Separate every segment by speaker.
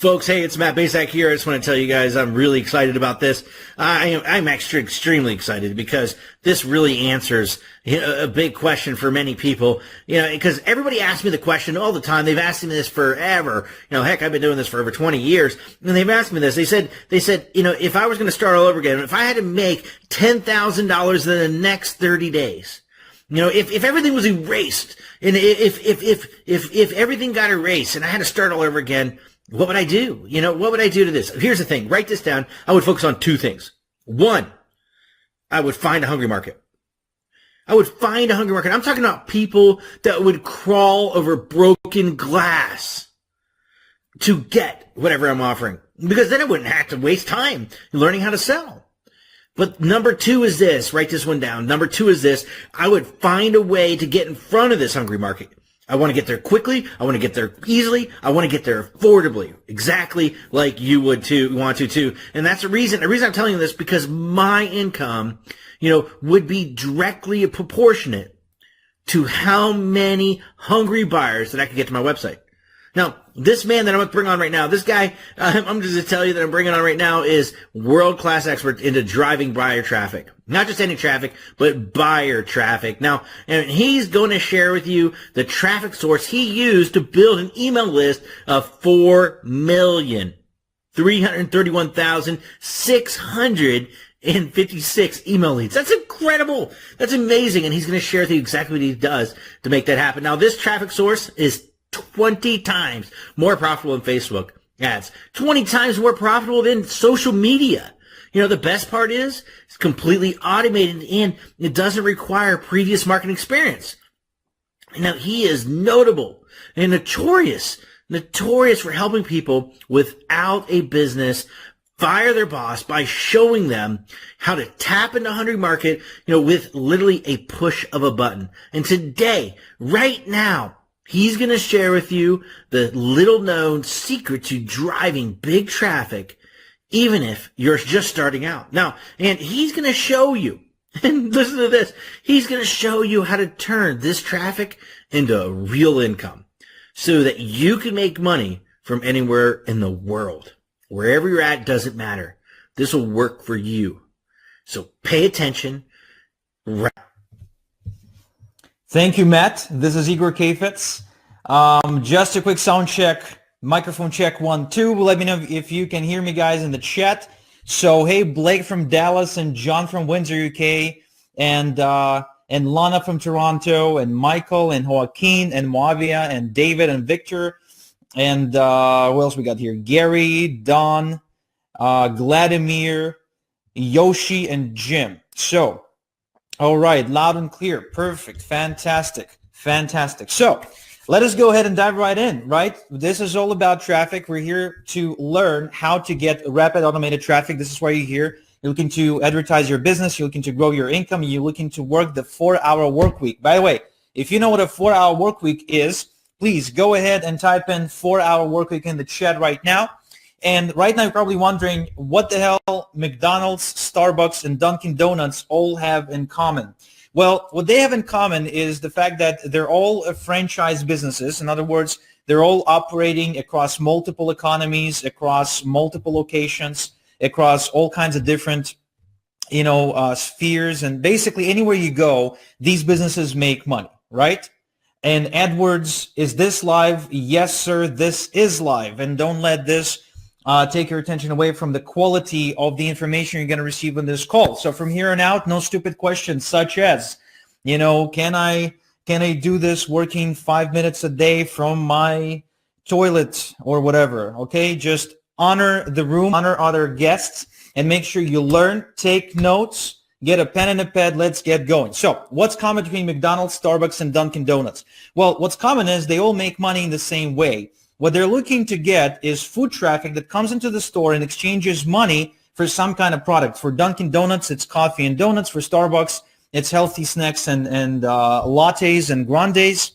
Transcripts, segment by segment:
Speaker 1: Folks, hey, it's Matt Basak here. I just want to tell you guys I'm really excited about this. I'm actually extremely excited because this really answers a big question for many people. Because everybody asks me the question all the time. They've asked me this forever. Heck, I've been doing this for over 20 years, and they've asked me this. They said, if I was going to start all over again, if I had to make $10,000 in the next 30 days, if everything was erased, and if everything got erased, and I had to start all over again, what would I do? What would I do to this? Here's the thing. Write this down. I would focus on two things. One, I would find a hungry market. I'm talking about people that would crawl over broken glass to get whatever I'm offering, because then I wouldn't have to waste time learning how to sell. But number two is this. Write this one down. Number two is this. I would find a way to get in front of this hungry market. I want to get there quickly. I want to get there easily. I want to get there affordably, exactly like you would want to too. And that's the reason. The reason I'm telling you this, because my income, would be directly proportionate to how many hungry buyers that I could get to my website. Now, this man that I'm going to bring on right now, this guy, I'm just going to tell you that I'm bringing on right now is world-class expert into driving buyer traffic. Not just any traffic, but buyer traffic. Now, and he's going to share with you the traffic source he used to build an email list of 4,331,656 email leads. That's incredible. That's amazing. And he's going to share with you exactly what he does to make that happen. Now, this traffic source is 20 times more profitable than Facebook ads, 20 times more profitable than social media. The best part is it's completely automated and it doesn't require previous marketing experience. Now, he is notable and notorious for helping people without a business fire their boss by showing them how to tap into a hungry market, with literally a push of a button. And today, right now, he's going to share with you the little-known secret to driving big traffic, even if you're just starting out. Now, and he's going to show you, and listen to this, he's going to show you how to turn this traffic into real income so that you can make money from anywhere in the world. Wherever you're at doesn't matter. This will work for you. So pay attention.
Speaker 2: Thank you, Matt. This is Igor Kafetz. Just a quick sound check, microphone check 1, 2. Let me know if you can hear me, guys, in the chat. So, hey, Blake from Dallas and John from Windsor, UK, and Lana from Toronto, and Michael and Joaquin and Moavia and David and Victor, and who else we got here? Gary, Don, Vladimir, Yoshi, and Jim. So, all right, loud and clear. Perfect. Fantastic. So let us go ahead and dive right in, right? This is all about traffic. We're here to learn how to get rapid automated traffic. This is why you're here. You're looking to advertise your business. You're looking to grow your income. You're looking to work the 4-hour work week. By the way, if you know what a 4-hour work week is, please go ahead and type in 4-hour work week in the chat right now. And right now, you're probably wondering what the hell McDonald's, Starbucks, and Dunkin' Donuts all have in common. Well, what they have in common is the fact that they're all franchise businesses. In other words, they're all operating across multiple economies, across multiple locations, across all kinds of different, spheres. And basically, anywhere you go, these businesses make money, right? And AdWords, is this live? Yes, sir, this is live. And don't let this take your attention away from the quality of the information you're going to receive on this call. So from here on out, no stupid questions such as, can I do this working 5 minutes a day from my toilet or whatever? Okay, just honor the room, honor other guests, and make sure you learn, take notes, get a pen and a pad. Let's get going. So what's common between McDonald's, Starbucks, and Dunkin' Donuts? Well, what's common is they all make money in the same way. What they're looking to get is foot traffic that comes into the store and exchanges money for some kind of product. For Dunkin' Donuts, it's coffee and donuts. For Starbucks, it's healthy snacks and lattes and grandes.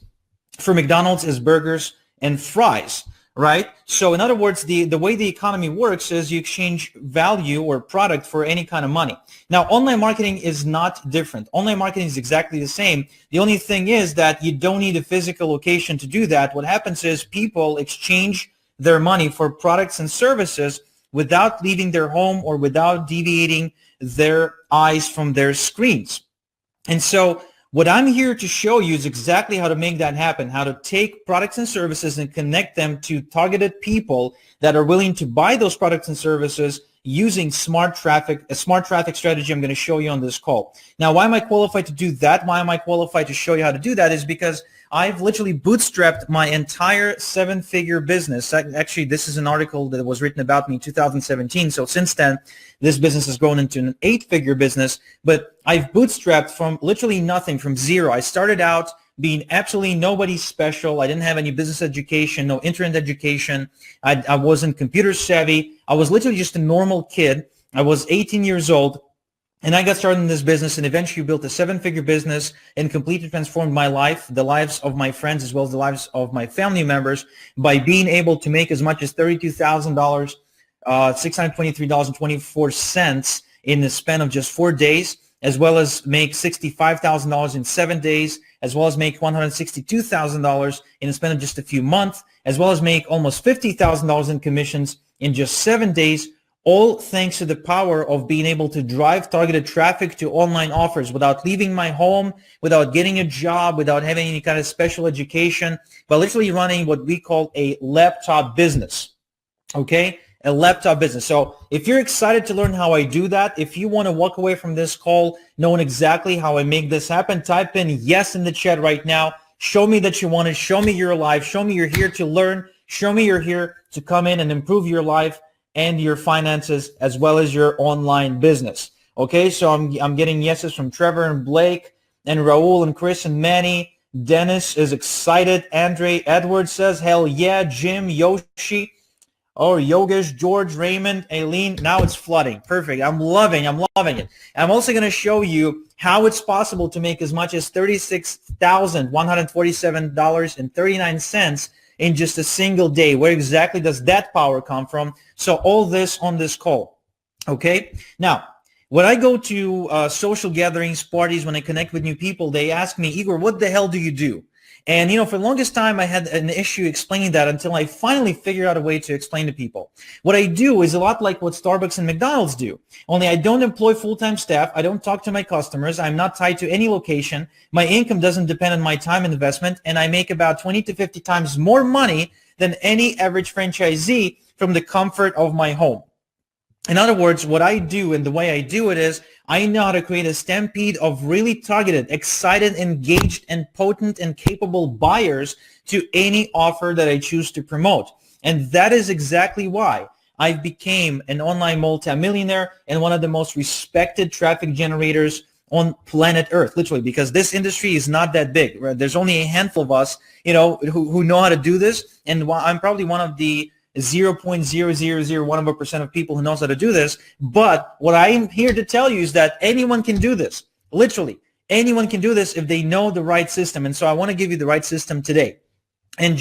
Speaker 2: For McDonald's, it's burgers and fries, right? So in other words, the way the economy works is you exchange value or product for any kind of money. Now, online marketing is not different. Online marketing is exactly the same. The only thing is that you don't need a physical location to do that. What happens is people exchange their money for products and services without leaving their home or without deviating their eyes from their screens. And so what I'm here to show you is exactly how to make that happen, how to take products and services and connect them to targeted people that are willing to buy those products and services using smart traffic, a smart traffic strategy I'm going to show you on this call. Now, why am I qualified to do that? Why am I qualified to show you how to do that? Is because I've literally bootstrapped my entire seven-figure business. Actually, this is an article that was written about me in 2017. So since then, this business has grown into an eight-figure business. But I've bootstrapped from literally nothing, from zero. I started out being absolutely nobody special. I didn't have any business education, no internet education. I wasn't computer savvy. I was literally just a normal kid. I was 18 years old. And I got started in this business and eventually built a seven-figure business and completely transformed my life, the lives of my friends, as well as the lives of my family members by being able to make as much as $32,000, $623.24 in the span of just 4 days, as well as make $65,000 in 7 days, as well as make $162,000 in the span of just a few months, as well as make almost $50,000 in commissions in just 7 days, all thanks to the power of being able to drive targeted traffic to online offers without leaving my home, without getting a job, without having any kind of special education, but literally running what we call a laptop business, okay? A laptop business. So if you're excited to learn how I do that, if you want to walk away from this call knowing exactly how I make this happen, type in yes in the chat right now. Show me that you want it. Show me you're alive. Show me you're here to learn. Show me you're here to come in and improve your life and your finances as well as your online business. Okay, so I'm getting yeses from Trevor and Blake and Raul and Chris and Manny. Dennis is excited. Andre Edwards says, hell yeah. Jim, Yoshi, Yogesh, George, Raymond, Aileen. Now it's flooding. Perfect. I'm loving it. I'm also going to show you how it's possible to make as much as $36,147.39 in just a single day. Where exactly does that power come from? So all this on this call, okay? Now, when I go to social gatherings, parties, when I connect with new people, they ask me, Igor, what the hell do you do? And, for the longest time, I had an issue explaining that until I finally figured out a way to explain to people. What I do is a lot like what Starbucks and McDonald's do, only I don't employ full-time staff. I don't talk to my customers. I'm not tied to any location. My income doesn't depend on my time investment, and I make about 20 to 50 times more money than any average franchisee from the comfort of my home. In other words, what I do and the way I do it is I know how to create a stampede of really targeted, excited, engaged, and potent and capable buyers to any offer that I choose to promote. And that is exactly why I became an online multimillionaire and one of the most respected traffic generators on planet Earth, literally, because this industry is not that big. Right? There's only a handful of us, who know how to do this. And I'm probably one of the 0.0001% of people who knows how to do this. But what I'm here to tell you is that anyone can do this. Literally, anyone can do this if they know the right system. And so I want to give you the right system today. And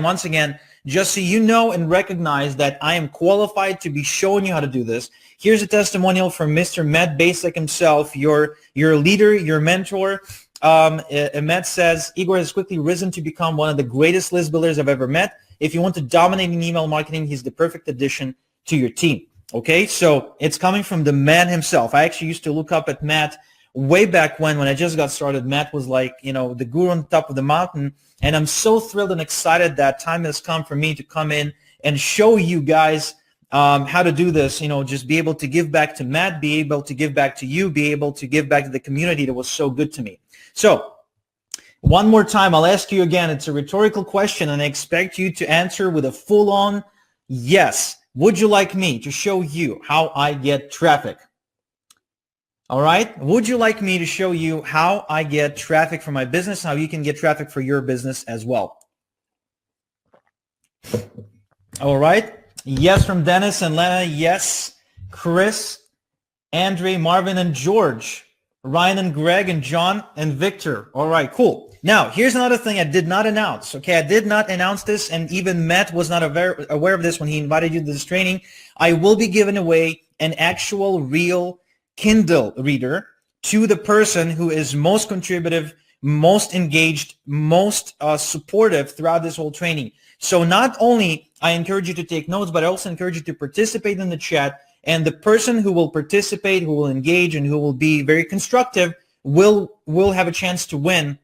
Speaker 2: once again, just so you know and recognize that I am qualified to be showing you how to do this, here's a testimonial from Mr. Matt Basic himself, your leader, your mentor. Matt says, Igor has quickly risen to become one of the greatest list builders I've ever met. If you want to dominate in email marketing, he's the perfect addition to your team. Okay, so it's coming from the man himself. I actually used to look up at Matt way back when I just got started. Matt was like, the guru on top of the mountain. And I'm so thrilled and excited that time has come for me to come in and show you guys how to do this. Just be able to give back to Matt, be able to give back to you, be able to give back to the community that was so good to me. So one more time, I'll ask you again. It's a rhetorical question, and I expect you to answer with a full-on yes. Would you like me to show you how I get traffic? All right. Would you like me to show you how I get traffic for my business, how you can get traffic for your business as well? All right. Yes from Dennis and Lena. Yes. Chris, Andre, Marvin, and George. Ryan and Greg and John and Victor. All right, cool. Now, here's another thing I did not announce. Okay, I did not announce this, and even Matt was not aware of this when he invited you to this training. I will be giving away an actual real Kindle reader to the person who is most contributive, most engaged, most supportive throughout this whole training. So not only I encourage you to take notes, but I also encourage you to participate in the chat. And the person who will participate, who will engage, and who will be very constructive will have a chance to win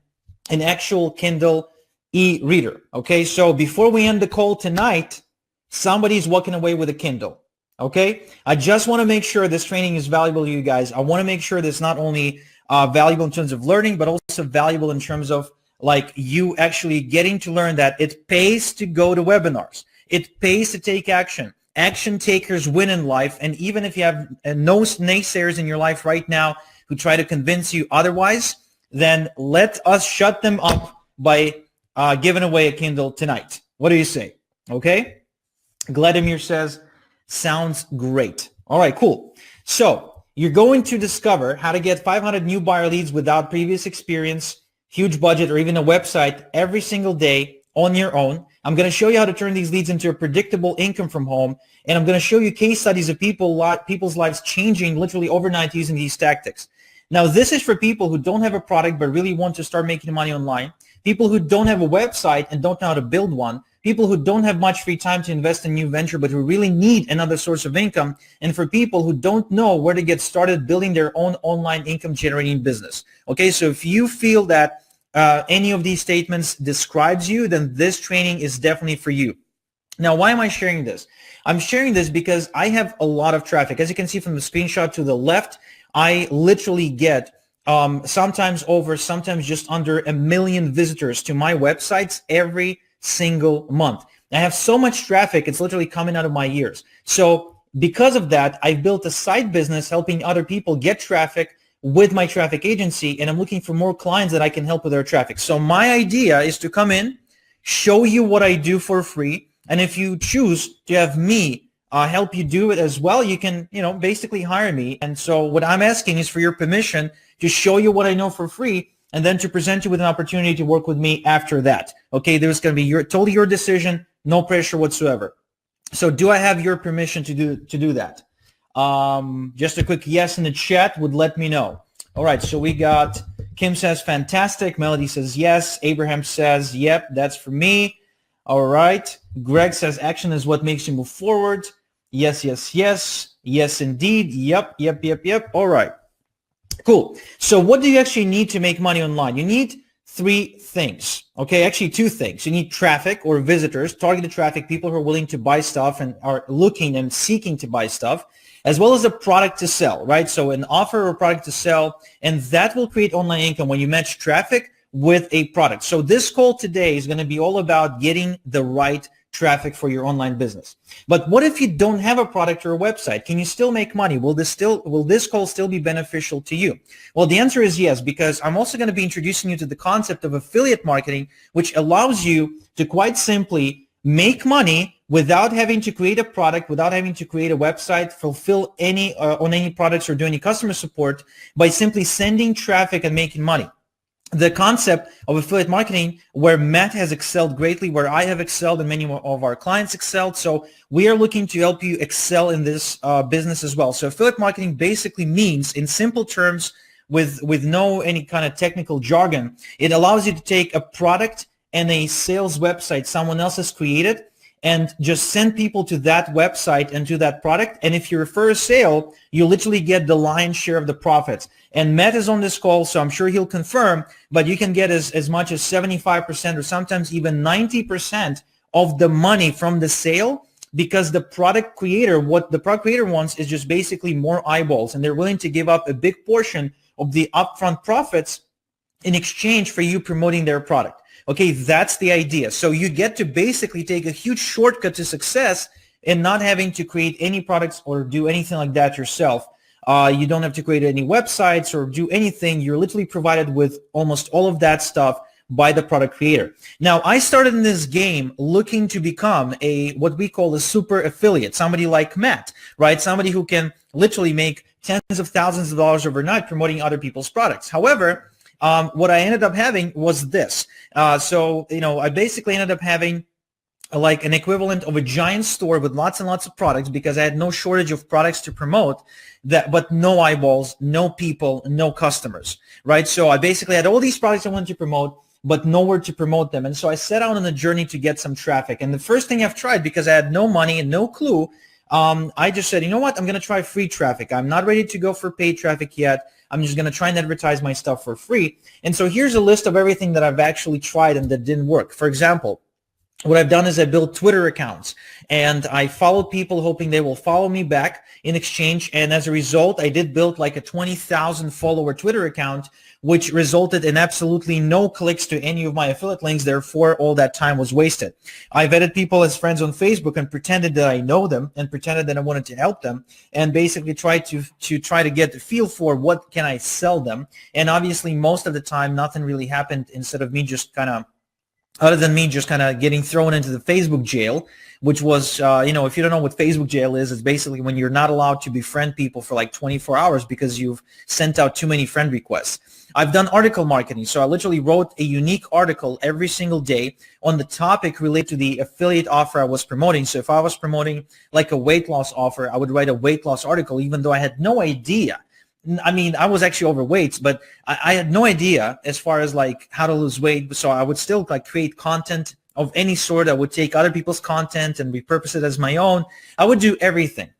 Speaker 2: an actual Kindle e-reader. Okay, so before we end the call tonight, somebody's walking away with a Kindle. Okay, I just want to make sure this training is valuable to you guys. I want to make sure that it's not only valuable in terms of learning, but also valuable in terms of like you actually getting to learn that it pays to go to webinars. It pays to take action. Action takers win in life. And even if you have no naysayers in your life right now who try to convince you otherwise, then let us shut them up by giving away a Kindle tonight. What do you say? Okay. Vladimir says, sounds great. All right, cool. So you're going to discover how to get 500 new buyer leads without previous experience, huge budget, or even a website every single day on your own. I'm going to show you how to turn these leads into a predictable income from home. And I'm going to show you case studies of people's lives changing literally overnight using these tactics. Now, this is for people who don't have a product but really want to start making money online, people who don't have a website and don't know how to build one, people who don't have much free time to invest in new venture but who really need another source of income, and for people who don't know where to get started building their own online income generating business. Okay, so if you feel that any of these statements describes you, then this training is definitely for you. Now, why am I sharing this? I'm sharing this because I have a lot of traffic. As you can see from the screenshot to the left, I literally get sometimes just under 1 million visitors to my websites every single month. I have so much traffic, it's literally coming out of my ears. So because of that, I've built a side business helping other people get traffic with my traffic agency, and I'm looking for more clients that I can help with their traffic. So my idea is to come in, show you what I do for free, and if you choose to have me help you do it as well, you can, basically hire me. And so what I'm asking is for your permission to show you what I know for free, and then to present you with an opportunity to work with me after that. Okay, there's going to be totally your decision, no pressure whatsoever. So do I have your permission to do that? Just a quick yes in the chat would let me know. All right, so we got Kim says fantastic, Melody says yes, Abraham says yep, that's for me. All right, Greg says action is what makes you move forward. Yes, yes, yes, yes indeed, yep. All right, cool. So what do you actually need to make money online? You need 3 things. Okay, actually 2 things. You need traffic or visitors, targeted traffic, people who are willing to buy stuff and are looking and seeking to buy stuff, as well as a product to sell, right? So an offer or a product to sell, and that will create online income when you match traffic with a product. So this call today is going to be all about getting the right traffic for your online business. But what if you don't have a product or a website? Can you still make money? Will this call still be beneficial to you? Well, the answer is yes, because I'm also going to be introducing you to the concept of affiliate marketing, which allows you to quite simply make money without having to create a product, without having to create a website, fulfill any on any products or do any customer support, by simply sending traffic and making money. The concept of affiliate marketing, where Matt has excelled greatly, where I have excelled and many of our clients excelled. So we are looking to help you excel in this business as well. So affiliate marketing basically means, in simple terms, with no any kind of technical jargon, it allows you to take a product and a sales website someone else has created and just send people to that website and to that product. And if you refer a sale, you literally get the lion's share of the profits. And Matt is on this call, so I'm sure he'll confirm, but you can get as much as 75% or sometimes even 90% of the money from the sale, because the product creator, what the product creator wants is just basically more eyeballs, and they're willing to give up a big portion of the upfront profits in exchange for you promoting their product. Okay, that's the idea. So you get to basically take a huge shortcut to success and not having to create any products or do anything like that yourself. You don't have to create any websites or do anything. You're literally provided with almost all of that stuff by the product creator. Now, I started in this game looking to become what we call a super affiliate, somebody like Matt, right? Somebody who can literally make tens of thousands of dollars overnight promoting other people's products. However, what I ended up having was this. I basically ended up having like an equivalent of a giant store with lots and lots of products, because I had no shortage of products to promote, but no eyeballs, no people, no customers, right? So I basically had all these products I wanted to promote, but nowhere to promote them. And so I set out on a journey to get some traffic. And the first thing I've tried, because I had no money and no clue, I just said, you know what, I'm going to try free traffic. I'm not ready to go for paid traffic yet. I'm just going to try and advertise my stuff for free. And so here's a list of everything that I've actually tried and that didn't work. For example, what I've done is I built Twitter accounts and I followed people hoping they will follow me back in exchange. And as a result, I did build like a 20,000 follower Twitter account, which resulted in absolutely no clicks to any of my affiliate links. Therefore, all that time was wasted. I've added people as friends on Facebook and pretended that I know them and pretended that I wanted to help them and basically tried to try to get the feel for what can I sell them. And obviously, most of the time, nothing really happened instead of me just other than me just kind of getting thrown into the Facebook jail, which was, if you don't know what Facebook jail is, it's basically when you're not allowed to befriend people for like 24 hours because you've sent out too many friend requests. I've done article marketing. So I literally wrote a unique article every single day on the topic related to the affiliate offer I was promoting. So if I was promoting like a weight loss offer, I would write a weight loss article, even though I had no idea. I mean, I was actually overweight, but I had no idea as far as like how to lose weight. So I would still like create content of any sort. I would take other people's content and repurpose it as my own. I would do everything.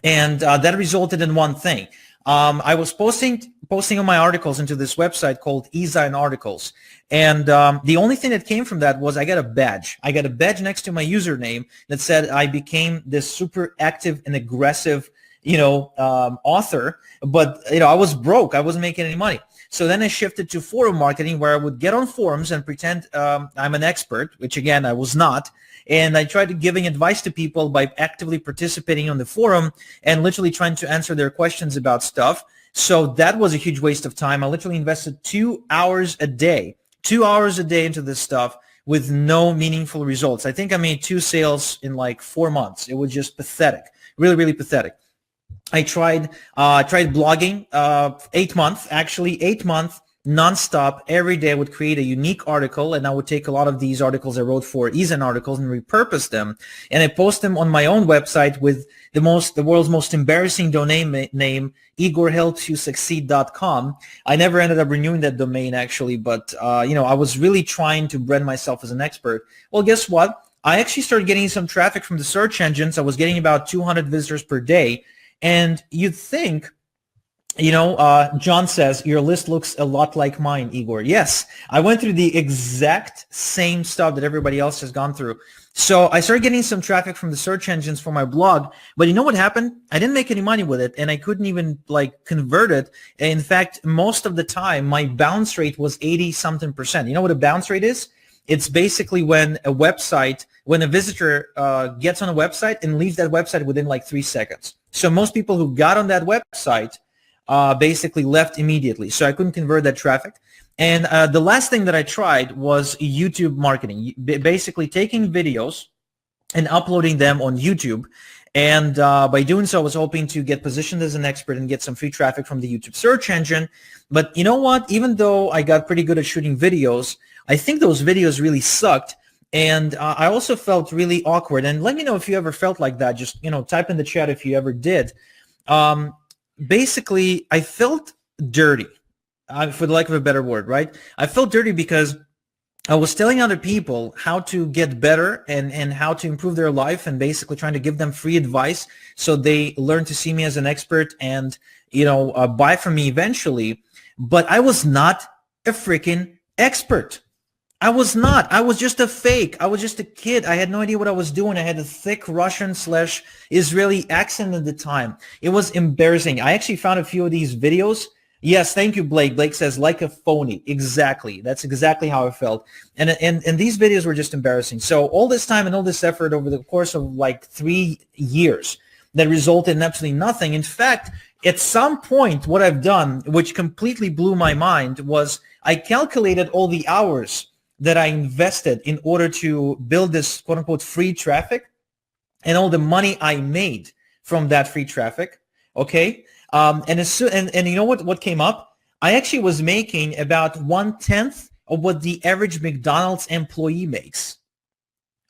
Speaker 2: And that resulted in one thing. I was posting on my articles into this website called eZine Articles. And the only thing that came from that was I got a badge. I got a badge next to my username that said I became this super active and aggressive author, but I was broke. I wasn't making any money. So then I shifted to forum marketing, where I would get on forums and pretend I'm an expert, which again, I was not. And I tried giving advice to people by actively participating on the forum and literally trying to answer their questions about stuff. So that was a huge waste of time. I literally invested 2 hours a day into this stuff with no meaningful results. I think I made 2 sales in like 4 months. It was just pathetic, really, really pathetic. I tried blogging 8 months nonstop. Every day I would create a unique article, and I would take a lot of these articles I wrote for eZine Articles and repurpose them, and I post them on my own website with the world's most embarrassing domain name, igorhelpsyousucceed.com. I never ended up renewing that domain actually, but I was really trying to brand myself as an expert. Well, guess what? I actually started getting some traffic from the search engines. I was getting about 200 visitors per day. And you'd think, John says, your list looks a lot like mine, Igor. Yes, I went through the exact same stuff that everybody else has gone through. So I started getting some traffic from the search engines for my blog. But you know what happened? I didn't make any money with it, and I couldn't even convert it. In fact, most of the time, my bounce rate was 80-something%. You know what a bounce rate is? It's basically when a visitor gets on a website and leaves that website within like 3 seconds. So most people who got on that website basically left immediately. So I couldn't convert that traffic. And the last thing that I tried was YouTube marketing, basically taking videos and uploading them on YouTube. And by doing so, I was hoping to get positioned as an expert and get some free traffic from the YouTube search engine. But you know what? Even though I got pretty good at shooting videos, I think those videos really sucked. And I also felt really awkward. And let me know if you ever felt like that. Just, type in the chat if you ever did. Basically, I felt dirty, for the lack of a better word, right? I felt dirty because I was telling other people how to get better and how to improve their life, and basically trying to give them free advice so they learn to see me as an expert and, buy from me eventually. But I was not a freaking expert. I was not. I was just a fake. I was just a kid. I had no idea what I was doing. I had a thick Russian/Israeli accent at the time. It was embarrassing. I actually found a few of these videos. Yes, thank you, Blake. Blake says, like a phony. Exactly. That's exactly how I felt. And these videos were just embarrassing. So all this time and all this effort over the course of like 3 years that resulted in absolutely nothing. In fact, at some point, what I've done, which completely blew my mind, was I calculated all the hours that I invested in order to build this quote unquote free traffic and all the money I made from that free traffic. Okay. And you know what came up? I actually was making about 1/10 of what the average McDonald's employee makes.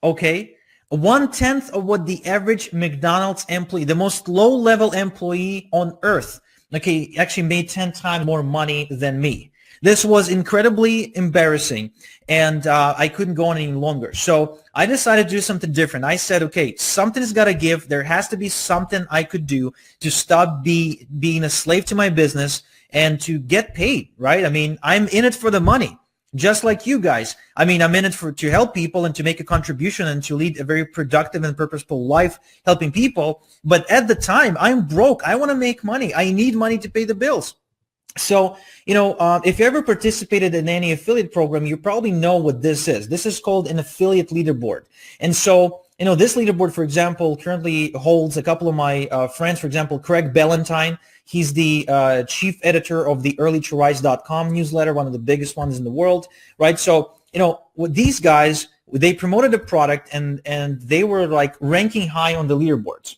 Speaker 2: Okay. 1/10 of what the average McDonald's employee, the most low level employee on earth, okay, actually made 10 times more money than me. This was incredibly embarrassing, and I couldn't go on any longer. So I decided to do something different. I said, okay, something's got to give. There has to be something I could do to stop being a slave to my business and to get paid, right? I mean, I'm in it for the money, just like you guys. I mean, I'm in it to help people and to make a contribution and to lead a very productive and purposeful life helping people. But at the time, I'm broke. I want to make money. I need money to pay the bills. So, if you ever participated in any affiliate program, you probably know what this is. This is called an affiliate leaderboard. And so, this leaderboard, for example, currently holds a couple of my friends. For example, Craig Ballantyne. He's the chief editor of the earlytorise.com newsletter, one of the biggest ones in the world, right? So, with these guys, they promoted a product and they were like ranking high on the leaderboards.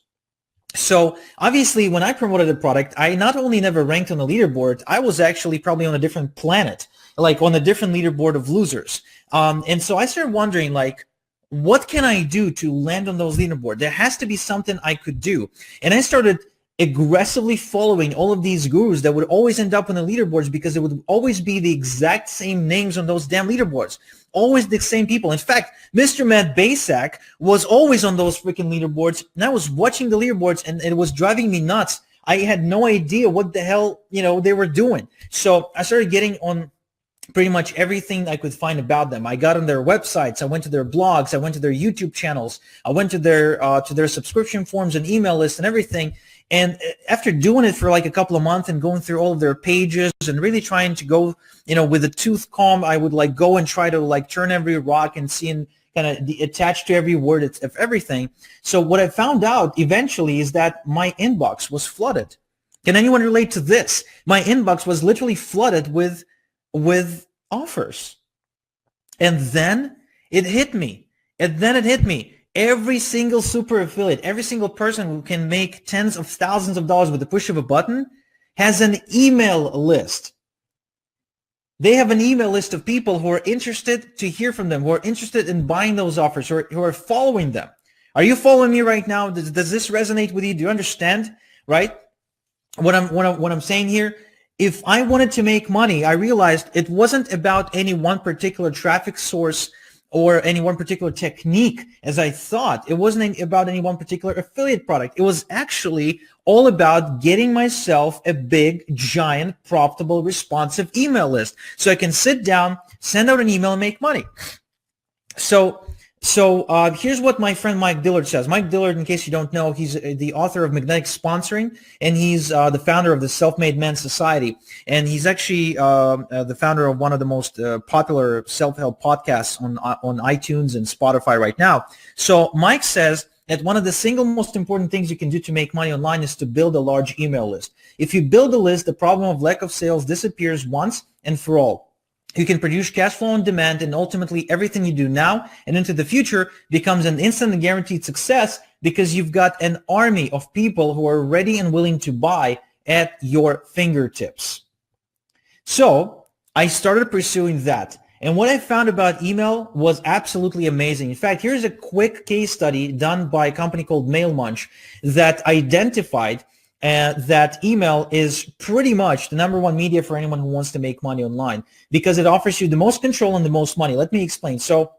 Speaker 2: So obviously, when I promoted the product, I not only never ranked on the leaderboard, I was actually probably on a different planet, like on a different leaderboard of losers. And so I started wondering, like, what can I do to land on those leaderboards? There has to be something I could do. And I started aggressively following all of these gurus that would always end up on the leaderboards because it would always be the exact same names on those damn leaderboards. Always the same people. In fact, Mr. Matt Basak was always on those freaking leaderboards, and I was watching the leaderboards, and it was driving me nuts. I had no idea what the hell, they were doing. So I started getting on pretty much everything I could find about them. I got on their websites. I went to their blogs. I went to their YouTube channels. I went to their subscription forms and email lists and everything. And after doing it for like a couple of months and going through all of their pages and really trying to go, with a tooth comb, I would like go and try to like turn every rock and see and kind of attach to every word of everything. So what I found out eventually is that my inbox was flooded. Can anyone relate to this? My inbox was literally flooded with offers. And then it hit me. Every single super affiliate, every single person who can make tens of thousands of dollars with the push of a button has an email list. They have an email list of people who are interested to hear from them, who are interested in buying those offers, who are following them. Are you following me right now? Does this resonate with you? Do you understand, right? What I'm saying here? If I wanted to make money, I realized it wasn't about any one particular traffic source or any one particular technique as I thought. It wasn't about any one particular affiliate product. It was actually all about getting myself a big, giant, profitable, responsive email list so I can sit down, send out an email, and make money. So here's what my friend Mike Dillard says. Mike Dillard, in case you don't know, he's the author of Magnetic Sponsoring, and he's the founder of the Self-Made Man Society. And he's actually the founder of one of the most popular self-help podcasts on iTunes and Spotify right now. So Mike says that one of the single most important things you can do to make money online is to build a large email list. If you build a list, the problem of lack of sales disappears once and for all. You can produce cash flow on demand, and ultimately everything you do now and into the future becomes an instant and guaranteed success because you've got an army of people who are ready and willing to buy at your fingertips. So I started pursuing that. And what I found about email was absolutely amazing. In fact, here's a quick case study done by a company called MailMunch that identified that email is pretty much the number one media for anyone who wants to make money online because it offers you the most control and the most money. Let me explain. So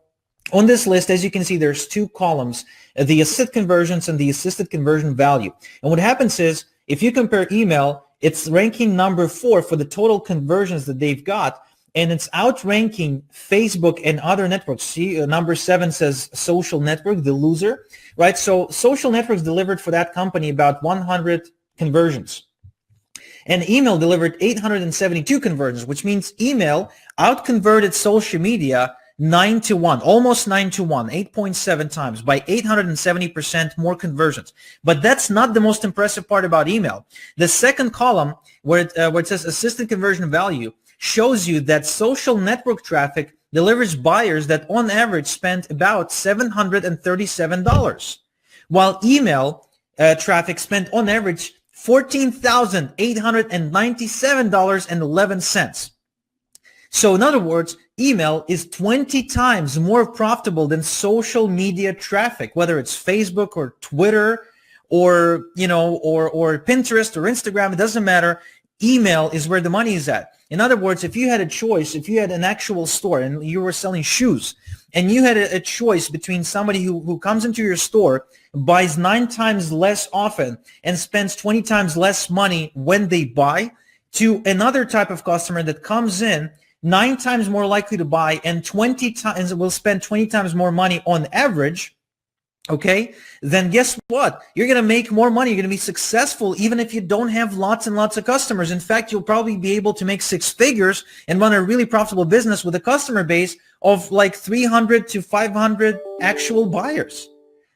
Speaker 2: on this list, as you can see, there's two columns, the assisted conversions and the assisted conversion value. And what happens is if you compare email, it's ranking number 4 for the total conversions that they've got, and it's outranking Facebook and other networks. See, number 7 says social network, the loser, right? So social networks delivered for that company about 100 conversions. And email delivered 872 conversions, which means email outconverted social media 9-1, almost 9-1, 8.7 times by 870% more conversions. But that's not the most impressive part about email. The second column where it says assisted conversion value shows you that social network traffic delivers buyers that on average spend about $737, while email traffic spent on average $14,897.11. So in other words, email is 20 times more profitable than social media traffic, whether it's Facebook or Twitter or, or Pinterest or Instagram. It doesn't matter. email is where the money is at. In other words, if you had a choice, if you had an actual store and you were selling shoes, and you had a choice between somebody who comes into your store, buys 9 times less often, and spends 20 times less money when they buy, to another type of customer that comes in 9 times more likely to buy and 20 times will spend 20 times more money on average, okay, then guess what? You're going to make more money. You're going to be successful even if you don't have lots and lots of customers. In fact, you'll probably be able to make 6 figures and run a really profitable business with a customer base of like 300 to 500 actual buyers.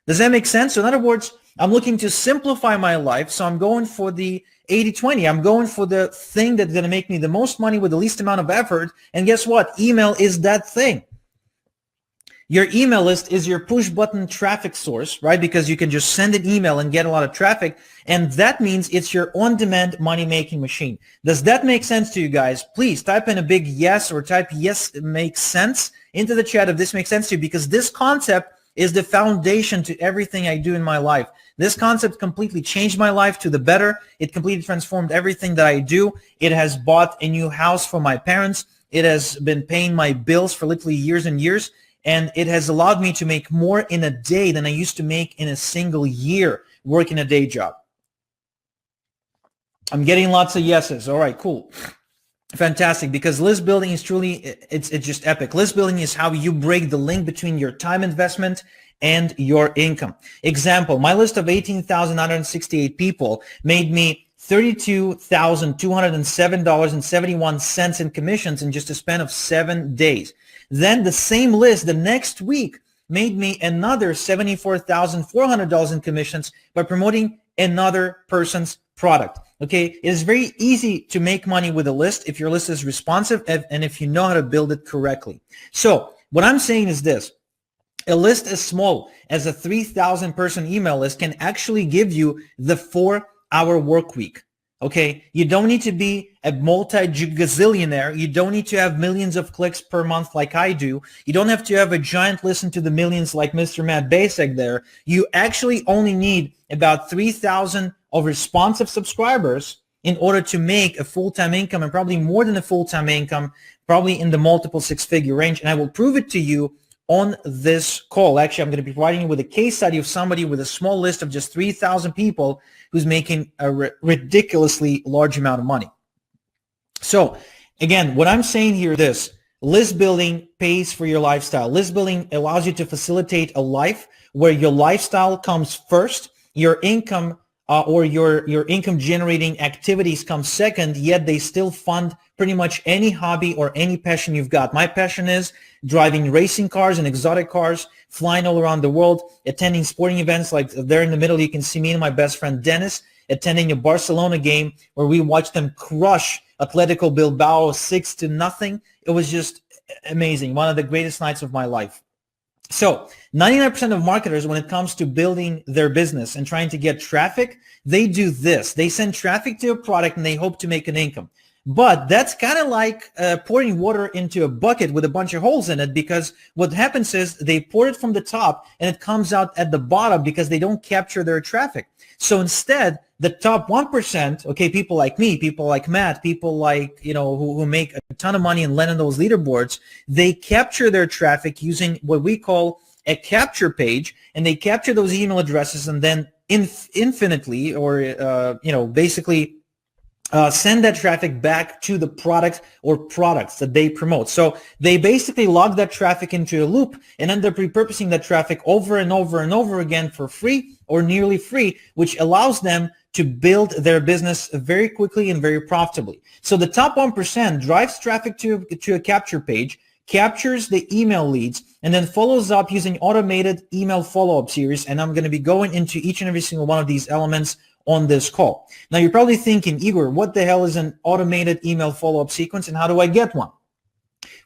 Speaker 2: Does that make sense? So in other words, I'm looking to simplify my life. So I'm going for the 80-20. I'm going for the thing that's going to make me the most money with the least amount of effort. And guess what? Email is that thing. Your email list is your push button traffic source, right? Because you can just send an email and get a lot of traffic. And that means it's your on-demand money-making machine. Does that make sense to you guys? Please type in a big yes or type yes, it makes sense into the chat if this makes sense to you, because this concept is the foundation to everything I do in my life. This concept completely changed my life to the better. It completely transformed everything that I do. It has bought a new house for my parents. It has been paying my bills for literally years and years. And it has allowed me to make more in a day than I used to make in a single year working a day job. I'm getting lots of yeses. All right, cool. Fantastic, because list building is truly, it's just epic. List building is how you break the link between your time investment and your income. Example, my list of 18,968 people made me $32,207.71 in commissions in just a span of 7 days. Then the same list the next week made me another $74,400 in commissions by promoting another person's product. Okay, it is very easy to make money with a list if your list is responsive and if you know how to build it correctly. So what I'm saying is this. A list as small as a 3,000 person email list can actually give you the 4-hour work week. Okay, you don't need to be a multi-gazillionaire. You don't need to have millions of clicks per month like I do. You don't have to have a giant listen to the millions like Mr. Matt Basek there. You actually only need about 3,000 of responsive subscribers in order to make a full-time income, and probably more than a full-time income, probably in the multiple 6-figure range. And I will prove it to you on this call. Actually, I'm going to be providing you with a case study of somebody with a small list of just 3,000 people who's making a ridiculously large amount of money. So again, what I'm saying here is this: list building pays for your lifestyle. List building allows you to facilitate a life where your lifestyle comes first, your income or your income generating activities come second, yet they still fund pretty much any hobby or any passion you've got. My passion is driving racing cars and exotic cars, flying all around the world, attending sporting events like there in the middle. You can see me and my best friend Dennis attending a Barcelona game where we watched them crush Atletico Bilbao 6-0. It was just amazing. One of the greatest nights of my life. So 99% of marketers, when it comes to building their business and trying to get traffic, they do this. They send traffic to a product and they hope to make an income. But that's kind of like pouring water into a bucket with a bunch of holes in it, because what happens is they pour it from the top and it comes out at the bottom because they don't capture their traffic. So instead, the top 1%, okay, people like me, people like Matt, people like, who make a ton of money and land on those leaderboards, they capture their traffic using what we call a capture page, and they capture those email addresses and then infinitely or, basically send that traffic back to the product or products that they promote. So they basically log that traffic into a loop and end up repurposing that traffic over and over and over again for free or nearly free, which allows them to build their business very quickly and very profitably. So the top 1% drives traffic to a capture page, captures the email leads, and then follows up using automated email follow-up series. And I'm going to be going into each and every single one of these elements on this call. Now, you're probably thinking, Igor, what the hell is an automated email follow-up sequence and how do I get one?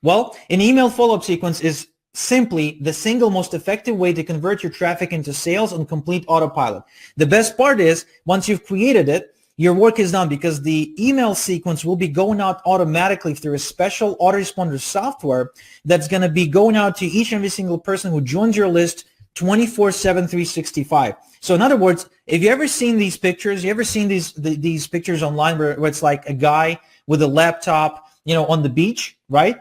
Speaker 2: Well, an email follow-up sequence is simply the single most effective way to convert your traffic into sales on complete autopilot. The best part is once you've created it, your work is done, because the email sequence will be going out automatically through a special autoresponder software that's going to be going out to each and every single person who joins your list 24/7, 365. So in other words, if you ever seen these pictures, you ever seen these pictures online where it's like a guy with a laptop, on the beach, right?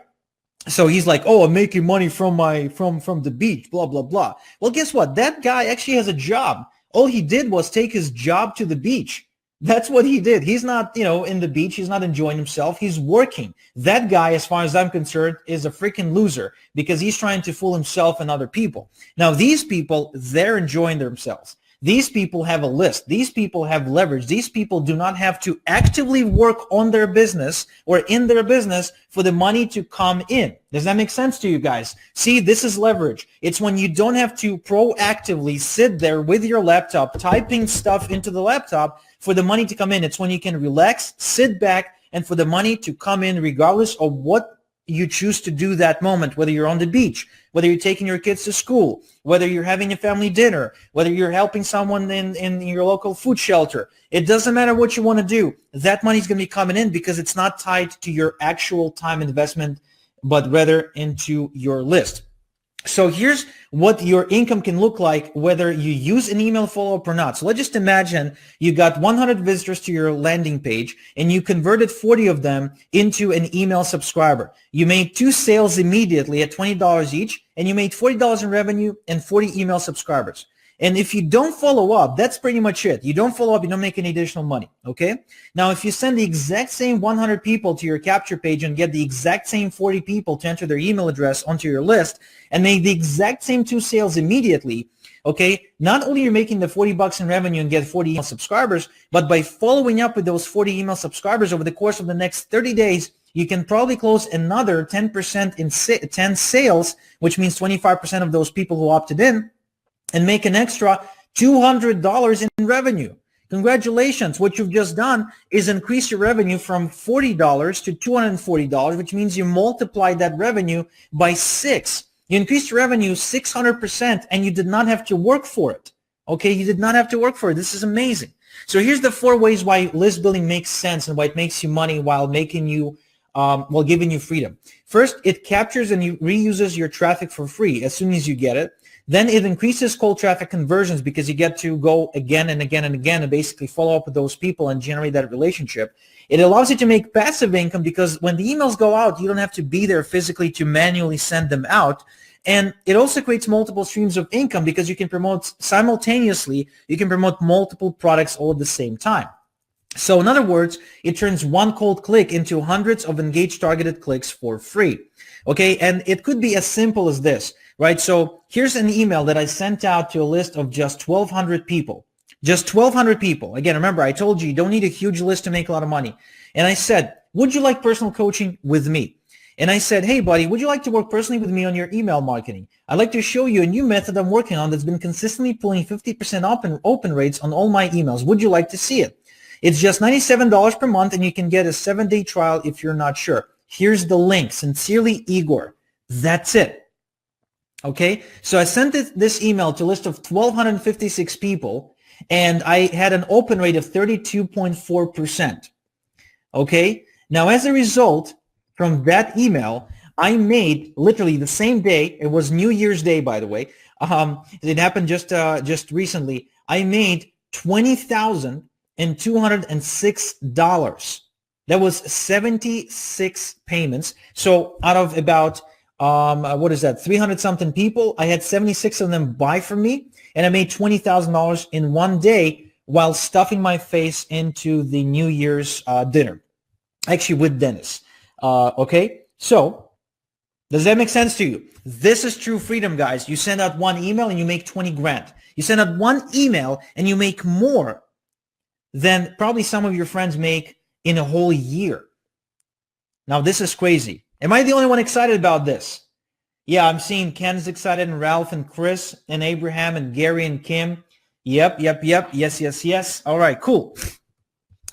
Speaker 2: So he's like, oh, I'm making money from the beach, blah, blah, blah. Well, guess what? That guy actually has a job. All he did was take his job to the beach. That's what he did. He's not, in the beach. He's not enjoying himself. He's working. That guy, as far as I'm concerned, is a freaking loser because he's trying to fool himself and other people. Now, these people, they're enjoying themselves. These people have a list. These people have leverage. These people do not have to actively work on their business or in their business for the money to come in. Does that make sense to you guys? See, this is leverage. It's when you don't have to proactively sit there with your laptop, typing stuff into the laptop for the money to come in. It's when you can relax, sit back, and for the money to come in regardless of what you choose to do that moment, whether you're on the beach, whether you're taking your kids to school, whether you're having a family dinner, whether you're helping someone in your local food shelter. It doesn't matter what you want to do. That money's going to be coming in because it's not tied to your actual time investment, but rather into your list. So here's what your income can look like whether you use an email follow-up or not. So let's just imagine you got 100 visitors to your landing page and you converted 40 of them into an email subscriber. You made 2 sales immediately at $20 each, and you made $40 in revenue and 40 email subscribers. And if you don't follow up, that's pretty much it. You don't follow up, you don't make any additional money, okay? Now, if you send the exact same 100 people to your capture page and get the exact same 40 people to enter their email address onto your list and make the exact same 2 sales immediately, okay, not only you're making the $40 in revenue and get 40 email subscribers, but by following up with those 40 email subscribers over the course of the next 30 days, you can probably close another 10% in 10 sales, which means 25% of those people who opted in, and make an extra $200 in revenue. Congratulations. What you've just done is increase your revenue from $40 to $240, which means you multiplied that revenue by 6. You increased your revenue 600%, and you did not have to work for it. Okay, you did not have to work for it. This is amazing. So here's the 4 ways why list building makes sense and why it makes you money while making you while giving you freedom. First, it captures and reuses your traffic for free as soon as you get it. Then it increases cold traffic conversions because you get to go again and again and again and basically follow up with those people and generate that relationship. It allows you to make passive income because when the emails go out, you don't have to be there physically to manually send them out. And it also creates multiple streams of income because you can promote simultaneously, you can promote multiple products all at the same time. So in other words, it turns one cold click into hundreds of engaged targeted clicks for free. Okay, and it could be as simple as this, right? So here's an email that I sent out to a list of just 1,200 people. Just 1,200 people. Again, remember, I told you, you don't need a huge list to make a lot of money. And I said, would you like personal coaching with me? And I said, hey, buddy, would you like to work personally with me on your email marketing? I'd like to show you a new method I'm working on that's been consistently pulling 50% open rates on all my emails. Would you like to see it? It's just $97 per month, and you can get a 7-day trial if you're not sure. Here's the link. Sincerely, Igor. That's it. Okay? So I sent this email to a list of 1,256 people, and I had an open rate of 32.4%. Okay? Now, as a result, from that email, I made literally the same day. It was New Year's Day, by the way. It happened just recently. I made $20,206. That was 76 payments. So out of about 300 something people, I had 76 of them buy from me, and I made $20,000 in one day while stuffing my face into the New Year's dinner, actually with Dennis. Okay, so does that make sense to you? This is true freedom, guys. You send out one email and you make 20 grand. You send out one email and you make more than probably some of your friends make in a whole year. Now, this is crazy. Am I the only one excited about this? Yeah, I'm seeing Ken's excited, and Ralph and Chris and Abraham and Gary and Kim. Yep. Yes. All right, cool.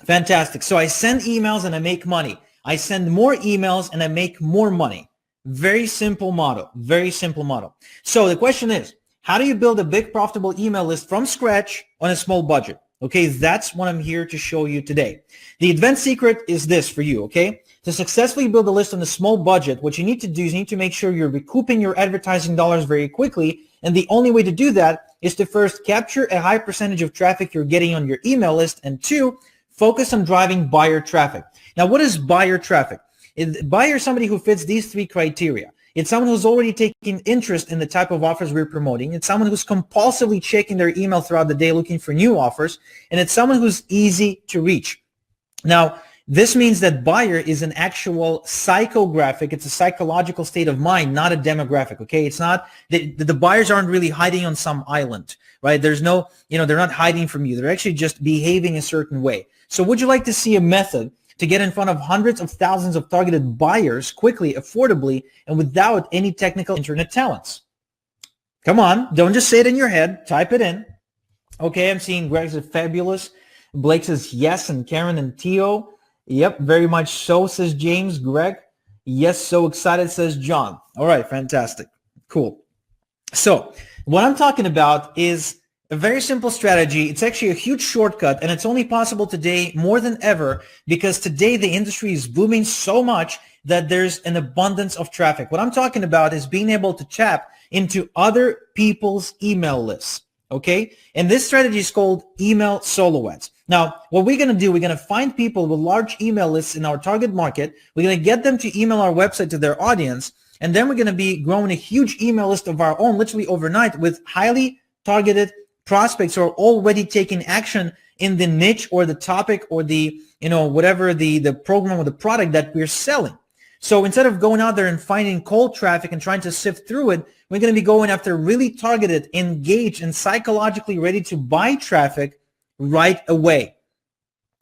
Speaker 2: Fantastic. So I send emails and I make money. I send more emails and I make more money. Very simple model. Very simple model. So the question is, how do you build a big profitable email list from scratch on a small budget? Okay, that's what I'm here to show you today. The advanced secret is this for you, okay? To successfully build a list on a small budget, what you need to do is you need to make sure you're recouping your advertising dollars very quickly. And the only way to do that is to first capture a high percentage of traffic you're getting on your email list, and two, focus on driving buyer traffic. Now, what is buyer traffic? Buyer is somebody who fits these three criteria. It's someone who's already taking interest in the type of offers we're promoting. It's someone who's compulsively checking their email throughout the day looking for new offers. And it's someone who's easy to reach. Now, this means that buyer is an actual psychographic. It's a psychological state of mind, not a demographic, okay? It's not, the buyers aren't really hiding on some island, right? There's no, they're not hiding from you. They're actually just behaving a certain way. So would you like to see a method to get in front of hundreds of thousands of targeted buyers quickly, affordably, and without any technical internet talents? Come on, don't just say it in your head. Type it in. Okay, I'm seeing Greg says fabulous. Blake says yes, and Karen and Theo. Yep, very much so, says James. Greg, yes, so excited, says John. All right, fantastic. Cool. So what I'm talking about is a very simple strategy. It's actually a huge shortcut, and it's only possible today more than ever because today the industry is booming so much that there's an abundance of traffic. What I'm talking about is being able to tap into other people's email lists, okay? And this strategy is called email solo ads. Now, what we're going to do, we're going to find people with large email lists in our target market. We're going to get them to email our website to their audience, and then we're going to be growing a huge email list of our own literally overnight with highly targeted prospects who are already taking action in the niche or the topic or the, whatever the program or the product that we're selling. So instead of going out there and finding cold traffic and trying to sift through it, we're going to be going after really targeted, engaged, and psychologically ready to buy traffic right away.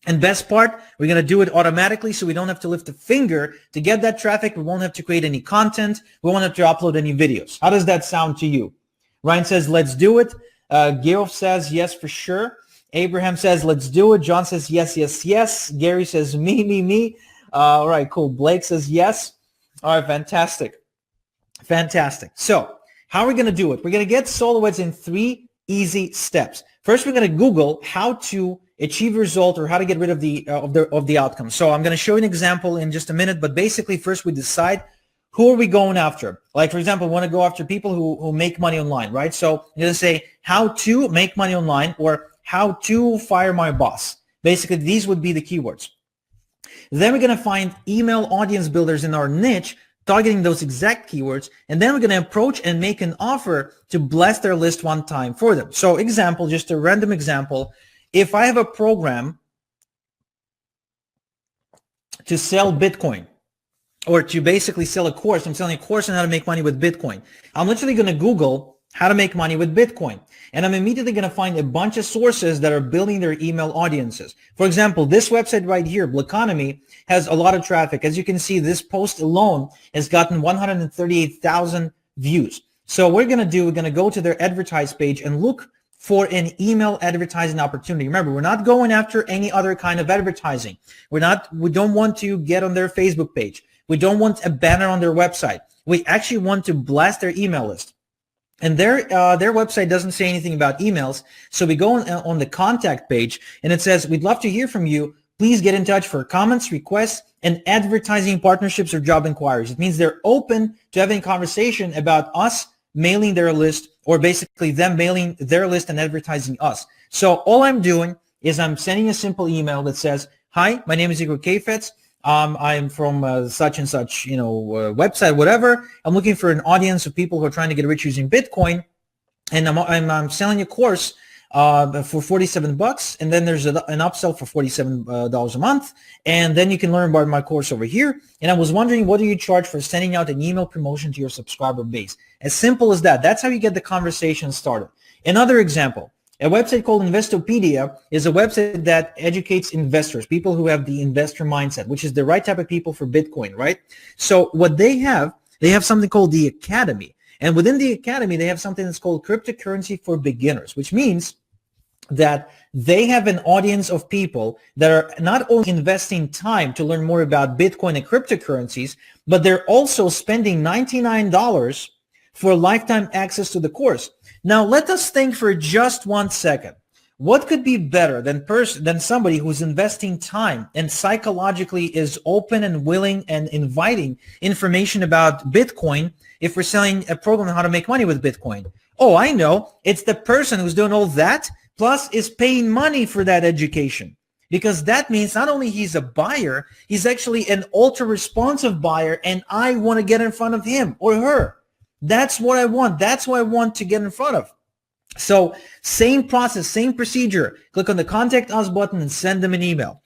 Speaker 2: And best part, we're going to do it automatically so we don't have to lift a finger to get that traffic. We won't have to create any content. We won't have to upload any videos. How does that sound to you? Ryan says, let's do it. Geoff says, yes, for sure. Abraham says, let's do it. John says, yes, yes, yes. Gary says, me. All right, cool. Blake says, yes. All right, fantastic. Fantastic. So how are we going to do it? We're going to get solo ads in 3 easy steps. First, we're going to Google how to achieve a result or how to get rid of the outcome. So I'm going to show you an example in just a minute, but basically first we decide who are we going after. Like, for example, we want to go after people who make money online, right? So I'm going to say how to make money online or how to fire my boss. Basically, these would be the keywords. Then we're going to find email audience builders in our niche, targeting those exact keywords, and then we're going to approach and make an offer to blast their list one time for them. So example, just a random example, if I have a program to sell Bitcoin, or to basically sell a course, I'm selling a course on how to make money with Bitcoin. I'm literally going to Google how to make money with Bitcoin. And I'm immediately going to find a bunch of sources that are building their email audiences. For example, this website right here, Blackonomy, has a lot of traffic. As you can see, this post alone has gotten 138,000 views. So what we're going to do, we're going to go to their advertise page and look for an email advertising opportunity. Remember, we're not going after any other kind of advertising. We don't want to get on their Facebook page. We don't want a banner on their website. We actually want to blast their email list. And their website doesn't say anything about emails. So we go on the contact page and it says, we'd love to hear from you. Please get in touch for comments, requests, and advertising partnerships or job inquiries. It means they're open to having a conversation about us mailing their list, or basically them mailing their list and advertising us. So all I'm doing is I'm sending a simple email that says, hi, my name is Igor Kheifets. I'm from such and such, website, whatever. I'm looking for an audience of people who are trying to get rich using Bitcoin, and I'm selling a course for $47, and then there's an upsell for $47 a month, and then you can learn about my course over here. And I was wondering, what do you charge for sending out an email promotion to your subscriber base? As simple as that. That's how you get the conversation started. Another example. A website called Investopedia is a website that educates investors, people who have the investor mindset, which is the right type of people for Bitcoin, right? So what they have something called the Academy. And within the Academy, they have something that's called Cryptocurrency for Beginners, which means that they have an audience of people that are not only investing time to learn more about Bitcoin and cryptocurrencies, but they're also spending $99 for lifetime access to the course. Now, let us think for just 1 second. What could be better than somebody who's investing time and psychologically is open and willing and inviting information about Bitcoin if we're selling a program on how to make money with Bitcoin? Oh, I know. It's the person who's doing all that plus is paying money for that education. Because that means not only he's a buyer, he's actually an ultra-responsive buyer, and I want to get in front of him or her. That's what I want. That's what I want to get in front of. So same process, same procedure. Click on the Contact Us button and send them an email.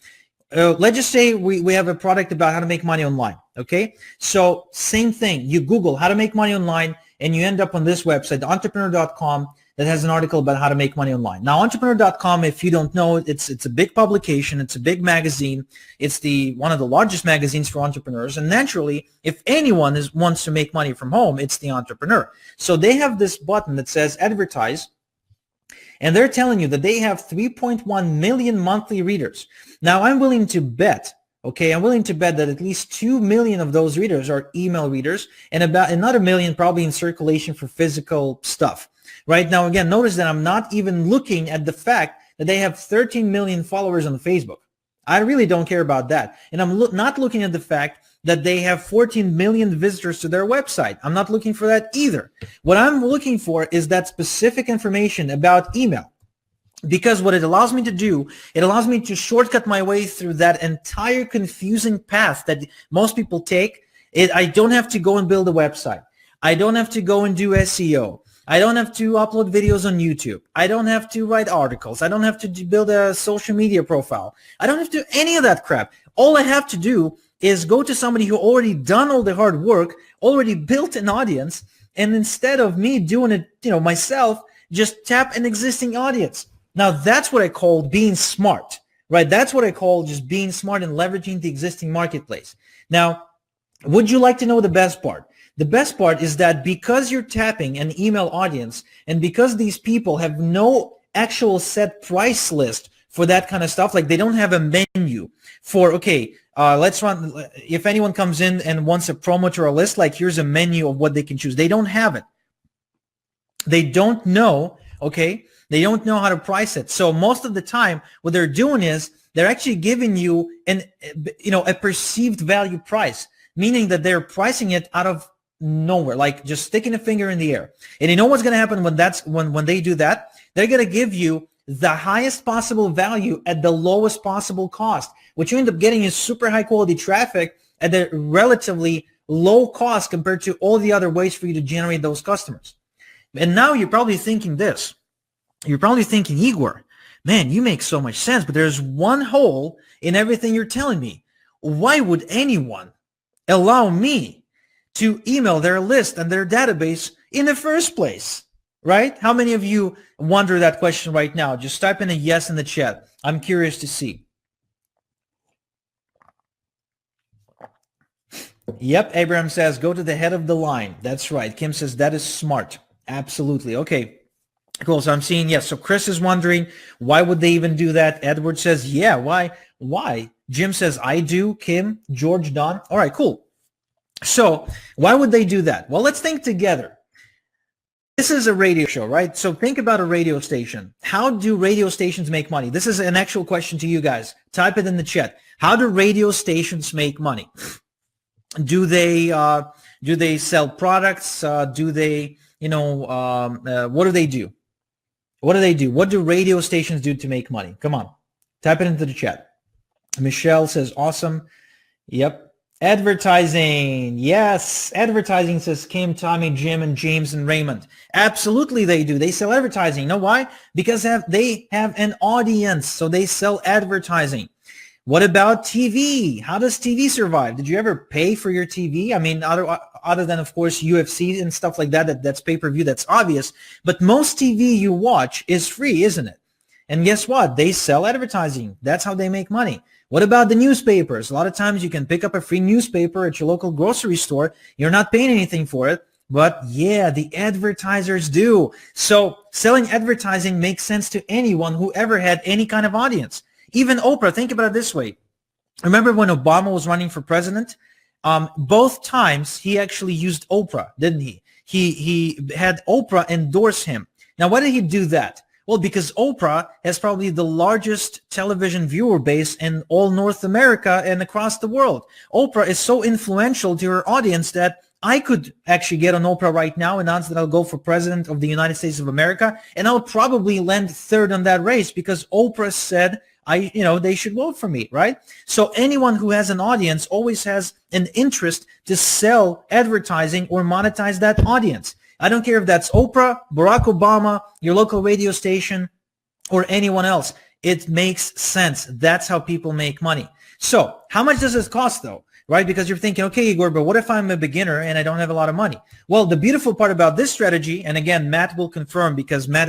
Speaker 2: Let's just say we have a product about how to make money online, okay? So same thing. You Google how to make money online, and you end up on this website, entrepreneur.com, that has an article about how to make money online. Now, entrepreneur.com, if you don't know, it's a big publication. It's a big magazine. It's one of the largest magazines for entrepreneurs. And naturally, if anyone wants to make money from home, it's the entrepreneur. So they have this button that says advertise, and they're telling you that they have 3.1 million monthly readers. Now, I'm willing to bet, okay, I'm willing to bet that at least 2 million of those readers are email readers, and about another million probably in circulation for physical stuff. Right now, again, notice that I'm not even looking at the fact that they have 13 million followers on Facebook. I really don't care about that. And I'm not looking at the fact that they have 14 million visitors to their website. I'm not looking for that either. What I'm looking for is that specific information about email. Because what it allows me to do, it allows me to shortcut my way through that entire confusing path that most people take. I don't have to go and build a website. I don't have to go and do SEO. I don't have to upload videos on YouTube. I don't have to write articles. I don't have to build a social media profile. I don't have to do any of that crap. All I have to do is go to somebody who already done all the hard work, already built an audience, and instead of me doing it, myself, just tap an existing audience. Now, that's what I call being smart, right? That's what I call just being smart and leveraging the existing marketplace. Now, would you like to know the best part? The best part is that because you're tapping an email audience and because these people have no actual set price list for that kind of stuff, like they don't have a menu for, okay, let's run, if anyone comes in and wants a promo to our list, like here's a menu of what they can choose. They don't have it. They don't know, okay? They don't know how to price it. So most of the time, what they're doing is they're actually giving you a perceived value price, meaning that they're pricing it out of nowhere, like just sticking a finger in the air. And you know what's going to happen when they do that? They're going to give you the highest possible value at the lowest possible cost. What you end up getting is super high quality traffic at a relatively low cost compared to all the other ways for you to generate those customers. And now you're probably thinking this. You're probably thinking, Igor, man, you make so much sense, but there's one hole in everything you're telling me. Why would anyone allow me to email their list and their database in the first place, right? How many of you wonder that question right now? Just type in a yes in the chat. I'm curious to see. Yep, Abraham says, go to the head of the line. That's right. Kim says, that is smart. Absolutely. Okay, cool. So I'm seeing, yes. So Chris is wondering, why would they even do that? Edward says, yeah, why? Why? Jim says, I do. Kim, George, Don. All right, cool. So why would they do that? Well, let's think together. This is a radio show, right? So think about a radio station. How do radio stations make money? This is an actual question to you guys. Type it in the chat. How do radio stations make money? Do they sell products? Do they, what do they do? What do they do? What do radio stations do to make money? Come on, type it into the chat. Michelle says, awesome. Yep. Advertising. Yes. Advertising, says Kim, Tommy, Jim, and James, and Raymond. Absolutely they do. They sell advertising. You know why? Because they have an audience, so they sell advertising. What about TV? How does TV survive? Did you ever pay for your TV? I mean, other than, of course, UFC and stuff like that's pay-per-view. That's obvious. But most TV you watch is free, isn't it? And guess what? They sell advertising. That's how they make money. What about the newspapers? A lot of times you can pick up a free newspaper at your local grocery store. You're not paying anything for it. But yeah, the advertisers do. So selling advertising makes sense to anyone who ever had any kind of audience. Even Oprah, think about it this way. Remember when Obama was running for president? Both times he actually used Oprah, didn't he? He had Oprah endorse him. Now, why did he do that? Well, because Oprah has probably the largest television viewer base in all North America and across the world. Oprah is so influential to her audience that I could actually get on Oprah right now, announce that I'll go for president of the United States of America, and I'll probably land third on that race because Oprah said they should vote for me, right? So anyone who has an audience always has an interest to sell advertising or monetize that audience. I don't care if that's Oprah, Barack Obama, your local radio station, or anyone else. It makes sense. That's how people make money. So how much does this cost though? Right? Because you're thinking, okay, Igor, but what if I'm a beginner and I don't have a lot of money? Well, the beautiful part about this strategy, and again, Matt will confirm because Matt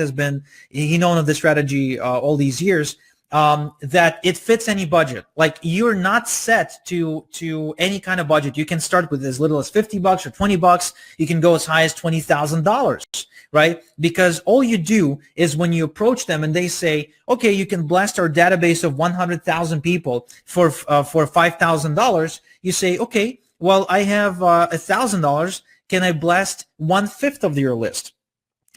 Speaker 2: he known of this strategy all these years, that it fits any budget. Like you're not set to any kind of budget. You can start with as little as $50 or $20. You can go as high as $20,000, right? Because all you do is when you approach them and they say, okay, you can blast our database of 100,000 people for $5,000. You say, okay, well, I have $1,000. Can I blast 1/5 of your list?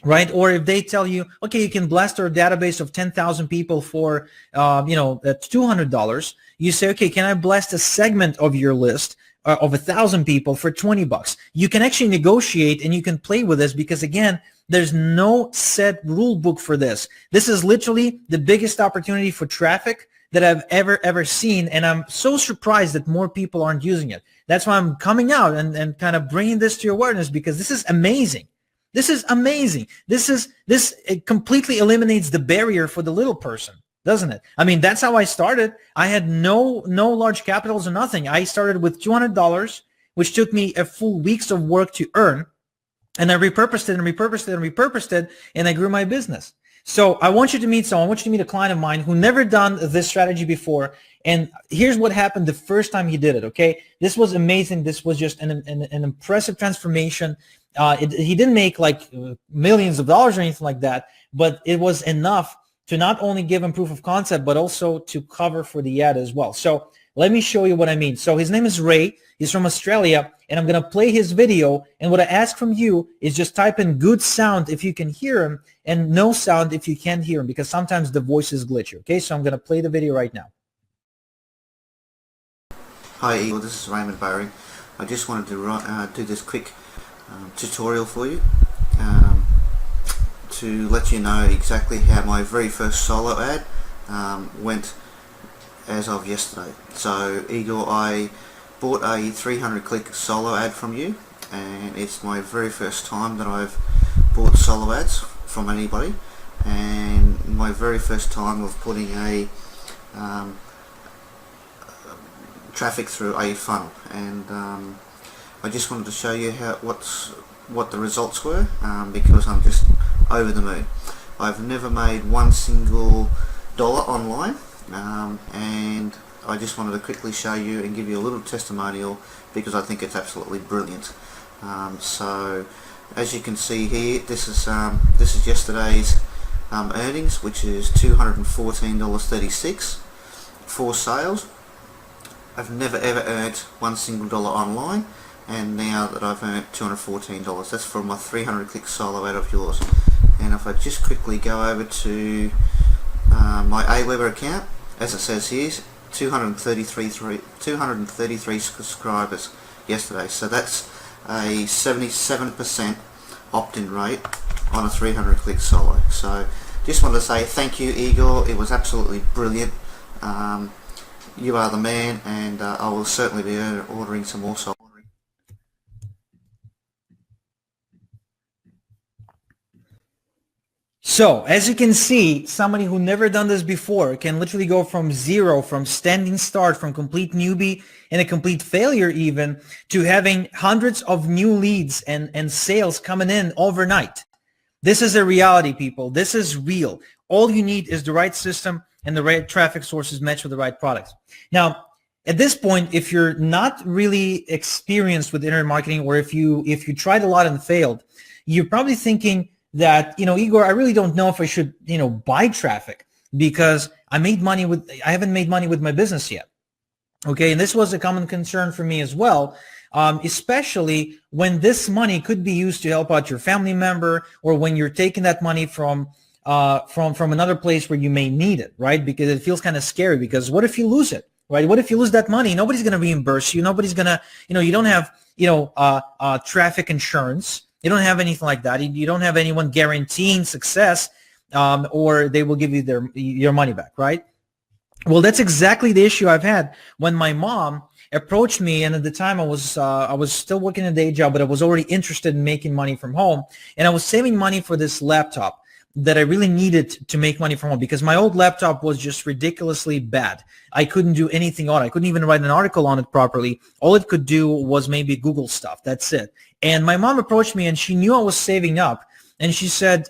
Speaker 2: Right? Or if they tell you, okay, you can blast our database of 10,000 people for, $200, you say, okay, can I blast a segment of your list of 1,000 people for $20? You can actually negotiate and you can play with this because, again, there's no set rule book for this. This is literally the biggest opportunity for traffic that I've ever seen. And I'm so surprised that more people aren't using it. That's why I'm coming out and kind of bringing this to your awareness because this is amazing. This is amazing. It completely eliminates the barrier for the little person, doesn't it? I mean, that's how I started. I had no large capitals or nothing. I started with $200, which took me a full weeks of work to earn. And I repurposed it, and I grew my business. So I want you to meet someone. I want you to meet a client of mine who never done this strategy before. And here's what happened the first time he did it, okay? This was amazing. This was just an impressive transformation. He didn't make like millions of dollars or anything like that, but it was enough to not only give him proof of concept, but also to cover for the ad as well. So let me show you what I mean. So his name is Ray. He's from Australia, and I'm going to play his video. And what I ask from you is just type in good sound if you can hear him and no sound if you can't hear him, because sometimes the voice is glitchy. Okay, so I'm going to play the video right now.
Speaker 3: Hi Igor, this is Raymond Bowring. I just wanted to do this quick tutorial for you to let you know exactly how my very first solo ad went as of yesterday. So Igor, I bought a 300 click solo ad from you, and it's my very first time that I've bought solo ads from anybody, and my very first time of putting a traffic through a funnel. And I just wanted to show you what the results were, because I'm just over the moon. I've never made one single dollar online, and I just wanted to quickly show you and give you a little testimonial because I think it's absolutely brilliant. So as you can see here, this is yesterday's earnings, which is $214.36 for sales. I've never ever earned one single dollar online, and now that I've earned $214, that's from my 300 click solo ad of yours. And if I just quickly go over to my Aweber account, as it says here, 233 subscribers yesterday, so that's a 77% opt-in rate on a 300 click solo. So just wanted to say thank you, Igor. It was absolutely brilliant. You are the man, and I will certainly be ordering some more solo.
Speaker 2: So as you can see, somebody who never done this before can literally go from zero, from standing start, from complete newbie and a complete failure even, to having hundreds of new leads and sales coming in overnight. This is a reality, people. This is real. All you need is the right system and the right traffic sources matched with the right products. Now, at this point, if you're not really experienced with internet marketing, or if you tried a lot and failed, you're probably thinking that, Igor, I really don't know if I should, buy traffic because I haven't made money with my business yet. Okay. And this was a common concern for me as well, especially when this money could be used to help out your family member, or when you're taking that money from from another place where you may need it, right? Because it feels kind of scary, because what if you lose it, right? What if you lose that money? Nobody's going to reimburse you. Nobody's going to, you don't have, traffic insurance. You don't have anything like that. You don't have anyone guaranteeing success, or they will give you your money back, right? Well, that's exactly the issue I've had when my mom approached me, and at the time I was still working a day job, but I was already interested in making money from home, and I was saving money for this laptop that I really needed to make money from home, because my old laptop was just ridiculously bad. I couldn't do anything on it. I couldn't even write an article on it properly. All it could do was maybe Google stuff. That's it. And my mom approached me, and she knew I was saving up. And she said,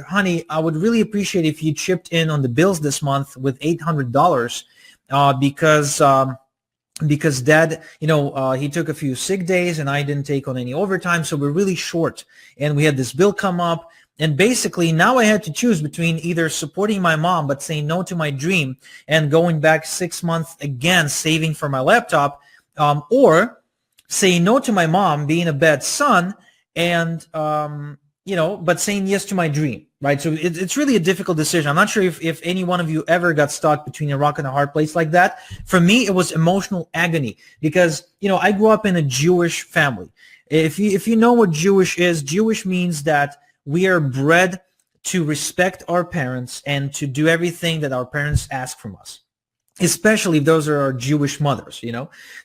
Speaker 2: honey, I would really appreciate if you chipped in on the bills this month with $800, because Dad, he took a few sick days and I didn't take on any overtime. So we're really short. And we had this bill come up. And basically now I had to choose between either supporting my mom but saying no to my dream and going back 6 months again saving for my laptop, or saying no to my mom, being a bad son, and but saying yes to my dream, right? So it's really a difficult decision. I'm not sure if any one of you ever got stuck between a rock and a hard place like that. For me, it was emotional agony, because I grew up in a Jewish family. If you know what Jewish is, Jewish means that we are bred to respect our parents and to do everything that our parents ask from us, especially if those are our Jewish mothers,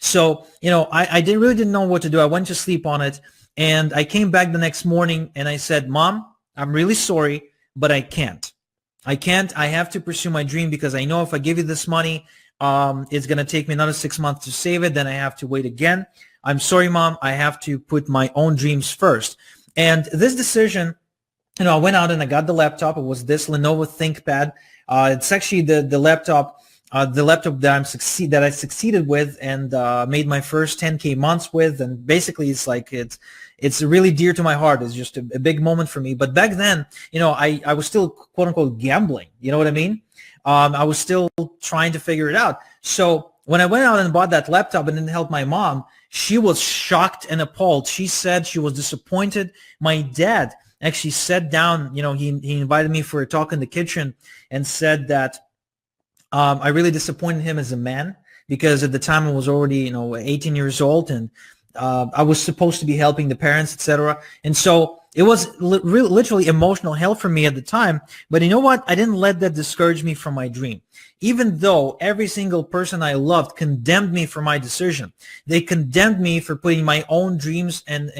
Speaker 2: So, I really didn't know what to do. I went to sleep on it, and I came back the next morning and I said, Mom, I'm really sorry, but I can't. I have to pursue my dream, because I know if I give you this money, it's going to take me another 6 months to save it. Then I have to wait again. I'm sorry, Mom. I have to put my own dreams first. And this decision, I went out and I got the laptop. It was this Lenovo ThinkPad. It's actually the laptop that I succeeded with and made my first 10K months with. And basically, it's really dear to my heart. It's just a big moment for me. But back then, I was still quote unquote gambling. You know what I mean? I was still trying to figure it out. So when I went out and bought that laptop and didn't help my mom, she was shocked and appalled. She said she was disappointed. My dad actually sat down, he invited me for a talk in the kitchen and said that I really disappointed him as a man, because at the time I was already, 18 years old, and I was supposed to be helping the parents, etc. And so it was literally emotional hell for me at the time. But you know what? I didn't let that discourage me from my dream. Even though every single person I loved condemned me for my decision, they condemned me for putting my own dreams and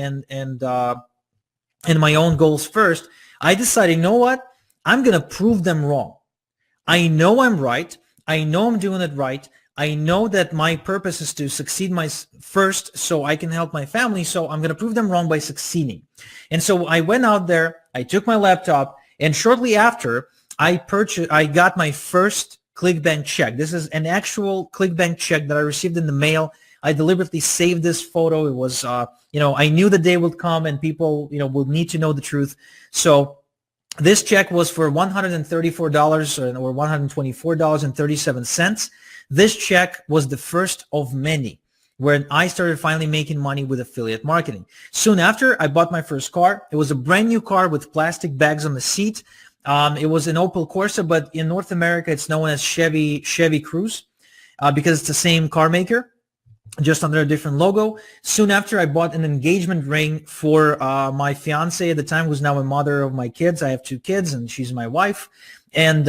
Speaker 2: my own goals first, I decided, you know what? I'm going to prove them wrong. I know I'm right. I know I'm doing it right. I know that my purpose is to succeed first so I can help my family. So I'm going to prove them wrong by succeeding. And so I went out there, I took my laptop, and shortly after I got my first ClickBank check. This is an actual ClickBank check that I received in the mail. I deliberately saved this photo. It was, I knew the day would come and people, will need to know the truth. So this check was for $134 or $124.37. This check was the first of many where I started finally making money with affiliate marketing. Soon after, I bought my first car. It was a brand new car with plastic bags on the seat. It was an Opel Corsa, but in North America, it's known as Chevy Cruze because it's the same car maker, just under a different logo. Soon after, I bought an engagement ring for my fiance at the time, who's now a mother of my kids. I have 2 kids, and she's my wife. And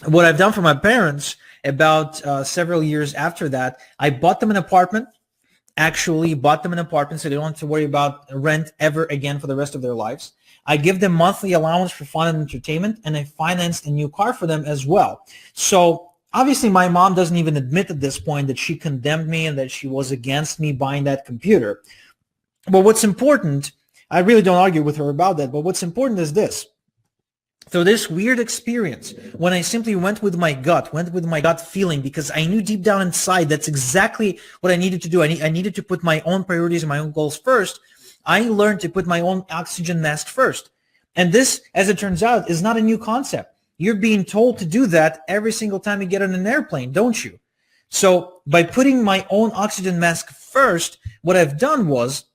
Speaker 2: what I've done for my parents about several years after that, I bought them an apartment. Actually bought them an apartment so they don't have to worry about rent ever again for the rest of their lives. I give them monthly allowance for fun and entertainment, and I financed a new car for them as well. So obviously my mom doesn't even admit at this point that she condemned me and that she was against me buying that computer. But what's important, I really don't argue with her about that, but what's important is this. So this weird experience, when I simply went with my gut feeling, because I knew deep down inside that's exactly what I needed to do. I needed to put my own priorities and my own goals first. I learned to put my own oxygen mask first. And this, as it turns out, is not a new concept. You're being told to do that every single time you get on an airplane, don't you? So by putting my own oxygen mask first, what I've done was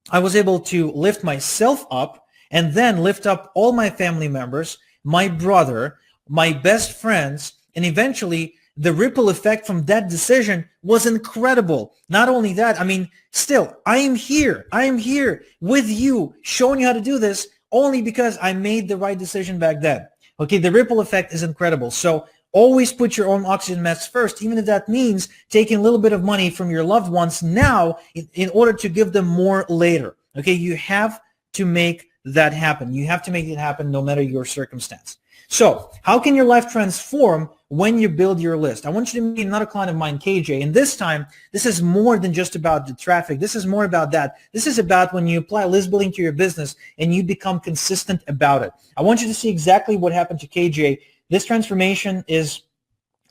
Speaker 2: I was able to lift myself up and then lift up all my family members, my brother, my best friends, and eventually the ripple effect from that decision was incredible. Not only that, I mean, still, I am here with you, showing you how to do this only because I made the right decision back then. Okay, the ripple effect is incredible. So always put your own oxygen mask first, even if that means taking a little bit of money from your loved ones now in order to give them more later. Okay, you have to make that happen. You have to make it happen no matter your circumstance. So how can your life transform when you build your list? I want you to meet another client of mine, KJ, and this time, this is more than just about the traffic. This is more about that. This is about when you apply list building to your business and you become consistent about it. I want you to see exactly what happened to KJ. This transformation is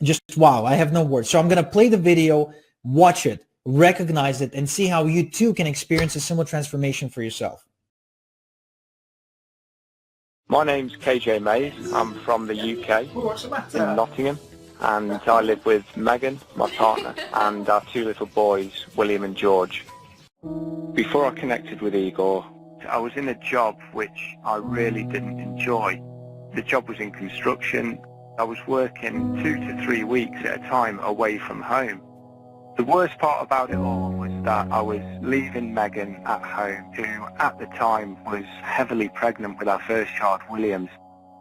Speaker 2: just wow. I have no words. So I'm going to play the video, watch it, recognize it, and see how you too can experience a similar transformation for yourself.
Speaker 4: My name's KJ Mays. I'm from the UK, in Nottingham, and I live with Megan, my partner, and our two little boys, William and George. Before I connected with Igor, I was in a job which I really didn't enjoy. The job was in construction. I was working 2 to 3 weeks at a time away from home. The worst part about it all was that I was leaving Megan at home, who at the time was heavily pregnant with our first child, Williams.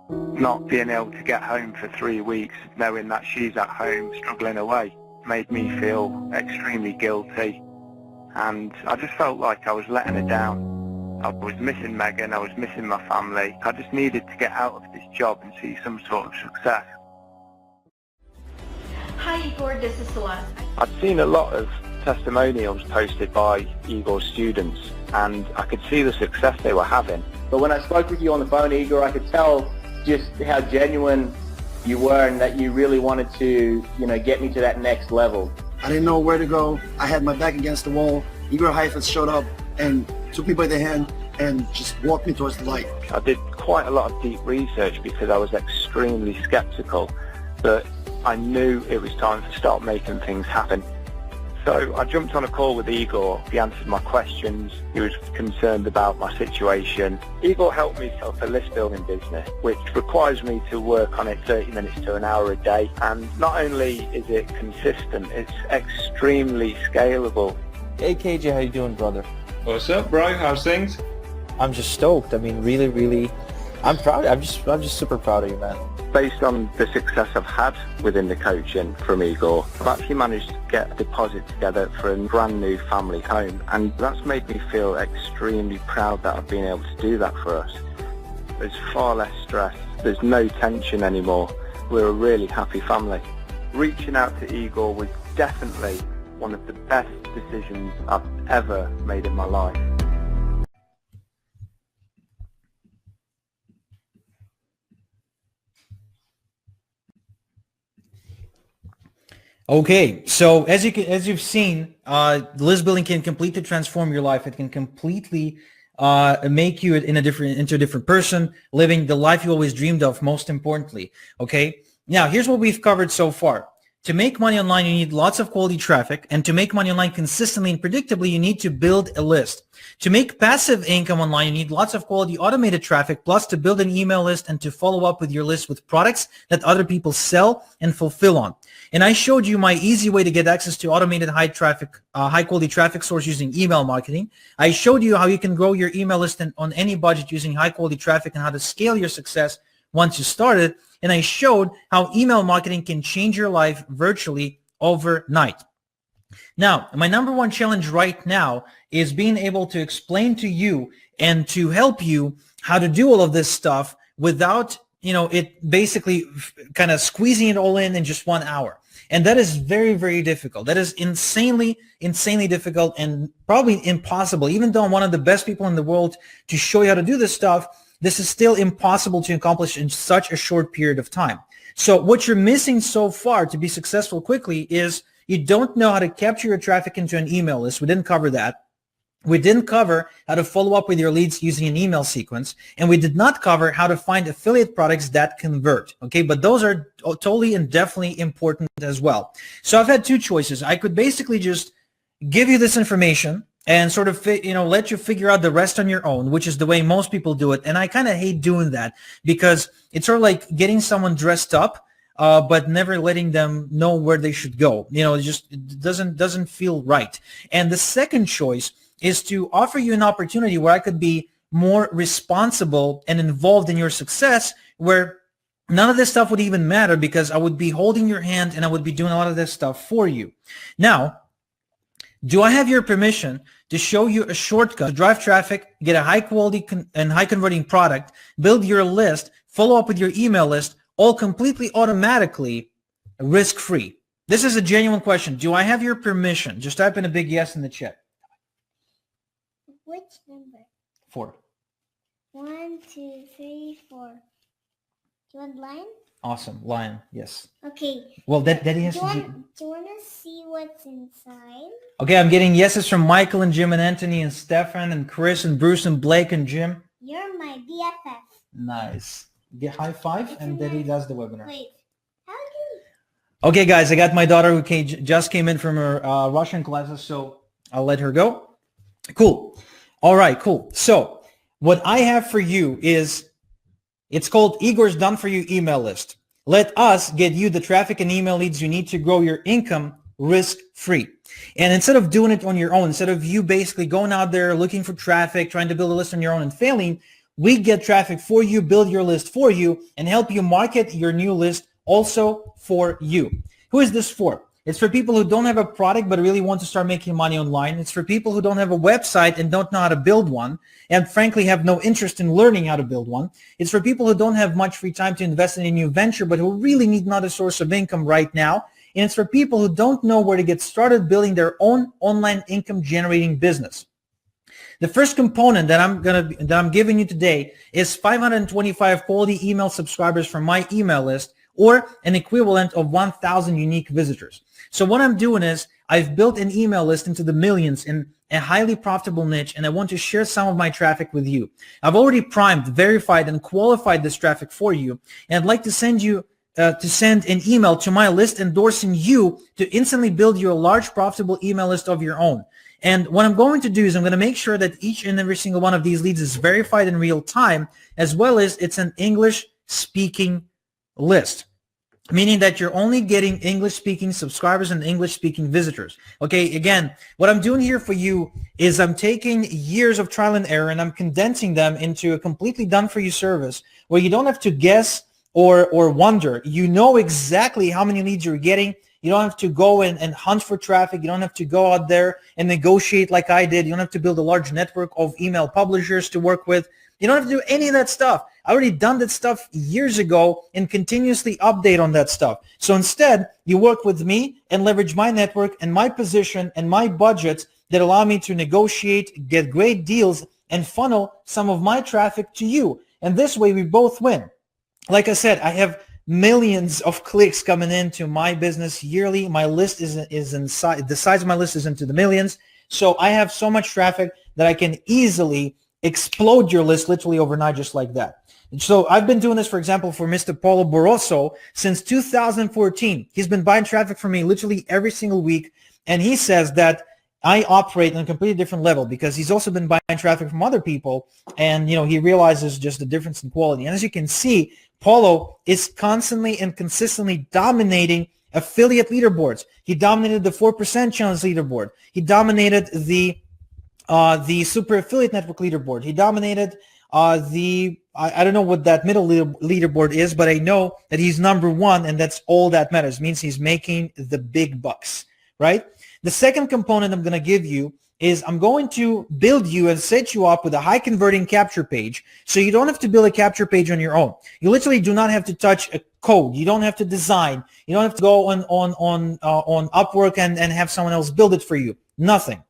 Speaker 4: Not being able to get home for 3 weeks, knowing that she's at home struggling away, made me feel extremely guilty. And I just felt like I was letting her down. I was missing Megan, I was missing my family. I just needed to get out of this job and see some sort of success.
Speaker 5: Hi Igor, this is Celeste.
Speaker 4: I'd seen a lot of testimonials posted by Igor's students, and I could see the success they were having.
Speaker 6: But when I spoke with you on the phone, Igor, I could tell just how genuine you were and that you really wanted to, get me to that next level.
Speaker 7: I didn't know where to go. I had my back against the wall. Igor Heifetz showed up and took me by the hand and just walked me towards the light.
Speaker 4: I did quite a lot of deep research because I was extremely skeptical, but I knew it was time to start making things happen. So I jumped on a call with Igor. He answered my questions. He was concerned about my situation. Igor helped me set up a list building business, which requires me to work on it 30 minutes to an hour a day. And not only is it consistent, it's extremely scalable.
Speaker 8: Hey KJ, how you doing, brother?
Speaker 9: What's up, bro? How's things?
Speaker 8: I'm just stoked. I mean, really, I'm proud. I'm just super proud of you, man.
Speaker 4: Based on the success I've had within the coaching from Igor, I've actually managed to get a deposit together for a brand new family home, and that's made me feel extremely proud that I've been able to do that for us. There's far less stress, there's no tension anymore. We're a really happy family. Reaching out to Igor was definitely one of the best decisions I've ever made in my life.
Speaker 2: Okay, so as you've seen, list building can completely transform your life. It can completely make you into a different person, living the life you always dreamed of. Most importantly, okay. Now here's what we've covered so far. To make money online, you need lots of quality traffic, and to make money online consistently and predictably, you need to build a list. To make passive income online, you need lots of quality automated traffic, plus to build an email list and to follow up with your list with products that other people sell and fulfill on. And I showed you my easy way to get access to automated high quality traffic source using email marketing. I showed you how you can grow your email list on any budget using high quality traffic and how to scale your success once you started. And I showed how email marketing can change your life virtually overnight. Now, my number one challenge right now is being able to explain to you and to help you how to do all of this stuff without, it basically kind of squeezing it all in just 1 hour. And that is very, very difficult. That is insanely difficult and probably impossible. Even though I'm one of the best people in the world to show you how to do this stuff, this is still impossible to accomplish in such a short period of time. So what you're missing so far to be successful quickly is you don't know how to capture your traffic into an email list. We didn't cover that. We didn't cover how to follow up with your leads using an email sequence. And we did not cover how to find affiliate products that convert. Okay, but those are totally and definitely important as well. So I've had two choices. I could basically just give you this information, and sort of, let you figure out the rest on your own, which is the way most people do it. And I kind of hate doing that because it's sort of like getting someone dressed up, but never letting them know where they should go. It doesn't feel right. And the second choice is to offer you an opportunity where I could be more responsible and involved in your success, where none of this stuff would even matter because I would be holding your hand and I would be doing a lot of this stuff for you. Now, do I have your permission to show you a shortcut to drive traffic, get a high quality and high converting product, build your list, follow up with your email list, all completely automatically, risk-free? This is a genuine question. Do I have your permission? Just type in a big yes in the chat.
Speaker 10: Which number?
Speaker 2: 4.
Speaker 10: 1, 2, 3, 4. Do you want lion?
Speaker 2: Awesome. Lion. Yes.
Speaker 10: Okay.
Speaker 2: Well, Daddy has
Speaker 10: Do
Speaker 2: to
Speaker 10: you want to see what's inside?
Speaker 2: Okay, I'm getting yeses from Michael and Jim and Anthony and Stefan and Chris and Bruce and Blake and Jim.
Speaker 10: You're my BFF.
Speaker 2: Nice. Get high five and Daddy does the webinar.
Speaker 10: Wait. How do
Speaker 2: Okay, guys, I got my daughter who just came in from her Russian classes, so I'll let her go. Cool. All right, cool. So what I have for you is, it's called Igor's Done For You email list. Let us get you the traffic and email leads you need to grow your income risk-free. And instead of doing it on your own, instead of you basically going out there looking for traffic, trying to build a list on your own and failing, we get traffic for you, build your list for you, and help you market your new list also for you. Who is this for? It's for people who don't have a product but really want to start making money online. It's for people who don't have a website and don't know how to build one and frankly have no interest in learning how to build one. It's for people who don't have much free time to invest in a new venture but who really need another source of income right now. And it's for people who don't know where to get started building their own online income generating business. The first component that I'm giving you today is 525 quality email subscribers from my email list, or an equivalent of 1,000 unique visitors. So what I'm doing is I've built an email list into the millions in a highly profitable niche, and I want to share some of my traffic with you. I've already primed, verified, and qualified this traffic for you, and I'd like to send you send an email to my list endorsing you to instantly build you a large profitable email list of your own. And what I'm going to do is I'm going to make sure that each and every single one of these leads is verified in real time, as well as it's an English-speaking list, meaning that you're only getting English-speaking subscribers and English-speaking visitors. Okay, again, what I'm doing here for you is I'm taking years of trial and error and I'm condensing them into a completely done-for-you service where you don't have to guess or wonder. You know exactly how many leads you're getting. You don't have to go and hunt for traffic. You don't have to go out there and negotiate like I did. You don't have to build a large network of email publishers to work with. You don't have to do any of that stuff. I already done that stuff years ago and continuously update on that stuff. So instead, you work with me and leverage my network and my position and my budgets that allow me to negotiate, get great deals, and funnel some of my traffic to you. And this way, we both win. Like I said, I have millions of clicks coming into my business yearly. My list is inside, the size of my list is into the millions. So I have so much traffic that I can easily explode your list literally overnight, just like that. So I've been doing this, for example, for Mr. Paulo Borosso since 2014. He's been buying traffic from me literally every single week. And he says that I operate on a completely different level because he's also been buying traffic from other people. And, he realizes just the difference in quality. And as you can see, Paulo is constantly and consistently dominating affiliate leaderboards. He dominated the 4% challenge leaderboard. He dominated the super affiliate network leaderboard. He dominated I don't know what that middle leaderboard is, but I know that he's number one, and that's all that matters. It means he's making the big bucks, right? The second component I'm going to give you is I'm going to build you and set you up with a high converting capture page, so you don't have to build a capture page on your own. You literally do not have to touch a code. You don't have to design. You don't have to go on Upwork and have someone else build it for you. Nothing.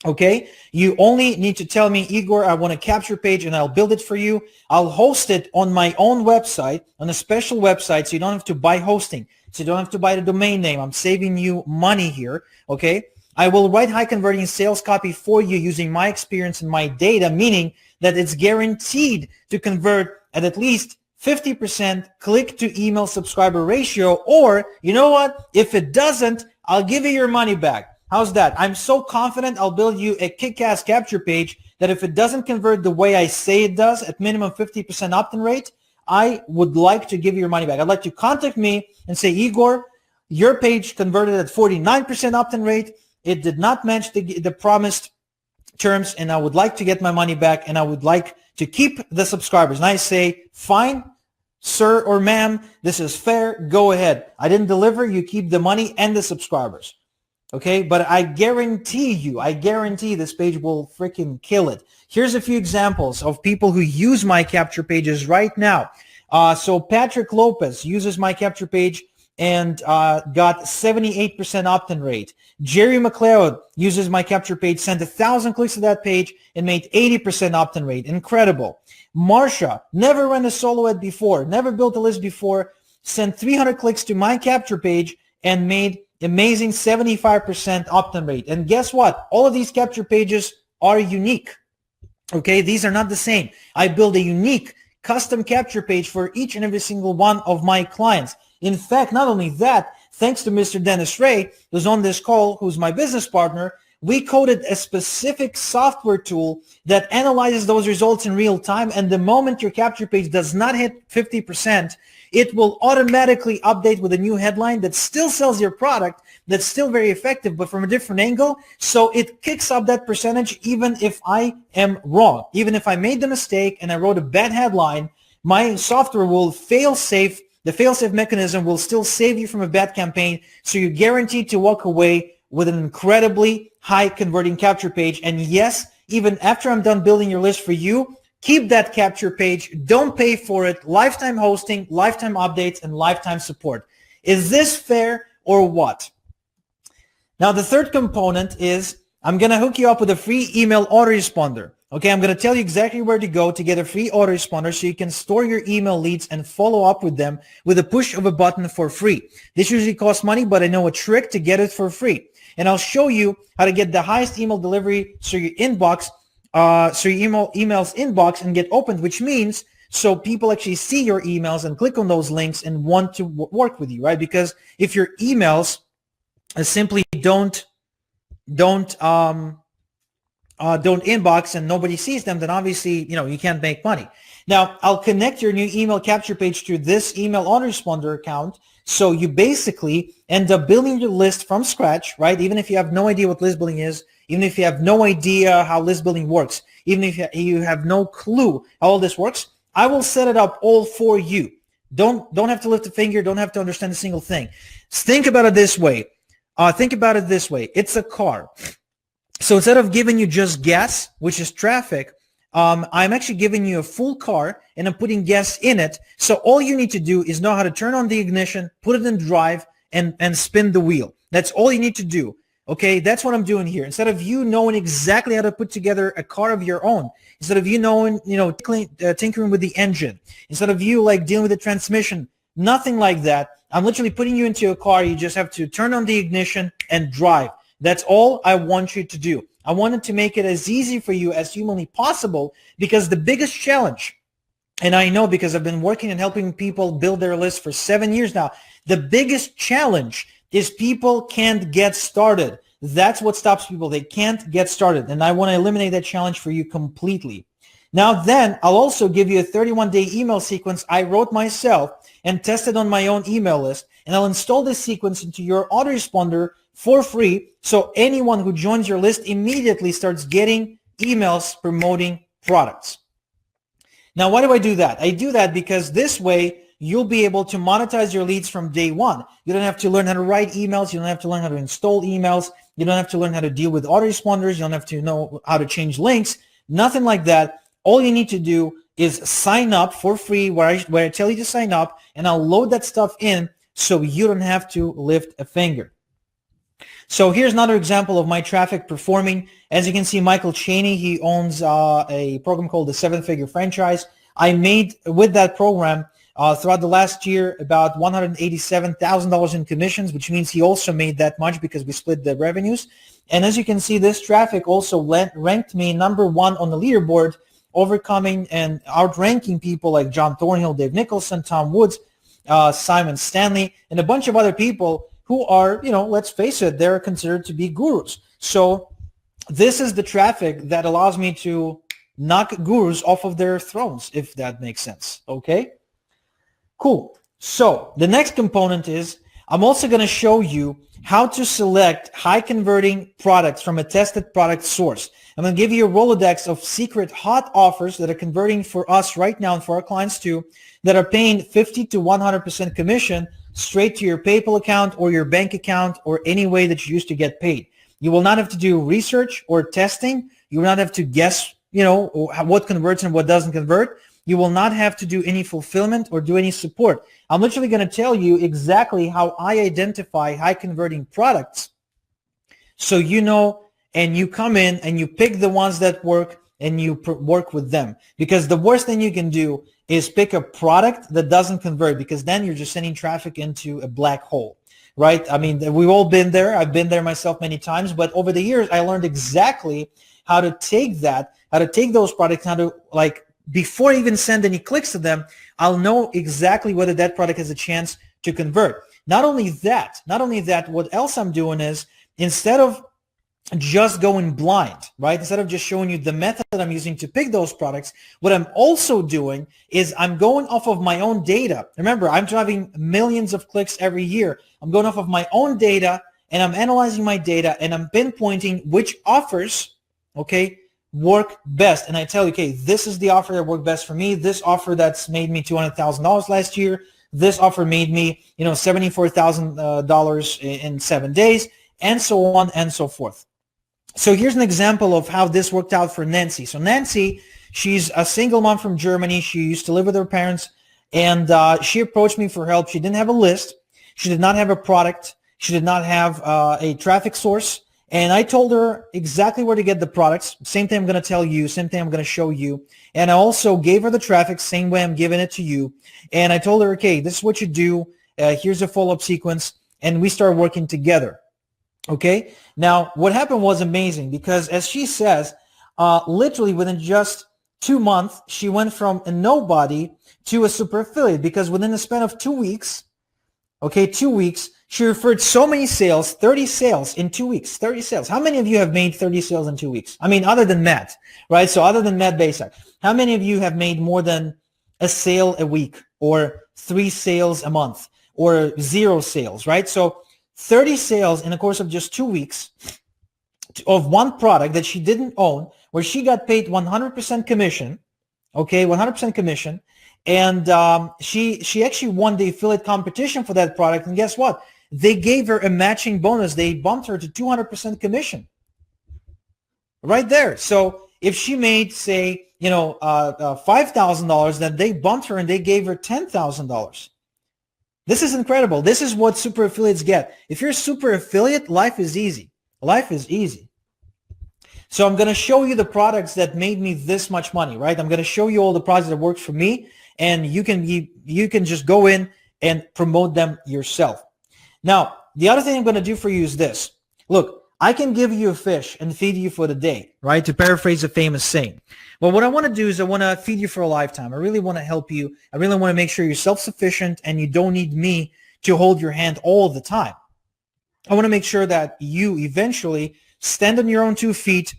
Speaker 2: Okay, you only need to tell me, Igor, I want a capture page, and I'll build it for you. I'll host it on my own website, on a special website, so you don't have to buy hosting, so you don't have to buy the domain name. I'm saving you money here, okay? I will write high converting sales copy for you using my experience and my data, meaning that it's guaranteed to convert at least 50% click to email subscriber ratio, or you know what? If it doesn't, I'll give you your money back. How's that? I'm so confident I'll build you a kick-ass capture page that if it doesn't convert the way I say it does, at minimum 50% opt-in rate, I would like to give you your money back. I'd like you to contact me and say, Igor, your page converted at 49% opt-in rate. It did not match the promised terms, and I would like to get my money back, and I would like to keep the subscribers. And I say, fine, sir or ma'am, this is fair. Go ahead. I didn't deliver. You keep the money and the subscribers. Okay, but I guarantee this page will freaking kill it. Here's a few examples of people who use my capture pages right now. So Patrick Lopez uses my capture page and got 78% opt-in rate. Jerry McLeod uses my capture page, sent 1,000 clicks to that page, and made 80% opt-in rate. Incredible. Marsha never ran a solo ad before, never built a list before, sent 300 clicks to my capture page and made amazing 75% opt-in rate. And guess what? All of these capture pages are unique. Okay, these are not the same. I build a unique custom capture page for each and every single one of my clients. In fact, not only that, thanks to Mr. Dennis Ray, who's on this call, who's my business partner, we coded a specific software tool that analyzes those results in real time. And the moment your capture page does not hit 50%, it will automatically update with a new headline that still sells your product, that's still very effective, but from a different angle. So it kicks up that percentage even if I am wrong. Even if I made the mistake and I wrote a bad headline, my software will fail-safe. The fail-safe mechanism will still save you from a bad campaign, so you're guaranteed to walk away with an incredibly high converting capture page. And yes, even after I'm done building your list for you, keep that capture page. Don't pay for it. Lifetime hosting, lifetime updates, and lifetime support. Is this fair or what? Now, the third component is I'm going to hook you up with a free email autoresponder. Okay, I'm going to tell you exactly where to go to get a free autoresponder so you can store your email leads and follow up with them with a push of a button for free. This usually costs money, but I know a trick to get it for free. And I'll show you how to get the highest email delivery so your inbox, so your emails inbox and get opened, which means so people actually see your emails and click on those links and want to work with you, right? Because if your emails simply don't inbox and nobody sees them, then obviously, you can't make money. Now, I'll connect your new email capture page to this email autoresponder account. So you basically end up building your list from scratch, right? Even if you have no idea what list building is, even if you have no idea how list building works, even if you have no clue how all this works, I will set it up all for you. Don't have to lift a finger. Don't have to understand a single thing. Think about it this way. It's a car. So instead of giving you just gas, which is traffic, I'm actually giving you a full car and I'm putting gas in it. So all you need to do is know how to turn on the ignition, put it in drive, and spin the wheel. That's all you need to do. Okay, that's what I'm doing here. Instead of you knowing exactly how to put together a car of your own, instead of you knowing, tinkering with the engine, instead of you dealing with the transmission, nothing like that. I'm literally putting you into a car. You just have to turn on the ignition and drive. That's all I want you to do. I wanted to make it as easy for you as humanly possible, because the biggest challenge, and I know because I've been working and helping people build their list for 7 years now, the biggest challenge is people can't get started. That's what stops people. They can't get started. And I want to eliminate that challenge for you completely. Now then, I'll also give you a 31-day email sequence I wrote myself and tested on my own email list. And I'll install this sequence into your autoresponder for free, so anyone who joins your list immediately starts getting emails promoting products. Now, why do I do that? I do that because this way you'll be able to monetize your leads from day one. You don't have to learn how to write emails. You don't have to learn how to install emails. You don't have to learn how to deal with autoresponders. You don't have to know how to change links. Nothing like that. All you need to do is sign up for free where I tell you to sign up, and I'll load that stuff in so you don't have to lift a finger. So here's another example of my traffic performing. As you can see, Michael Cheney, he owns a program called the 7-Figure Franchise. I made with that program throughout the last year about $187,000 in commissions, which means he also made that much because we split the revenues. And as you can see, this traffic also ranked me number 1 on the leaderboard, overcoming and outranking people like John Thornhill, Dave Nicholson, Tom Woods, Simon Stanley, and a bunch of other people who are, let's face it, they're considered to be gurus. So this is the traffic that allows me to knock gurus off of their thrones, if that makes sense. Okay? Cool. So the next component is I'm also going to show you how to select high converting products from a tested product source. I'm going to give you a Rolodex of secret hot offers that are converting for us right now and for our clients too, that are paying 50 to 100% commission straight to your PayPal account or your bank account or any way that you used to get paid. You will not have to do research or testing. You will not have to guess, what converts and what doesn't convert. You will not have to do any fulfillment or do any support. I'm literally going to tell you exactly how I identify high converting products. So and you come in and you pick the ones that work and you work with them. Because the worst thing you can do is pick a product that doesn't convert, because then you're just sending traffic into a black hole, right? I mean, we've all been there. I've been there myself many times, but over the years, I learned exactly how to take those products, how to before I even send any clicks to them, I'll know exactly whether that product has a chance to convert. Not only that, what else I'm doing is, instead of just going blind, right? Instead of just showing you the method that I'm using to pick those products, what I'm also doing is I'm going off of my own data. Remember, I'm driving millions of clicks every year. I'm going off of my own data and I'm analyzing my data and I'm pinpointing which offers, work best. And I tell you, this is the offer that worked best for me. This offer that's made me $200,000 last year. This offer made me, $74,000 in 7 days, and so on and so forth. So here's an example of how this worked out for Nancy. So Nancy, she's a single mom from Germany. She used to live with her parents, and she approached me for help. She didn't have a list. She did not have a product. She did not have a traffic source. And I told her exactly where to get the products. Same thing I'm going to tell you. Same thing I'm going to show you. And I also gave her the traffic, same way I'm giving it to you. And I told her, okay, this is what you do. Here's a follow-up sequence. And we started working together. Okay? Now, what happened was amazing, because as she says, literally within just 2 months, she went from a nobody to a super affiliate, because within the span of 2 weeks, 2 weeks, she referred so many sales, 30 sales in 2 weeks, 30 sales. How many of you have made 30 sales in 2 weeks? I mean, other than Matt, right? So other than Matt Basak, how many of you have made more than a sale a week, or 3 sales a month, or 0 sales, right? So 30 sales in the course of just 2 weeks of one product that she didn't own, where she got paid 100% commission, 100% commission. And she actually won the affiliate competition for that product. And guess what? They gave her a matching bonus. They bumped her to 200% commission right there. So if she made, say, $5,000, then they bumped her and they gave her $10,000. This is incredible. This is what super affiliates get. If you're a super affiliate, life is easy. Life is easy. So I'm going to show you the products that made me this much money, right? I'm going to show you all the products that worked for me, and you can just go in and promote them yourself. Now, the other thing I'm going to do for you is this. Look, I can give you a fish and feed you for the day, right? To paraphrase a famous saying. Well, what I want to do is I want to feed you for a lifetime. I really want to help you. I really want to make sure you're self-sufficient and you don't need me to hold your hand all the time. I want to make sure that you eventually stand on your own 2 feet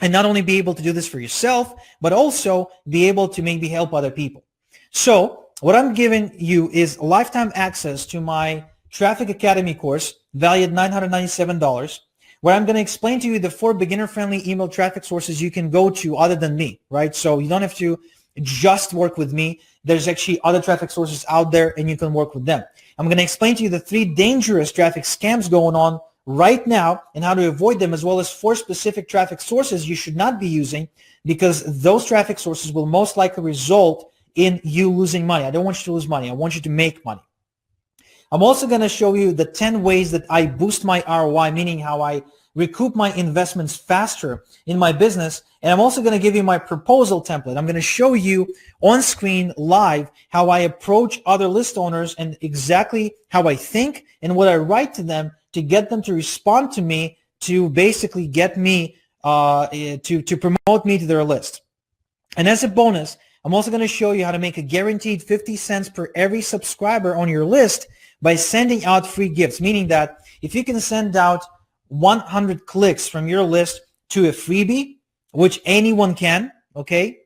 Speaker 2: and not only be able to do this for yourself, but also be able to maybe help other people. So what I'm giving you is lifetime access to my Traffic Academy course, valued $997, where I'm going to explain to you the 4 beginner-friendly email traffic sources you can go to other than me, right? So you don't have to just work with me. There's actually other traffic sources out there, and you can work with them. I'm going to explain to you the 3 dangerous traffic scams going on right now and how to avoid them, as well as 4 specific traffic sources you should not be using, because those traffic sources will most likely result in you losing money. I don't want you to lose money. I want you to make money. I'm also going to show you the 10 ways that I boost my ROI, meaning how I recoup my investments faster in my business. And I'm also going to give you my proposal template. I'm going to show you on screen live how I approach other list owners and exactly how I think and what I write to them to get them to respond to me, to basically get me to promote me to their list. And as a bonus, I'm also going to show you how to make a guaranteed 50 cents per every subscriber on your list by sending out free gifts, meaning that if you can send out 100 clicks from your list to a freebie, which anyone can, okay,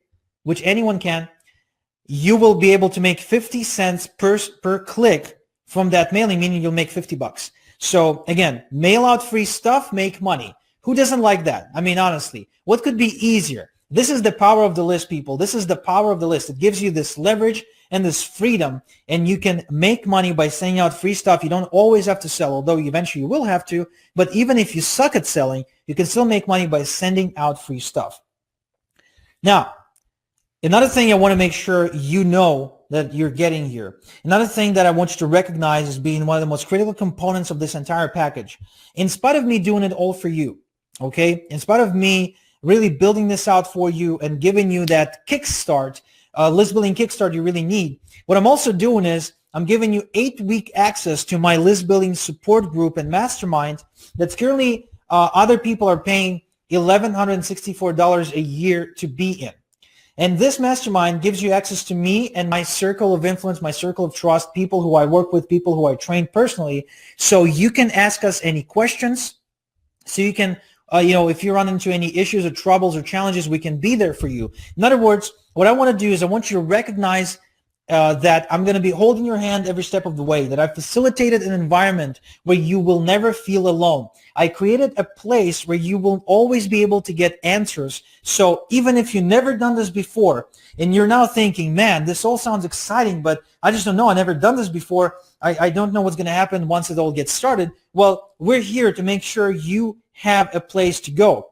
Speaker 2: which anyone can, you will be able to make 50 cents per click from that mailing, meaning you'll make $50. So again, mail out free stuff, make money. Who doesn't like that? I mean, honestly, what could be easier? This is the power of the list, people. This is the power of the list. It gives you this leverage and this freedom, and you can make money by sending out free stuff. You don't always have to sell, although eventually you will have to. But even if you suck at selling, you can still make money by sending out free stuff. Now, another thing I want to make sure you know that you're getting here. Another thing that I want you to recognize as being one of the most critical components of this entire package. In spite of me doing it all for you, okay, in spite of me really building this out for you and giving you that kickstart, list building kickstart you really need, what I'm also doing is I'm giving you 8-week access to my list building support group and mastermind that's currently other people are paying $1,164 a year to be in. And this mastermind gives you access to me and my circle of influence, my circle of trust, people who I work with, people who I train personally. So you can ask us any questions. So you can, if you run into any issues or troubles or challenges, we can be there for you. In other words, what I want to do is I want you to recognize that I'm going to be holding your hand every step of the way, that I've facilitated an environment where you will never feel alone. I created a place where you will always be able to get answers. So even if you've never done this before and you're now thinking, man, this all sounds exciting, but I just don't know. I've never done this before. I don't know what's going to happen once it all gets started. Well, we're here to make sure you have a place to go.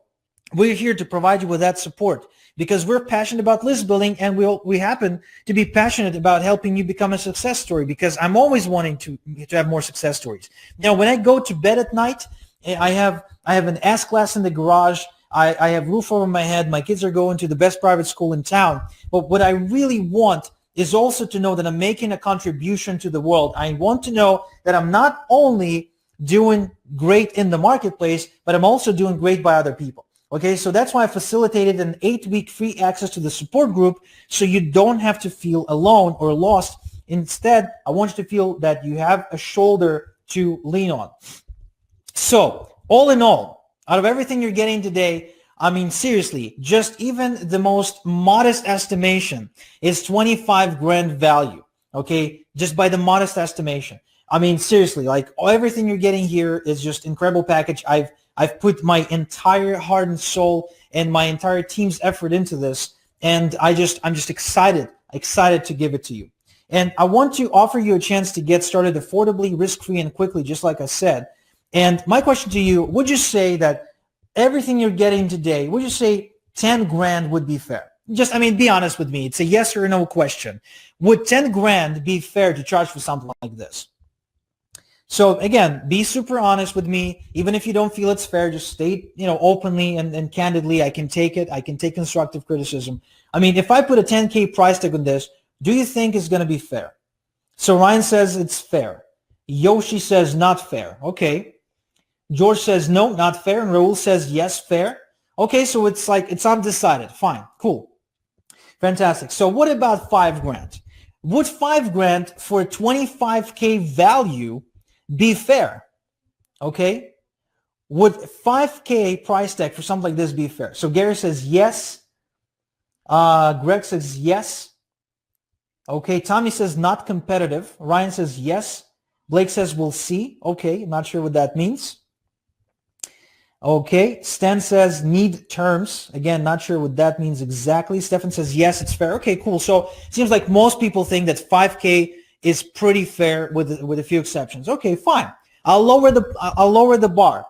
Speaker 2: We're here to provide you with that support because we're passionate about list building, and we happen to be passionate about helping you become a success story, because I'm always wanting to have more success stories. Now, when I go to bed at night, I have an S-Class in the garage. I have roof over my head. My kids are going to the best private school in town. But what I really want is also to know that I'm making a contribution to the world. I want to know that I'm not only doing great in the marketplace, but I'm also doing great by other people. Okay, so that's why I facilitated an 8-week free access to the support group, so you don't have to feel alone or lost. Instead, I want you to feel that you have a shoulder to lean on. So, all in all, out of everything you're getting today, I mean, seriously, just even the most modest estimation is 25 grand value, okay, just by the modest estimation. I mean, seriously, like everything you're getting here is just incredible package. I've put my entire heart and soul and my entire team's effort into this, and I'm just excited to give it to you. And I want to offer you a chance to get started affordably, risk-free, and quickly, just like I said. And my question to you, would you say that everything you're getting today, would you say 10 grand would be fair? Just, I mean, be honest with me. It's a yes or no question. Would 10 grand be fair to charge for something like this? So again, be super honest with me. Even if you don't feel it's fair, just state, openly and candidly. I can take it. I can take constructive criticism. I mean, if I put a 10K price tag on this, do you think it's going to be fair? So Ryan says it's fair. Yoshi says not fair. Okay. George says no, not fair. And Raul says yes, fair. Okay, so it's like it's undecided. Fine, cool. Fantastic. So what about 5 grand? Would 5 grand for a 25K value be fair? Okay. Would 5K price tag for something like this be fair? So Gary says yes. Greg says yes. Okay. Tommy says not competitive. Ryan says yes. Blake says we'll see. Okay. I'm not sure what that means. Okay. Stan says need terms. Again, not sure what that means exactly. Stefan says yes, it's fair. Okay, cool. So it seems like most people think that 5K is pretty fair with a few exceptions. Okay, fine. I'll lower the bar.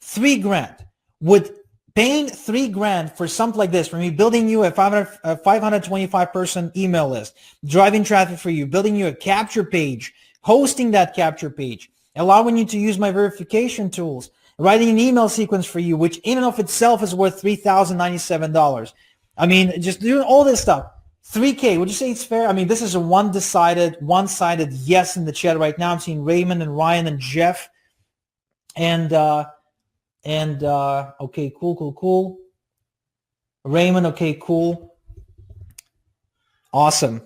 Speaker 2: 3 grand. Would paying 3 grand for something like this, for me building you a 525 person email list, driving traffic for you, building you a capture page, hosting that capture page, allowing you to use my verification tools, writing an email sequence for you, which in and of itself is worth $3,097. I mean, just doing all this stuff. 3K, would you say it's fair? I mean, this is a one-sided yes in the chat right now. I'm seeing Raymond and Ryan and Jeff. And okay, cool. Raymond, okay, cool. Awesome.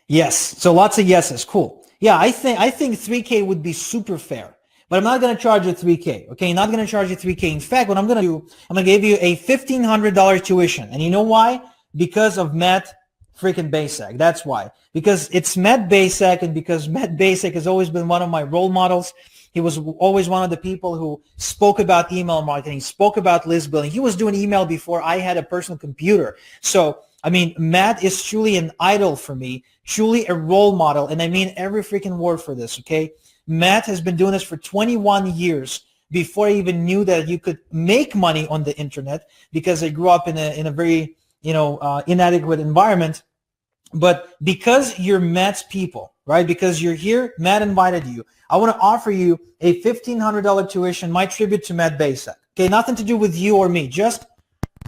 Speaker 2: Yes, so lots of yeses, cool. Yeah, I think 3K would be super fair. But I'm not going to charge you 3K, okay? Not going to charge you 3K. In fact, what I'm going to do, I'm going to give you a $1,500 tuition. And you know why? Because of Matt freaking Basek. That's why. Because it's Matt Basek, and because Matt Basek has always been one of my role models. He was always one of the people who spoke about email marketing, spoke about list building. He was doing email before I had a personal computer. So, I mean, Matt is truly an idol for me, truly a role model. And I mean every freaking word for this, okay? Matt has been doing this for 21 years before I even knew that you could make money on the internet, because I grew up in a very, inadequate environment. But because you're Matt's people, right? Because you're here, Matt invited you. I want to offer you a $1,500 tuition, my tribute to Matt Basek. Okay, nothing to do with you or me, just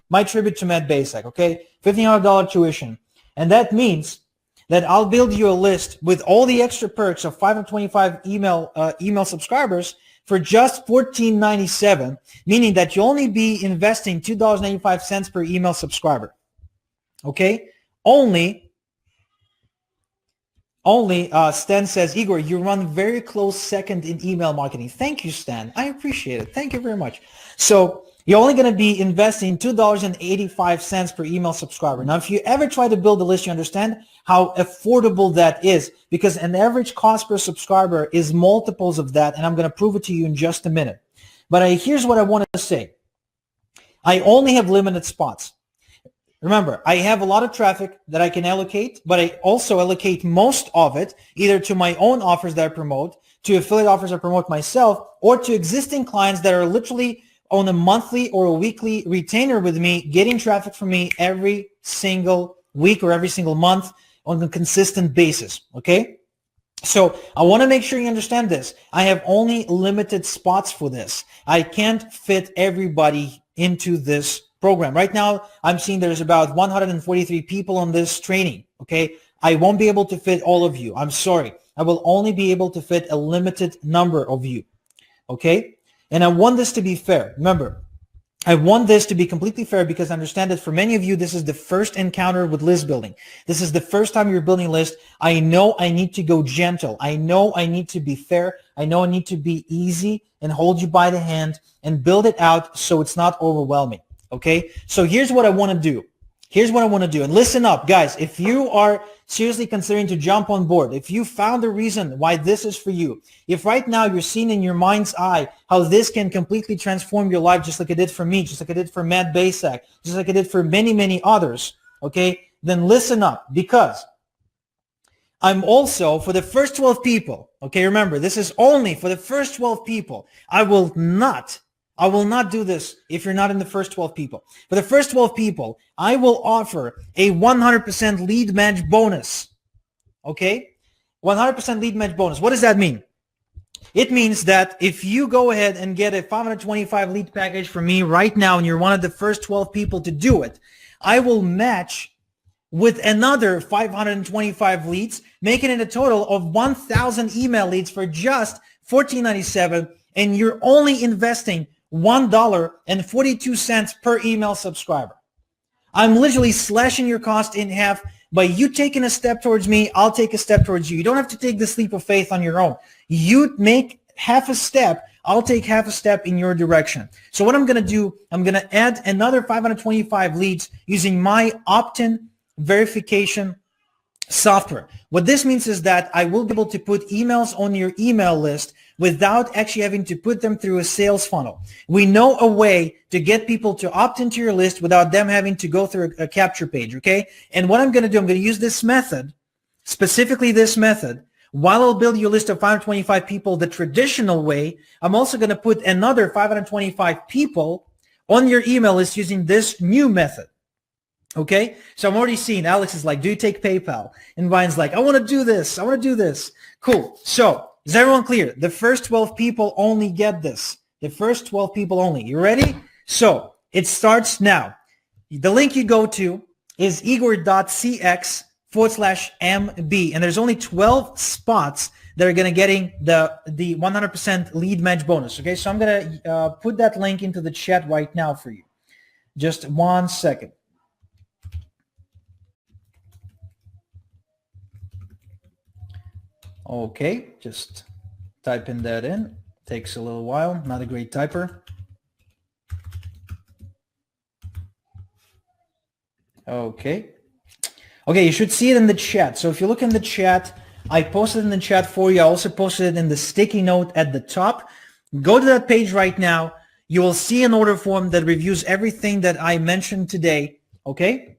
Speaker 2: my tribute to Matt Basek, okay? $1,500 tuition. And that means that I'll build you a list with all the extra perks of 525 email subscribers for just $14.97, meaning that you'll only be investing $2.95 per email subscriber. Okay? Only Stan says, Igor, you run very close second in email marketing. Thank you, Stan. I appreciate it. Thank you very much. So you're only going to be investing $2.85 per email subscriber. Now, if you ever try to build a list, you understand how affordable that is, because an average cost per subscriber is multiples of that, and I'm going to prove it to you in just a minute. But here's what I want to say. I only have limited spots. Remember, I have a lot of traffic that I can allocate, but I also allocate most of it either to my own offers that I promote, to affiliate offers I promote myself, or to existing clients that are literally on a monthly or a weekly retainer with me, getting traffic from me every single week or every single month on a consistent basis, okay? So I want to make sure you understand this. I have only limited spots for this. I can't fit everybody into this program. Right now, I'm seeing there's about 143 people on this training, okay? I won't be able to fit all of you. I'm sorry. I will only be able to fit a limited number of you, okay? And I want this to be fair. Remember, I want this to be completely fair because I understand that for many of you, this is the first encounter with list building. This is the first time you're building a list. I know I need to go gentle. I know I need to be fair. I know I need to be easy and hold you by the hand and build it out so it's not overwhelming. Okay, so here's what I want to do. Here's what I want to do. And listen up, guys. If you are seriously considering to jump on board, if you found a reason why this is for you, if right now you're seeing in your mind's eye how this can completely transform your life, just like it did for me, just like it did for Matt Basek, just like it did for many, many others, okay, then listen up, because I'm also, for the first 12 people, okay, remember, this is only for the first 12 people. I will not do this if you're not in the first 12 people. For the first 12 people, I will offer a 100% lead match bonus. Okay? 100% lead match bonus. What does that mean? It means that if you go ahead and get a 525 lead package from me right now and you're one of the first 12 people to do it, I will match with another 525 leads, making it a total of 1,000 email leads for just $14.97, and you're only investing $1.42 per email subscriber. I'm literally slashing your cost in half by you taking a step towards me. I'll take a step towards you. You don't have to take this leap of faith on your own. You make half a step. I'll take half a step in your direction. So what I'm going to do, I'm going to add another 525 leads using my opt-in verification software. What this means is that I will be able to put emails on your email list without actually having to put them through a sales funnel. We know a way to get people to opt into your list without them having to go through a capture page, okay? And what I'm going to do, I'm going to use this method, specifically this method, while I'll build you a list of 525 people the traditional way. I'm also going to put another 525 people on your email list using this new method. Okay, so I'm already seeing Alex is like, do you take PayPal? And Ryan's like, I want to do this. I want to do this. Cool. So is everyone clear? The first 12 people only get this. The first 12 people only. You ready? So it starts now. The link you go to is igor.cx/MB. And there's only 12 spots that are going to getting the 100% lead match bonus. Okay, so I'm going to put that link into the chat right now for you. Just 1 second. Okay, just typing that in. Takes a little while. Not a great typer. Okay. Okay, you should see it in the chat. So if you look in the chat, I posted in the chat for you. I also posted it in the sticky note at the top. Go to that page right now. You will see an order form that reviews everything that I mentioned today, okay?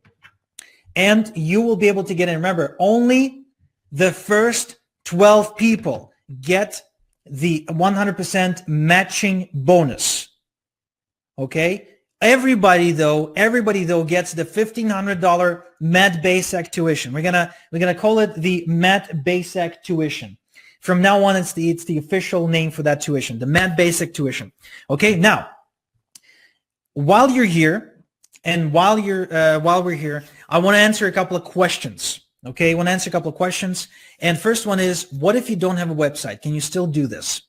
Speaker 2: And you will be able to get in. Remember, only the first 12 people get the 100% matching bonus, okay? Everybody though gets the $1,500 Matt Basic tuition. We're gonna call it the Matt Basic tuition. From now on, it's the official name for that tuition, the Matt Basic tuition. Okay, now while you're here and while we're here, I want to answer a couple of questions. Okay, I want to answer a couple of questions. And first one is, what if you don't have a website? Can you still do this?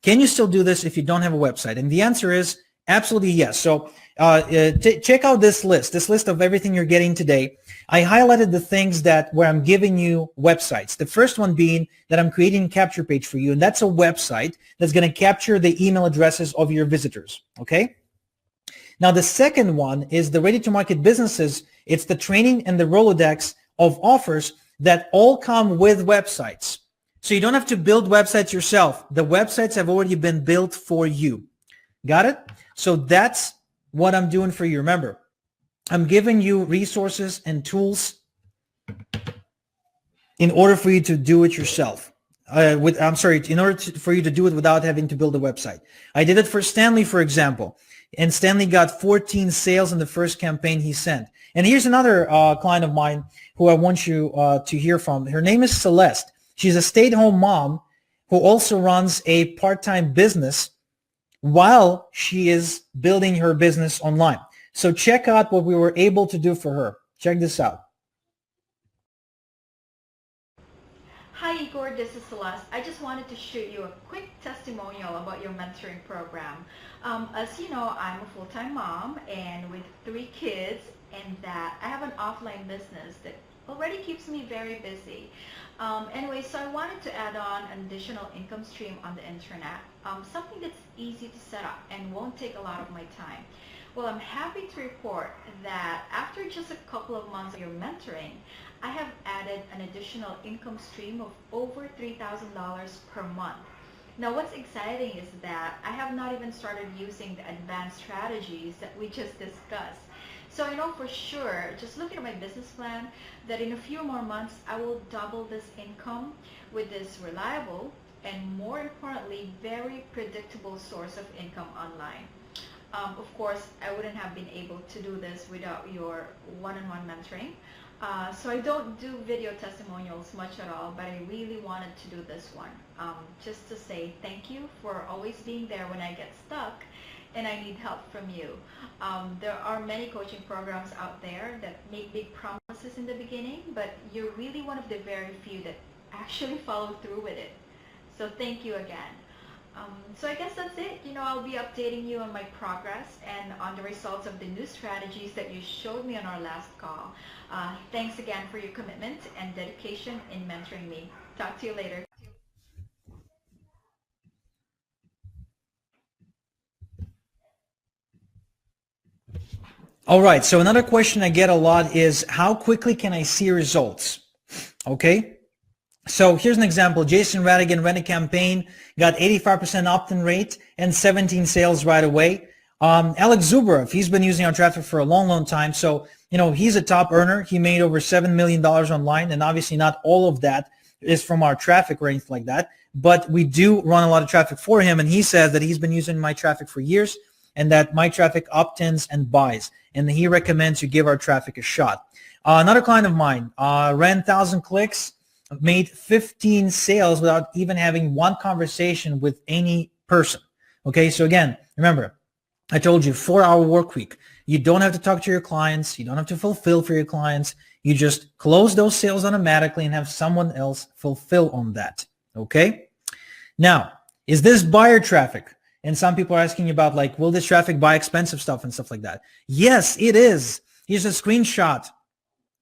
Speaker 2: Can you still do this if you don't have a website? And the answer is absolutely yes. So check out this list of everything you're getting today. I highlighted the things where I'm giving you websites. The first one being that I'm creating a capture page for you, and that's a website that's going to capture the email addresses of your visitors, okay? Now, the second one is the Ready to Market businesses. It's the training and the Rolodex of offers that all come with websites. So you don't have to build websites yourself. The websites have already been built for you. Got it? So that's what I'm doing for you. Remember, I'm giving you resources and tools in order for you to do it yourself. For you to do it without having to build a website. I did it for Stanley, for example, and Stanley got 14 sales in the first campaign he sent. And here's another client of mine who I want you to hear from. Her name is Celeste. She's a stay-at-home mom who also runs a part-time business while she is building her business online. So check out what we were able to do for her. Check this out.
Speaker 5: Hi Igor, this is Celeste. I just wanted to shoot you a quick testimonial about your mentoring program. As you know, I'm a full-time mom and with 3 kids, and that I have an offline business that already keeps me very busy. Anyway, so I wanted to add on an additional income stream on the internet, something that's easy to set up and won't take a lot of my time. Well, I'm happy to report that after just a couple of months of your mentoring, I have added an additional income stream of over $3,000 per month. Now, what's exciting is that I have not even started using the advanced strategies that we just discussed. So I know for sure, just looking at my business plan, that in a few more months, I will double this income with this reliable and, more importantly, very predictable source of income online. Of course, I wouldn't have been able to do this without your one-on-one mentoring. So I don't do video testimonials much at all, but I really wanted to do this one just to say thank you for always being there when I get stuck and I need help from you. There are many coaching programs out there that make big promises in the beginning, but you're really one of the very few that actually follow through with it. So thank you again. So I guess that's it. You know, I'll be updating you on my progress and on the results of the new strategies that you showed me on our last call. Thanks again for your commitment and dedication in mentoring me. Talk to you later.
Speaker 2: All right, so another question I get a lot is, how quickly can I see results? Okay. So here's an example. Jason Radigan ran a campaign, got 85% opt-in rate and 17 sales right away. Alex Zubarov, he's been using our traffic for a long, long time. So, you know, he's a top earner. He made over $7 million online. And obviously not all of that is from our traffic or anything like that. But we do run a lot of traffic for him. And he says that he's been using my traffic for years and that my traffic opt-ins and buys. And he recommends you give our traffic a shot. Another client of mine ran 1,000 clicks, made 15 sales without even having one conversation with any person. Okay, so again, remember, I told you 4-hour work week. You don't have to talk to your clients. You don't have to fulfill for your clients. You just close those sales automatically and have someone else fulfill on that. Okay, now, is this buyer traffic? And some people are asking about, like, will this traffic buy expensive stuff and stuff like that? Yes, it is. Here's a screenshot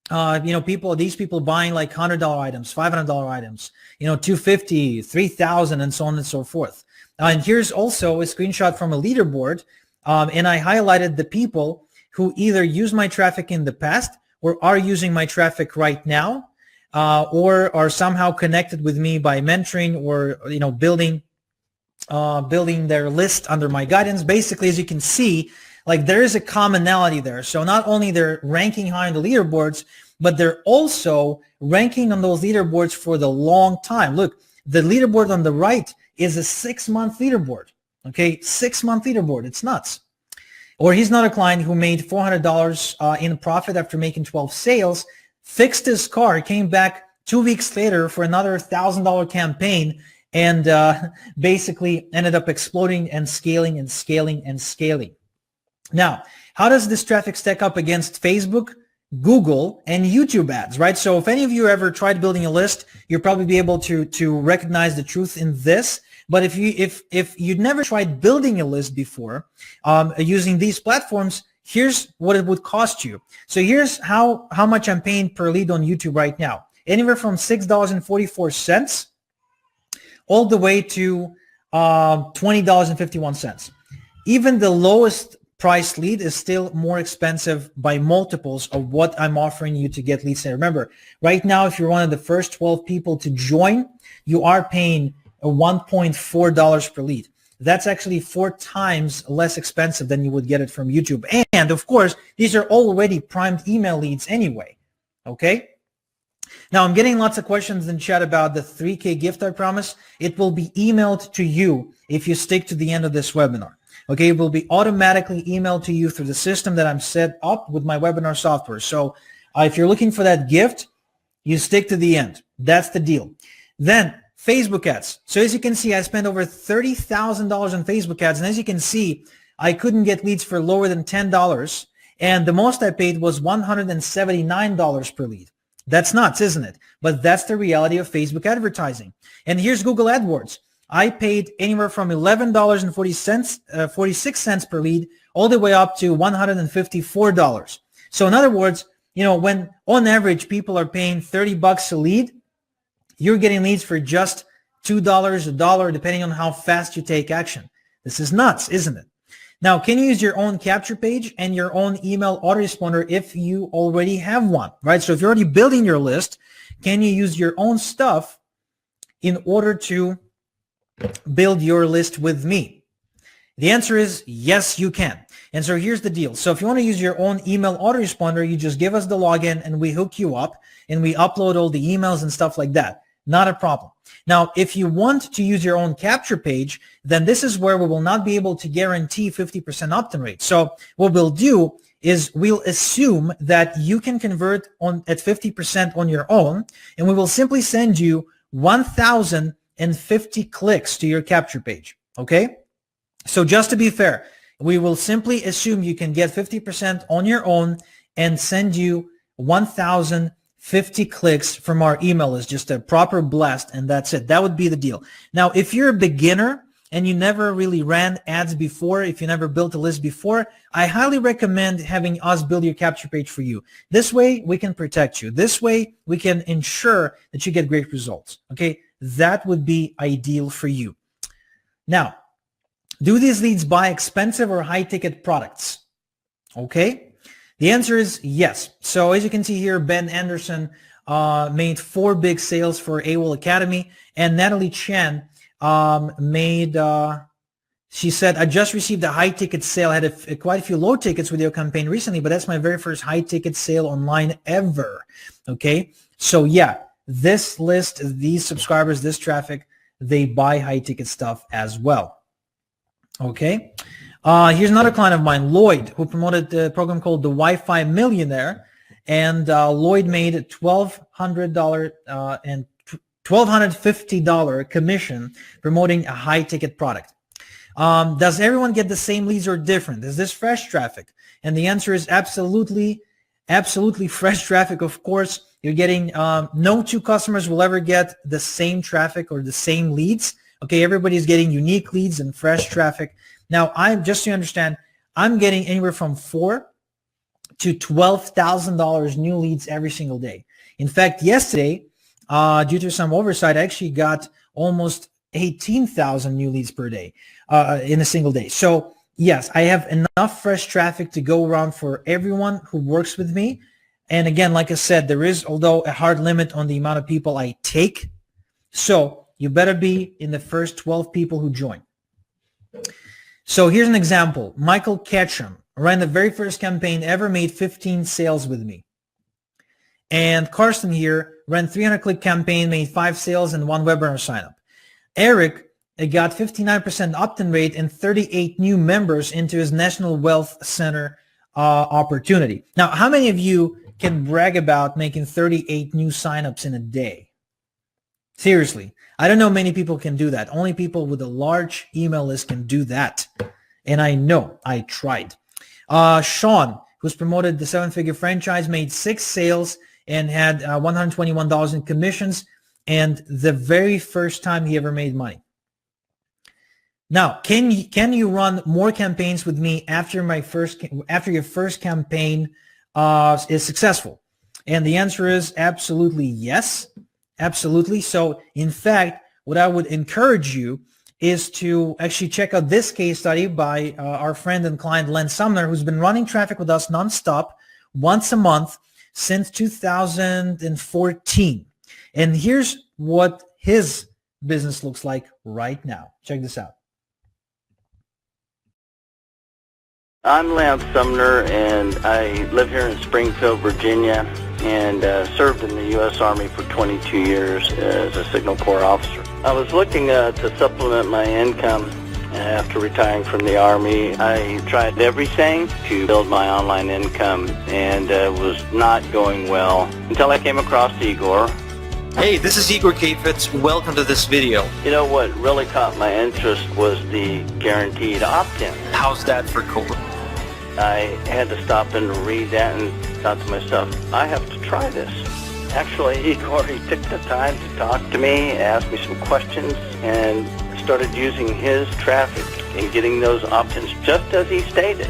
Speaker 2: these people buying like $100 items, $500 items, $250, $3,000, and so on and so forth. And here's also a screenshot from a leaderboard, and I highlighted the people who either use my traffic in the past or are using my traffic right now, or are somehow connected with me by mentoring or building their list under my guidance. Basically, as you can see, like there is a commonality there. So not only they're ranking high on the leaderboards, but they're also ranking on those leaderboards for the long time. Look, the leaderboard on the right is a 6-month leaderboard. Okay, 6-month leaderboard. It's nuts. Or he's not a client who made $400 in profit after making 12 sales, fixed his car, came back 2 weeks later for another $1,000 campaign, and basically ended up exploding and scaling and scaling and scaling. Now, how does this traffic stack up against Facebook, Google, and YouTube ads, right? So if any of you ever tried building a list, you'll probably be able to recognize the truth in this. But if you'd never tried building a list before using these platforms, here's what it would cost you. So here's how much I'm paying per lead on YouTube right now. Anywhere from $6.44 all the way to $20.51. Even the lowest price lead is still more expensive by multiples of what I'm offering you to get leads. And remember, right now, if you're one of the first 12 people to join, you are paying $1.4 per lead. That's actually 4 times less expensive than you would get it from YouTube. And of course, these are already primed email leads anyway. Okay. Now, I'm getting lots of questions in chat about the 3K gift I promise. It will be emailed to you if you stick to the end of this webinar. Okay, it will be automatically emailed to you through the system that I'm set up with my webinar software. So if you're looking for that gift, you stick to the end. That's the deal. Then Facebook ads. So as you can see, I spent over $30,000 on Facebook ads. And as you can see, I couldn't get leads for lower than $10. And the most I paid was $179 per lead. That's nuts, isn't it? But that's the reality of Facebook advertising. And here's Google AdWords. I paid anywhere from $11.46 per lead all the way up to $154. So in other words, when on average people are paying $30 a lead, you're getting leads for just $2, $1, depending on how fast you take action. This is nuts, isn't it? Now, can you use your own capture page and your own email autoresponder if you already have one, right? So if you're already building your list, can you use your own stuff in order to build your list with me? The answer is yes, you can. And so here's the deal. So if you want to use your own email autoresponder, you just give us the login and we hook you up and we upload all the emails and stuff like that. Not a problem. Now, if you want to use your own capture page, then this is where we will not be able to guarantee 50% opt-in rate. So what we'll do is we'll assume that you can convert at 50% on your own, and we will simply send you 1,050 clicks to your capture page. Okay? So just to be fair, we will simply assume you can get 50% on your own and send you 1,050 clicks from our email list, just a proper blast, and that's it. That would be the deal. Now, if you're a beginner and you never really ran ads before, if you never built a list before, I highly recommend having us build your capture page for you. This way, we can protect you. This way, we can ensure that you get great results. Okay? That would be ideal for you. Now, do these leads buy expensive or high-ticket products? Okay? The answer is yes. So as you can see here, Ben Anderson made 4 big sales for AWOL Academy, and Natalie Chen she said, I just received a high-ticket sale. I had quite a few low tickets with your campaign recently, but that's my very first high-ticket sale online ever. Okay? So yeah, this list, these subscribers, this traffic, they buy high-ticket stuff as well. Okay? Here's another client of mine, Lloyd, who promoted the program called the Wi-Fi Millionaire, and Lloyd made $1,200 and $1,250 commission promoting a high-ticket product. Does everyone get the same leads or different? Is this fresh traffic? And the answer is absolutely fresh traffic. Of course, you're getting no 2 customers will ever get the same traffic or the same leads. Okay, everybody's getting unique leads and fresh traffic. Now, just so you understand, I'm getting anywhere from 4 to $12,000 new leads every single day. In fact, yesterday, due to some oversight, I actually got almost 18,000 new leads per day in a single day. So yes, I have enough fresh traffic to go around for everyone who works with me. And again, like I said, there is, although, a hard limit on the amount of people I take. So you better be in the first 12 people who join. So here's an example. Michael Ketchum ran the very first campaign ever, made 15 sales with me. And Carson here ran 300-click campaign, made 5 sales and 1 webinar sign-up. Eric got 59% opt-in rate and 38 new members into his National Wealth Center opportunity. Now, how many of you can brag about making 38 new signups in a day? Seriously, I don't know many people can do that. Only people with a large email list can do that. And I know, I tried. Sean, who's promoted the 7-figure franchise, made 6 sales and had $121 in commissions, and the very first time he ever made money. Now, can you run more campaigns with me after your first campaign is successful? And the answer is absolutely yes, absolutely. So, in fact, what I would encourage you is to actually check out this case study by our friend and client Len Sumner, who's been running traffic with us nonstop once a month since 2014. And here's what his business looks like right now. Check this out.
Speaker 11: I'm Lance Sumner, and I live here in Springfield, Virginia, and served in the U.S. Army for 22 years as a Signal Corps officer. I was looking to supplement my income after retiring from the Army. I tried everything to build my online income, and was not going well until I came across Igor.
Speaker 8: Hey, this is Igor Kafitz. Welcome to this video.
Speaker 11: You know, what really caught my interest was the guaranteed opt-in.
Speaker 8: How's that for Cobra?
Speaker 11: I had to stop and read that and thought to myself, I have to try this. Actually, Igor, he took the time to talk to me, asked me some questions, and started using his traffic and getting those opt-ins just as he stated.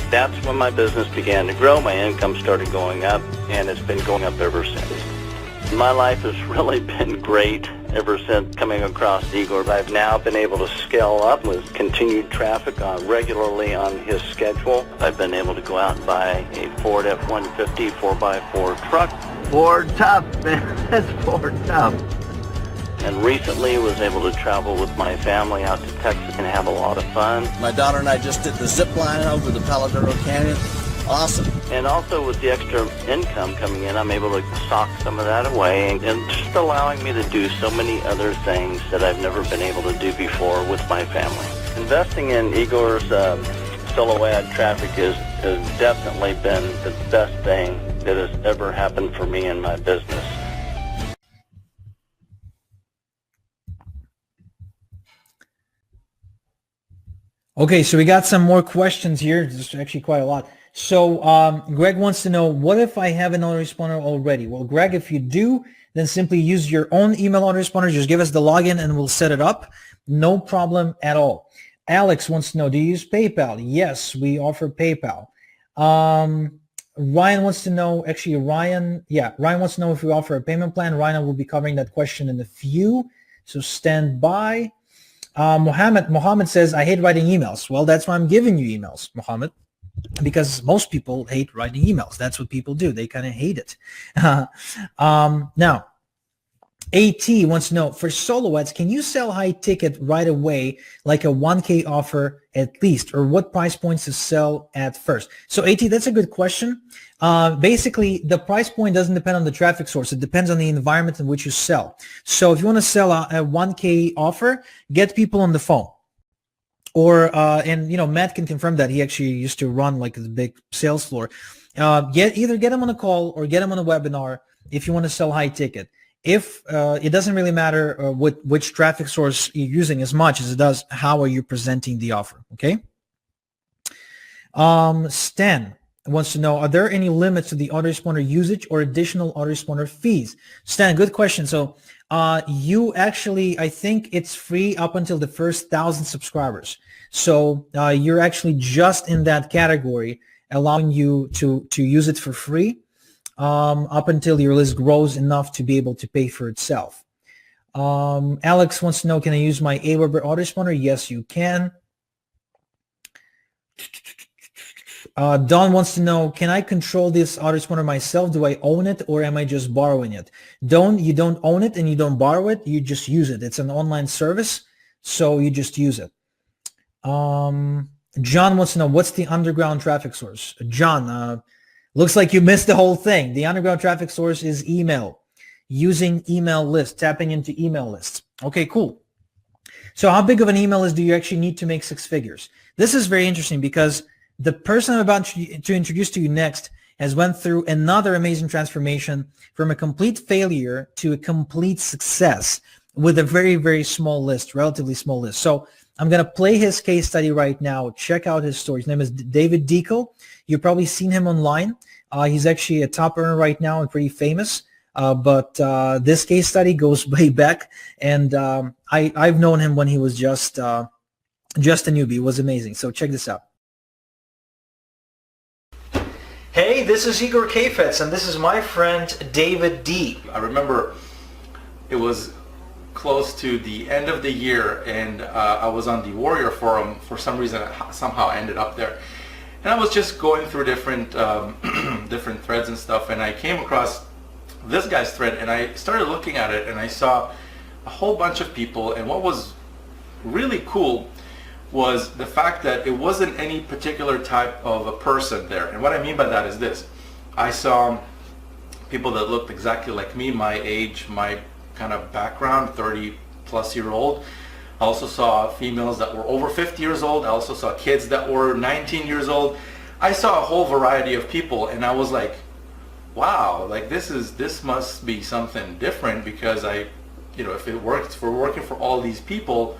Speaker 11: That's when my business began to grow. My income started going up, and it's been going up ever since. My life has really been great ever since coming across Igor. I've now been able to scale up with continued traffic regularly on his schedule. I've been able to go out and buy a Ford F-150 4x4 truck.
Speaker 12: Ford tough, man. That's Ford tough.
Speaker 11: And recently was able to travel with my family out to Texas and have a lot of fun.
Speaker 12: My daughter and I just did the zip line over the Palo Duro Canyon. Awesome.
Speaker 11: And also with the extra income coming in, I'm able to sock some of that away and just allowing me to do so many other things that I've never been able to do before with my family. Investing in Igor's solo ad traffic has definitely been the best thing that has ever happened for me in my business.
Speaker 2: Okay, so we got some more questions here. There's actually quite a lot. So Greg wants to know, what if I have an autoresponder already? Well, Greg, if you do, then simply use your own email autoresponder. Just give us the login and we'll set it up. No problem at all. Alex wants to know, do you use PayPal? Yes, we offer PayPal. Ryan wants to know, Ryan wants to know if we offer a payment plan. Ryan will be covering that question in a few, so stand by. Mohammed says, I hate writing emails. Well, that's why I'm giving you emails, Mohammed, because most people hate writing emails. That's what people do. They kind of hate it. Now, AT wants to know, for solo ads, can you sell high ticket right away, like a 1K offer at least, or what price points to sell at first? So AT, that's a good question. Basically, the price point doesn't depend on the traffic source. It depends on the environment in which you sell. So if you want to sell a 1K offer, get people on the phone. Or, and Matt can confirm that. He actually used to run like the big sales floor. Either get them on a call or get them on a webinar if you want to sell high ticket. If it doesn't really matter which traffic source you're using as much as it does how are you presenting the offer, okay? Stan wants to know, are there any limits to the autoresponder usage or additional autoresponder fees? Stan, good question. So you actually, I think it's free up until the first 1,000 subscribers. So you're actually just in that category. allowing you to use it for free up until your list grows enough to be able to pay for itself. Alex wants to know, can I use my Aweber autoresponder? Yes, you can. Don wants to know, can I control this autoresponder myself? Do I own it or am I just borrowing it? You don't own it and you don't borrow it. You just use it. It's an online service, so you just use it. John wants to know, what's the underground traffic source? John, looks like you missed the whole thing. The underground traffic source is email, using email lists, tapping into email lists. Okay, cool. So how big of an email list do you actually need to make 6 figures? This is very interesting because the person I'm about to introduce to you next has went through another amazing transformation from a complete failure to a complete success with a very, very small list, relatively small list. So I'm going to play his case study right now. Check out his story. His name is David Deacle. You've probably seen him online. He's actually a top earner right now and pretty famous. But this case study goes way back, and I've known him when he was just a newbie. It was amazing. So check this out. Hey, this is Igor Kafetz, and this is my friend David D.
Speaker 13: I remember it was close to the end of the year, and I was on the Warrior Forum. For some reason, somehow I ended up there. And I was just going through different different threads and stuff, and I came across this guy's thread, and I started looking at it, and I saw a whole bunch of people, and what was really cool was the fact that it wasn't any particular type of a person there. And what I mean by that is this. I saw people that looked exactly like me, my age, my kind of background, 30-plus-year-old. I also saw females that were over 50 years old. I also saw kids that were 19 years old. I saw a whole variety of people, and I was like, wow, like this must be something different, because if it works for working for all these people,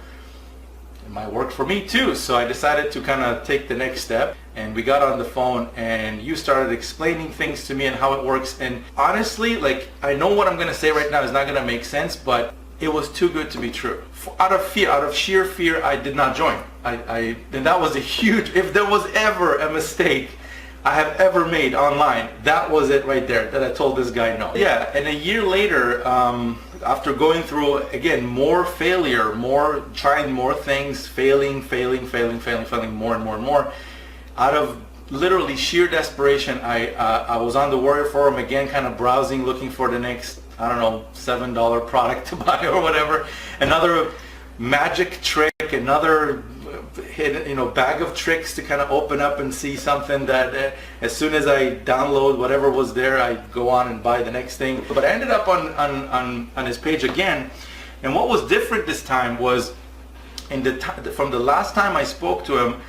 Speaker 13: it might work for me too. So I decided to kind of take the next step, and we got on the phone, and you started explaining things to me and how it works. And honestly, like, I know what I'm going to say right now is not going to make sense, but it was too good to be true. Out of sheer fear, I did not join. And that was a huge, if there was ever a mistake I have ever made online, that was it right there, that I told this guy no. Yeah, and a year later, after going through, again, more failure, trying more things, failing more and more, out of literally sheer desperation, I was on the Warrior Forum again, kind of browsing, looking for the next, I don't know, $7 product to buy or whatever, another magic trick, another bag of tricks to kind of open up and see something that as soon as I download whatever was there, I go on and buy the next thing. But I ended up on his page again, and what was different this time was from the last time I spoke to him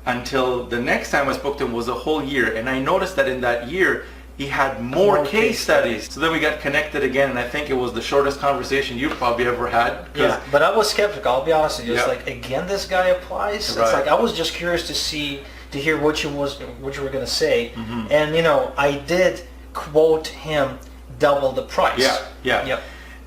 Speaker 13: until the next time I spoke to him was a whole year, and I noticed that in that year he had more case studies. So then we got connected again, and I think it was the shortest conversation you've probably ever had.
Speaker 2: Yeah, but I was skeptical, I'll be honest with you. It's like, again, this guy applies? Right. It's like, I was just curious to hear what you were going to say. Mm-hmm. And, I did quote him double the price.
Speaker 13: Yeah.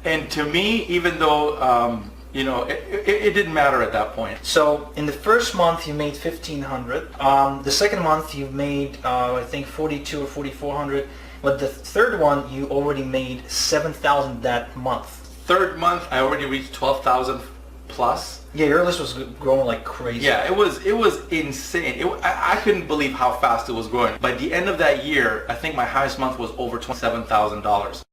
Speaker 13: And to me, even though, it didn't matter at that point.
Speaker 2: So in the first month you made $1,500. The second month you made I think $4,200 or $4,400. But the third one you already made $7,000 that month.
Speaker 13: Third month I already reached 12,000 plus.
Speaker 2: Yeah, your list was growing like crazy.
Speaker 13: Yeah, it was insane. I couldn't believe how fast it was growing. By the end of that year, I think my highest month was over $27,000.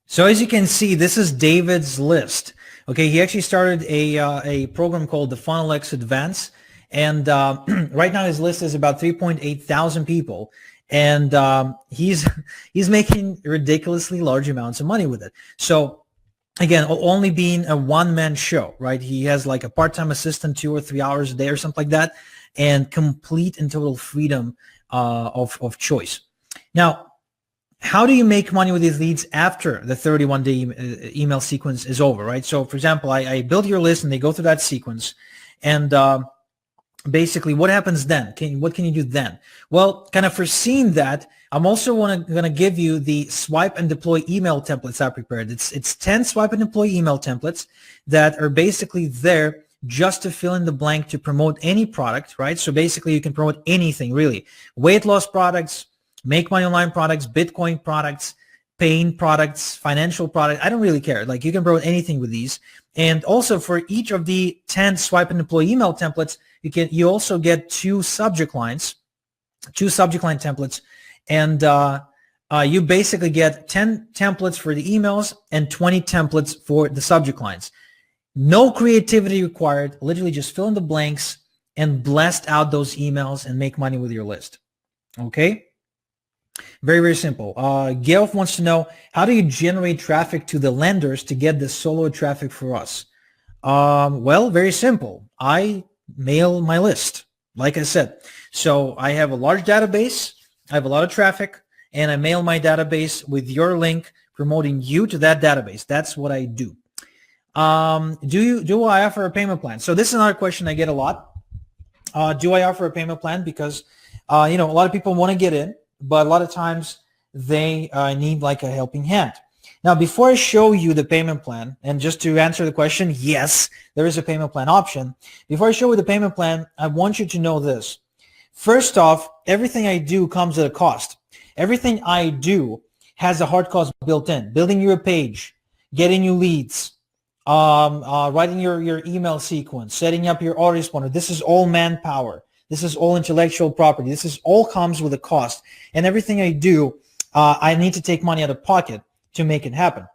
Speaker 2: So as you can see, this is David's list. Okay, he actually started a program called the Funnel X Advance, and right now his list is about 3.8 thousand people, and he's making ridiculously large amounts of money with it. So again, only being a one-man show, right? He has like a part-time assistant 2 or 3 hours a day or something like that, and complete and total freedom of choice. Now, how do you make money with these leads after the 31-day email sequence is over, right? So, for example, I build your list and they go through that sequence, and basically what happens then? What can you do then? Well, kind of foreseeing that, I'm also going to give you the swipe and deploy email templates I prepared. It's 10 swipe and deploy email templates that are basically there just to fill in the blank to promote any product, right? So basically you can promote anything really. Weight loss products, make money online products, Bitcoin products, pain products, financial products. I don't really care. Like you can promote anything with these. And also for each of the 10 swipe and deploy email templates, you also get 2 subject line templates. And you basically get 10 templates for the emails and 20 templates for the subject lines. No creativity required. Literally just fill in the blanks and blast out those emails and make money with your list. Okay? Very, very simple. Geoff wants to know, how do you generate traffic to the lenders to get the solo traffic for us? Well, very simple. I mail my list, like I said. So I have a large database. I have a lot of traffic, and I mail my database with your link promoting you to that database. That's what I do. Do I offer a payment plan? So this is another question I get a lot. Do I offer a payment plan? Because a lot of people want to get in, but a lot of times they need like a helping hand. Now, before I show you the payment plan, and just to answer the question, yes, there is a payment plan option. Before I show you the payment plan, I want you to know this. First off, everything I do comes at a cost. Everything I do has a hard cost built in. Building you a page, getting you leads, writing your email sequence, setting up your autoresponder. This is all manpower. This is all intellectual property. This is all comes with a cost. And everything I do, I need to take money out of pocket to make it happen.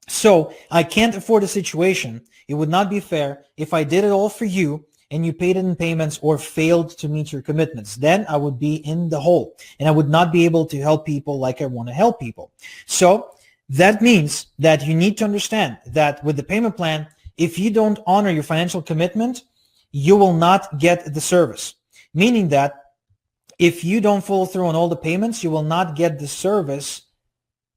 Speaker 2: So I can't afford a situation. It would not be fair if I did it all for you and you paid it in payments or failed to meet your commitments. Then I would be in the hole and I would not be able to help people like I want to help people. So that means that you need to understand that with the payment plan, if you don't honor your financial commitment, you will not get the service. Meaning that if you don't follow through on all the payments, you will not get the service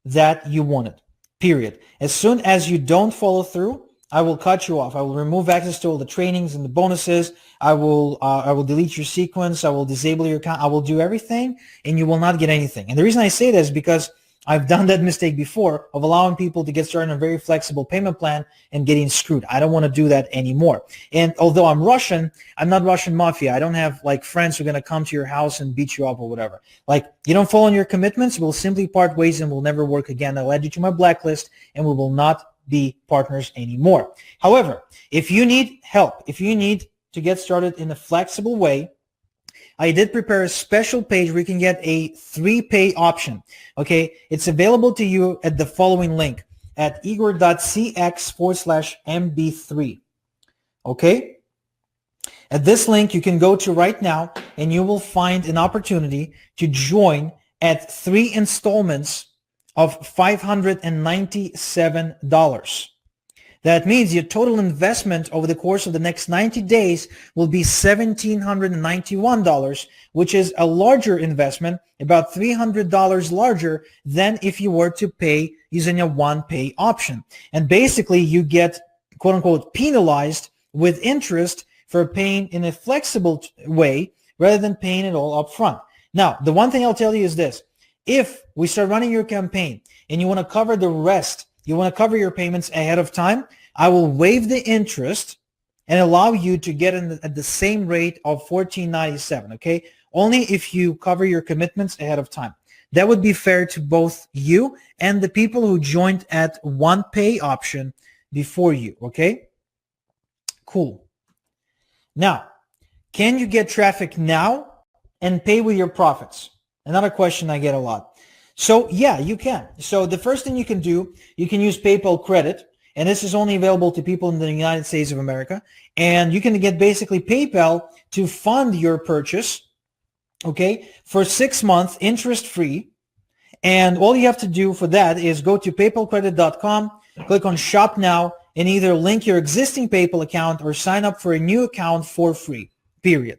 Speaker 2: that you wanted, period. As soon as you don't follow through, I will cut you off. I will remove access to all the trainings and the bonuses. I will delete your sequence. I will disable your account. I will do everything, and you will not get anything. And the reason I say that is because I've done that mistake before of allowing people to get started on a very flexible payment plan and getting screwed. I don't want to do that anymore. And although I'm Russian, I'm not Russian mafia. I don't have like friends who are going to come to your house and beat you up or whatever. Like, you don't follow your commitments, we'll simply part ways and we'll never work again. I'll add you to my blacklist and we will not be partners anymore. However, if you need help, if you need to get started in a flexible way, I did prepare a special page where you can get a 3-pay option. Okay, it's available to you at the following link at igor.cx/MB3. Okay, at this link you can go to right now and you will find an opportunity to join at 3 installments of $597. That means your total investment over the course of the next 90 days will be $1,791, which is a larger investment, about $300 larger than if you were to pay using a 1-pay option. And basically you get, quote unquote, penalized with interest for paying in a flexible way rather than paying it all up front. Now, the one thing I'll tell you is this. If we start running your campaign and you want to cover the rest, you want to cover your payments ahead of time, I will waive the interest and allow you to get in at the same rate of $14.97, okay? Only if you cover your commitments ahead of time. That would be fair to both you and the people who joined at 1-pay option before you, okay? Cool. Now, can you get traffic now and pay with your profits? Another question I get a lot. So yeah, you can. So the first thing you can do, you can use PayPal Credit, and this is only available to people in the United States of America. And you can get basically PayPal to fund your purchase, okay, for 6 months interest-free. And all you have to do for that is go to paypalcredit.com, click on Shop Now, and either link your existing PayPal account or sign up for a new account for free, period.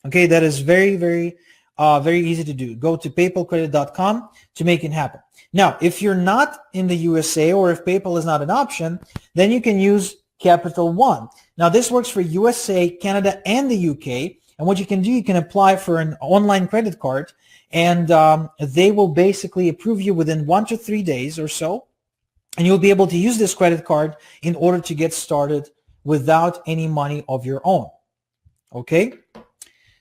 Speaker 2: Okay, that is very, very easy to do. Go to paypalcredit.com to make it happen. Now, if you're not in the USA or if PayPal is not an option, then you can use Capital One. Now, this works for USA, Canada, and the UK. And what you can do, you can apply for an online credit card and they will basically approve you within 1 to 3 days or so, and you'll be able to use this credit card in order to get started without any money of your own. Okay?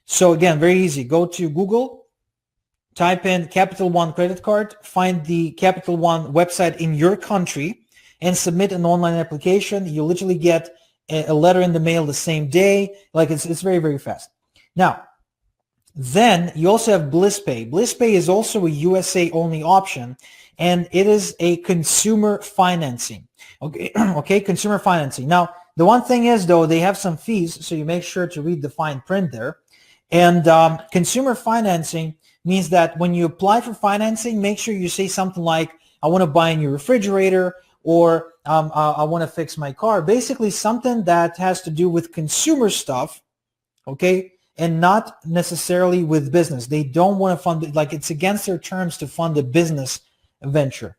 Speaker 2: So again, very easy. Go to Google, type in Capital One credit card, find the Capital One website in your country, and submit an online application. You literally get a letter in the mail the same day. Like it's very, very fast. Now, then you also have BlissPay. BlissPay is also a USA only option, and it is a consumer financing. Okay, okay, consumer financing. Now, the one thing is though, they have some fees, so you make sure to read the fine print there. And consumer financing means that when you apply for financing, make sure you say something like, I want to buy a new refrigerator, or I want to fix my car. Basically something that has to do with consumer stuff, okay, and not necessarily with business. They don't want to fund, like it's against their terms to fund a business venture.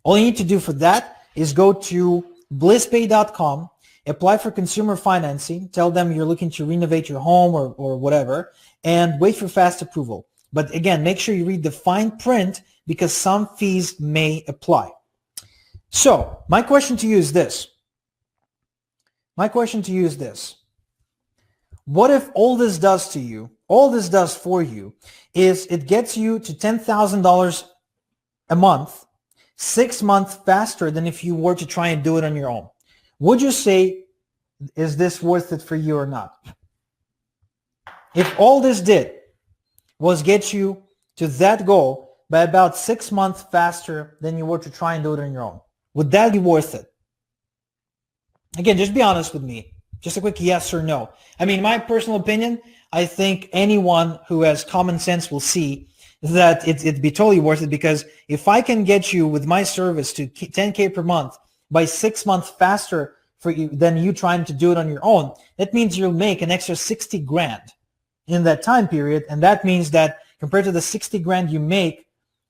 Speaker 2: All you need to do for that is go to BlissPay.com, apply for consumer financing, tell them you're looking to renovate your home or whatever, and wait for fast approval. But again, make sure you read the fine print because some fees may apply. So my question to you is this. What if all this does to you, all this does for you, is it gets you to $10,000 a month, 6 months faster than if you were to try and do it on your own? Would you say, is this worth it for you or not? If all this did was get you to that goal by about 6 months faster than you were to try and do it on your own, would that be worth it? Again, just be honest with me. Just a quick yes or no. I mean, my personal opinion, I think anyone who has common sense will see that it'd be totally worth it, because if I can get you with my service to $10K per month by 6 months faster for you than you trying to do it on your own, that means you'll make an extra 60 grand in that time period. And that means that compared to the 60 grand you make,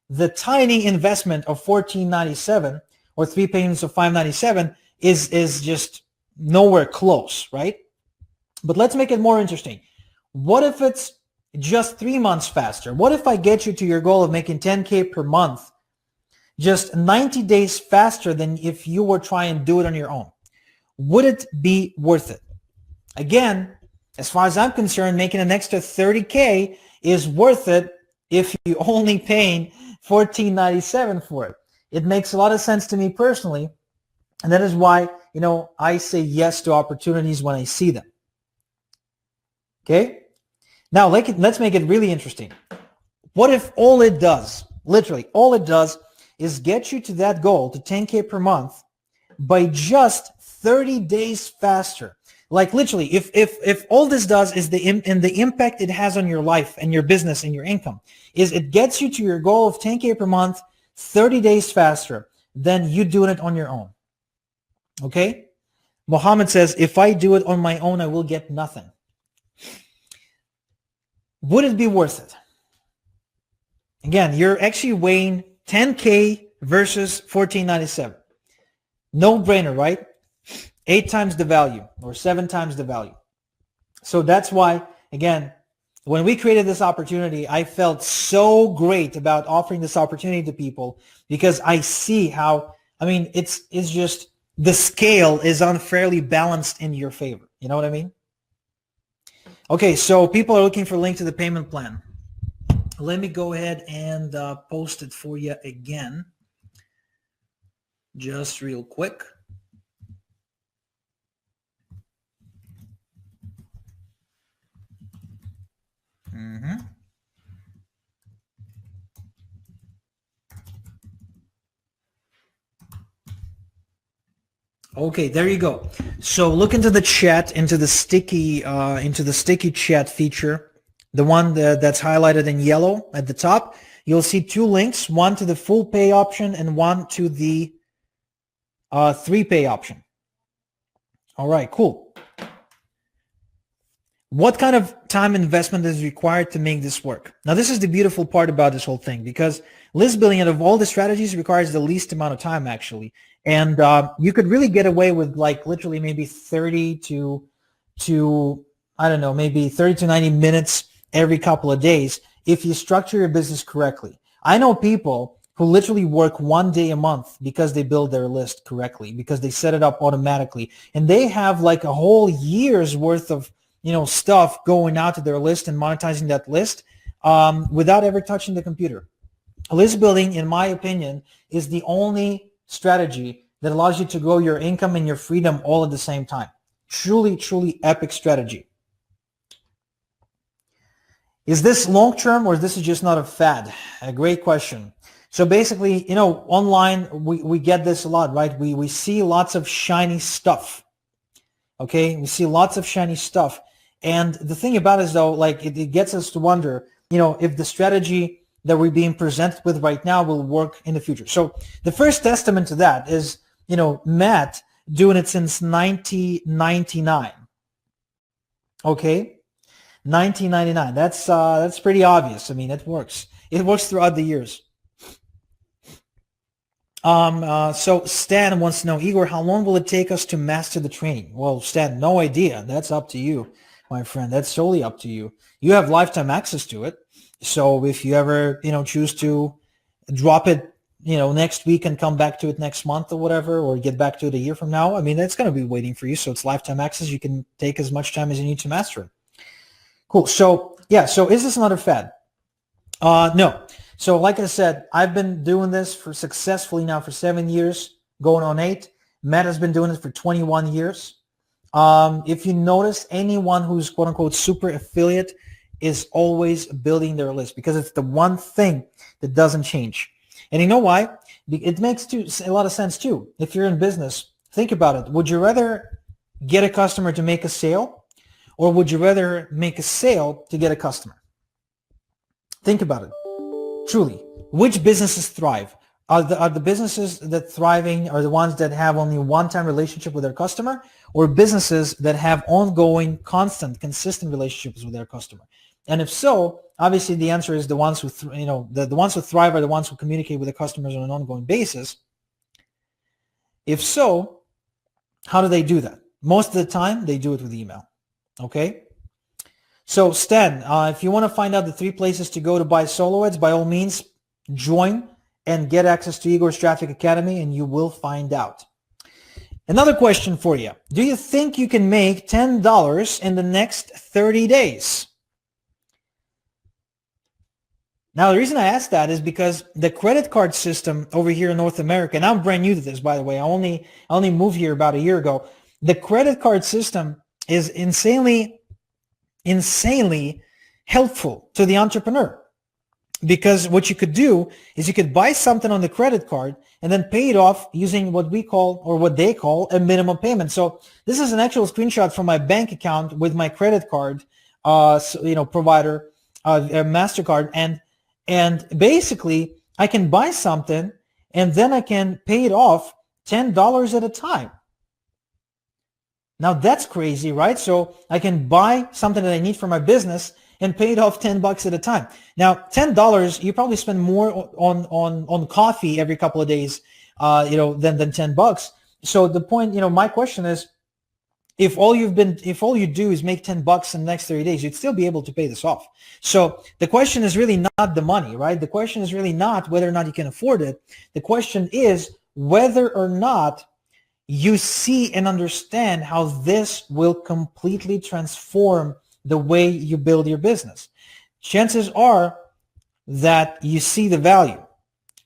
Speaker 2: the tiny investment of $14.97 or 3 payments of $5.97 is just nowhere close, right? But let's make it more interesting. What if it's just 3 months faster? What if I get you to your goal of making 10K per month just 90 days faster than if you were trying to do it on your own? Would it be worth it? Again, as far as I'm concerned, making an extra 30K is worth it if you only paying $14.97 for it. It makes a lot of sense to me personally, and that is why, you know, I say yes to opportunities when I see them. Okay? Now, let's make it really interesting. What if all it does, literally all it does, is get you to that goal, to 10K per month, by just 30 days faster? Like literally, if all this does is the impact it has on your life and your business and your income, is it gets you to your goal of 10K per month 30 days faster than you doing it on your own. Okay? Mohammed says, if I do it on my own, I will get nothing. Would it be worth it? Again, you're actually weighing 10K versus $14.97. No brainer, right? 8 times the value or 7 times the value. So that's why, again, when we created this opportunity, I felt so great about offering this opportunity to people, because I see how, I mean, it's just, the scale is unfairly balanced in your favor. You know what I mean? Okay, so people are looking for a link to the payment plan. Let me go ahead and post it for you again. Just real quick. Okay, there you go. So look into the chat, into the sticky chat feature, the one that's highlighted in yellow at the top. You'll see 2 links, one to the full pay option and one to the 3 pay option. All right, cool. What kind of time investment is required to make this work? Now, this is the beautiful part about this whole thing, because list building out of all the strategies requires the least amount of time, actually. And you could really get away with like literally maybe 30 to I don't know, maybe 30 to 90 minutes every couple of days if you structure your business correctly. I know people who literally work 1 day a month because they build their list correctly, because they set it up automatically. And they have like a whole year's worth of, stuff going out to their list and monetizing that list without ever touching the computer. List building, in my opinion, is the only strategy that allows you to grow your income and your freedom all at the same time. Truly, truly epic strategy. Is this long-term or is this just not a fad? A great question. So basically, online, we get this a lot, right? We see lots of shiny stuff. Okay? We see lots of shiny stuff. And the thing about it is, though, like it gets us to wonder, if the strategy that we're being presented with right now will work in the future. So the first testament to that is, Matt doing it since 1999. Okay? 1999. That's pretty obvious. I mean, it works. It works throughout the years. So Stan wants to know, Igor, how long will it take us to master the training? Well, Stan, no idea. That's up to you, my friend. That's solely up to you. You have lifetime access to it. So if you ever, choose to drop it, next week and come back to it next month or whatever, or get back to it a year from now, I mean, that's going to be waiting for you. So it's lifetime access. You can take as much time as you need to master it. Cool. So yeah. So is this another fad? No. So like I said, I've been doing this successfully now for 7 years, going on 8. Matt has been doing it for 21 years. If you notice, anyone who's quote unquote super affiliate is always building their list because it's the one thing that doesn't change. And you know why? It makes a lot of sense too. If you're in business, think about it. Would you rather get a customer to make a sale, or would you rather make a sale to get a customer? Think about it. Truly, which businesses thrive? Are the businesses that thriving are the ones that have only one-time relationship with their customer, or businesses that have ongoing, constant, consistent relationships with their customer? And if so, obviously the answer is the ones who the ones who thrive are the ones who communicate with the customers on an ongoing basis. If so, how do they do that? Most of the time, they do it with email. Okay. So Stan, if you want to find out the 3 places to go to buy solo ads, by all means, join and get access to Igor's Traffic Academy, and you will find out. Another question for you. Do you think you can make $10 in the next 30 days? Now, the reason I asked that is because the credit card system over here in North America, and I'm brand new to this, by the way. I only moved here about a year ago. The credit card system is insanely helpful to the entrepreneur, because what you could do is you could buy something on the credit card and then pay it off using what we call, or what they call, a minimum payment. So this is an actual screenshot from my bank account with my credit card provider, MasterCard, and basically I can buy something and then I can pay it off $10 at a time. Now that's crazy, right? So I can buy something that I need for my business and pay it off $10 at a time. Now, $10, you probably spend more on coffee every couple of days, than $10. So the point, my question is, if all you do is make $10 in the next 30 days, you'd still be able to pay this off. So the question is really not the money, right? The question is really not whether or not you can afford it. The question is whether or not you see and understand how this will completely transform the way you build your business. Chances are that you see the value.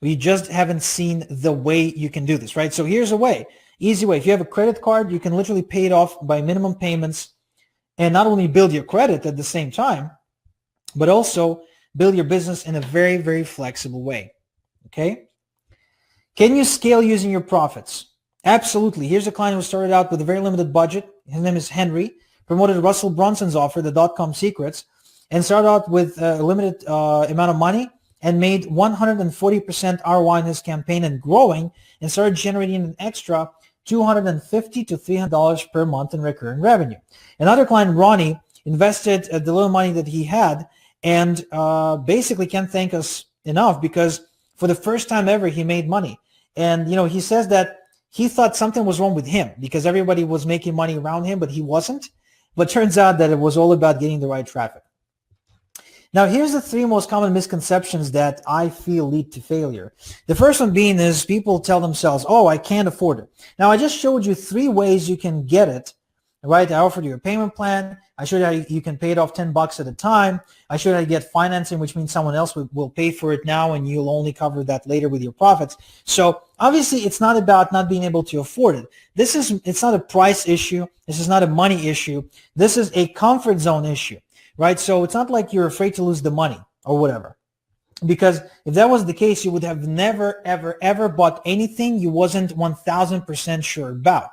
Speaker 2: You just haven't seen the way you can do this, right? So here's a way, easy way. If you have a credit card, you can literally pay it off by minimum payments and not only build your credit at the same time, but also build your business in a very, very flexible way, okay? Can you scale using your profits? Absolutely. Here's a client who started out with a very limited budget. His name is Henry, promoted Russell Brunson's offer, the .com secrets, and started out with a limited amount of money and made 140% ROI in his campaign and growing, and started generating an extra $250 to $300 per month in recurring revenue. Another client, Ronnie, invested the little money that he had and basically can't thank us enough because for the first time ever, he made money. And, he says that he thought something was wrong with him because everybody was making money around him, but he wasn't. But turns out that it was all about getting the right traffic. Now, here's the 3 most common misconceptions that I feel lead to failure. The first one being is people tell themselves, oh, I can't afford it. Now, I just showed you 3 ways you can get it, right? I offered you a payment plan. I showed you how you can pay it off $10 at a time. I showed you how you get financing, which means someone else will pay for it now and you'll only cover that later with your profits. So obviously, it's not about not being able to afford it. It's not a price issue. This is not a money issue. This is a comfort zone issue. Right? So it's not like you're afraid to lose the money or whatever. Because if that was the case, you would have never, ever, ever bought anything you wasn't 1,000% sure about.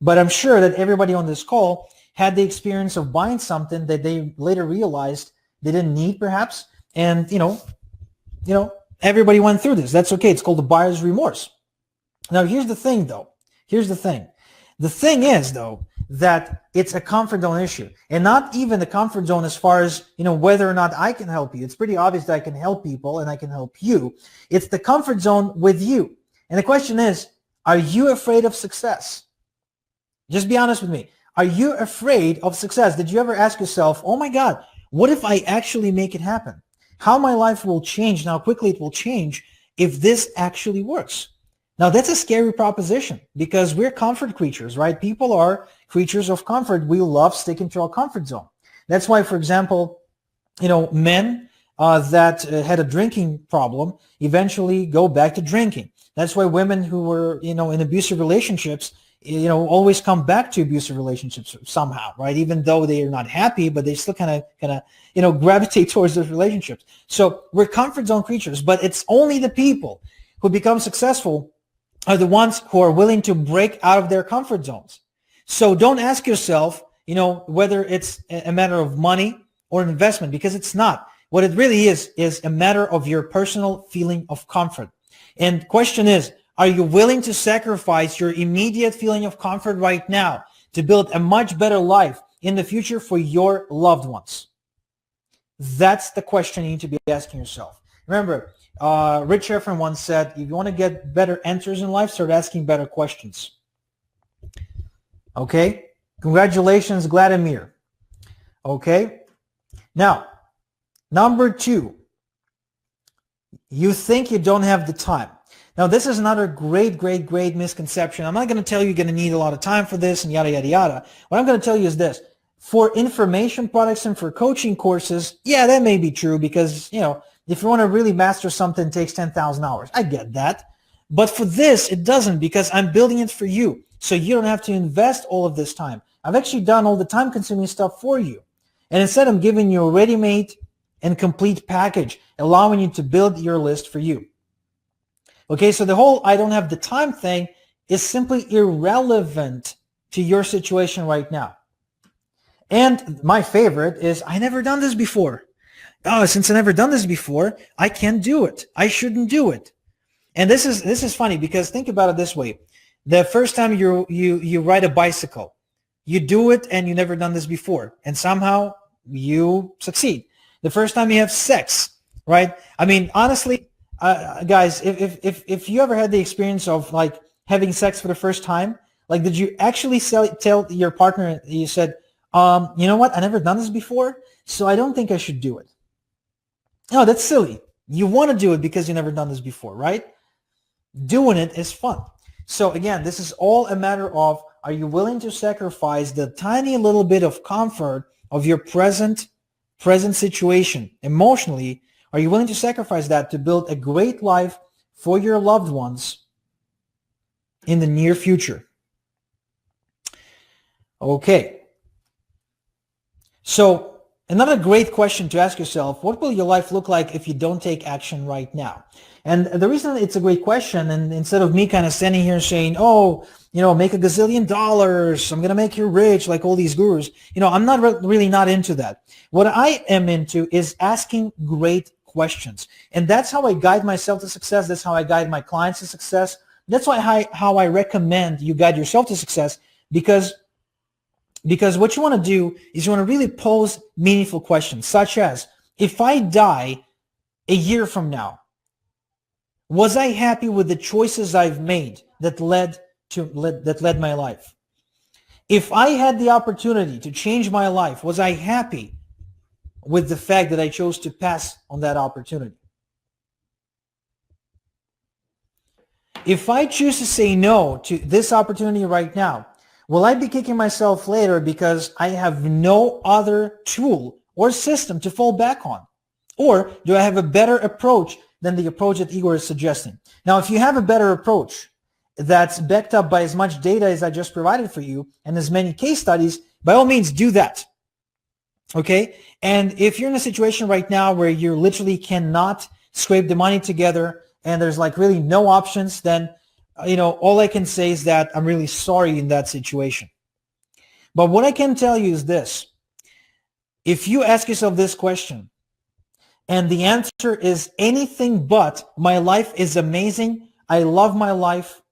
Speaker 2: But I'm sure that everybody on this call had the experience of buying something that they later realized they didn't need perhaps. And, everybody went through this. That's okay. It's called the buyer's remorse. Now, here's the thing, though. Here's the thing. The thing is, though, that it's a comfort zone issue, and not even the comfort zone as far as, whether or not I can help you. It's pretty obvious that I can help people and I can help you. It's the comfort zone with you. And the question is, are you afraid of success? Just be honest with me. Are you afraid of success? Did you ever ask yourself, oh my God, what if I actually make it happen? How my life will change and how quickly it will change if this actually works? Now, that's a scary proposition because we're comfort creatures, right? People are creatures of comfort. We love sticking to our comfort zone. That's why, for example, men that had a drinking problem eventually go back to drinking. That's why women who were, in abusive relationships, always come back to abusive relationships somehow, right? Even though they are not happy, but they still kind of gravitate towards those relationships. So we're comfort zone creatures, but it's only the people who become successful are the ones who are willing to break out of their comfort zones. So don't ask yourself, whether it's a matter of money or an investment, because it's not. What it really is a matter of your personal feeling of comfort. And question is, are you willing to sacrifice your immediate feeling of comfort right now to build a much better life in the future for your loved ones? That's the question you need to be asking yourself. Remember, Rich Efron once said, if you want to get better answers in life, start asking better questions. Okay? Congratulations, Vladimir. Okay? Now, number 2, you think you don't have the time. Now, this is another great misconception. I'm not going to tell you you're going to need a lot of time for this and yada, yada, yada. What I'm going to tell you is this. For information products and for coaching courses, yeah, that may be true because, if you want to really master something, it takes 10,000 hours. I get that. But for this, it doesn't because I'm building it for you. So you don't have to invest all of this time. I've actually done all the time-consuming stuff for you. And instead, I'm giving you a ready-made and complete package, allowing you to build your list for you. Okay, so the whole I don't have the time thing is simply irrelevant to your situation right now. And my favorite is, I never done this before. Oh, since I never done this before, I can't do it. I shouldn't do it. And this is funny because think about it this way. The first time you ride a bicycle, you do it and you never done this before. And somehow you succeed. The first time you have sex, right? I mean, honestly, guys, if you ever had the experience of like having sex for the first time, like did you actually tell your partner, you said, you know what, I never done this before, so I don't think I should do it. No, that's silly. You want to do it because you never done this before, right? Doing it is fun. So again, this is all a matter of, are you willing to sacrifice the tiny little bit of comfort of your present situation emotionally? Are you willing to sacrifice that to build a great life for your loved ones in the near future? Okay. So another great question to ask yourself, what will your life look like if you don't take action right now? And the reason it's a great question, and instead of me kind of standing here saying, oh, make $1 gazillion, I'm going to make you rich like all these gurus, I'm not really not into that. What I am into is asking great questions. And that's how I guide myself to success. That's how I guide my clients to success. That's how I recommend you guide yourself to success, because what you want to do is you want to really pose meaningful questions, such as, if I die a year from now, was I happy with the choices I've made that led my life? If I had the opportunity to change my life, was I happy with the fact that I chose to pass on that opportunity? If I choose to say no to this opportunity right now, will I be kicking myself later because I have no other tool or system to fall back on? Or do I have a better approach than the approach that Igor is suggesting? Now, if you have a better approach that's backed up by as much data as I just provided for you and as many case studies, by all means, do that. Okay? And if you're in a situation right now where you literally cannot scrape the money together and there's like really no options, then, all I can say is that I'm really sorry in that situation. But what I can tell you is this. If you ask yourself this question, and the answer is anything but my life is amazing, I love my life,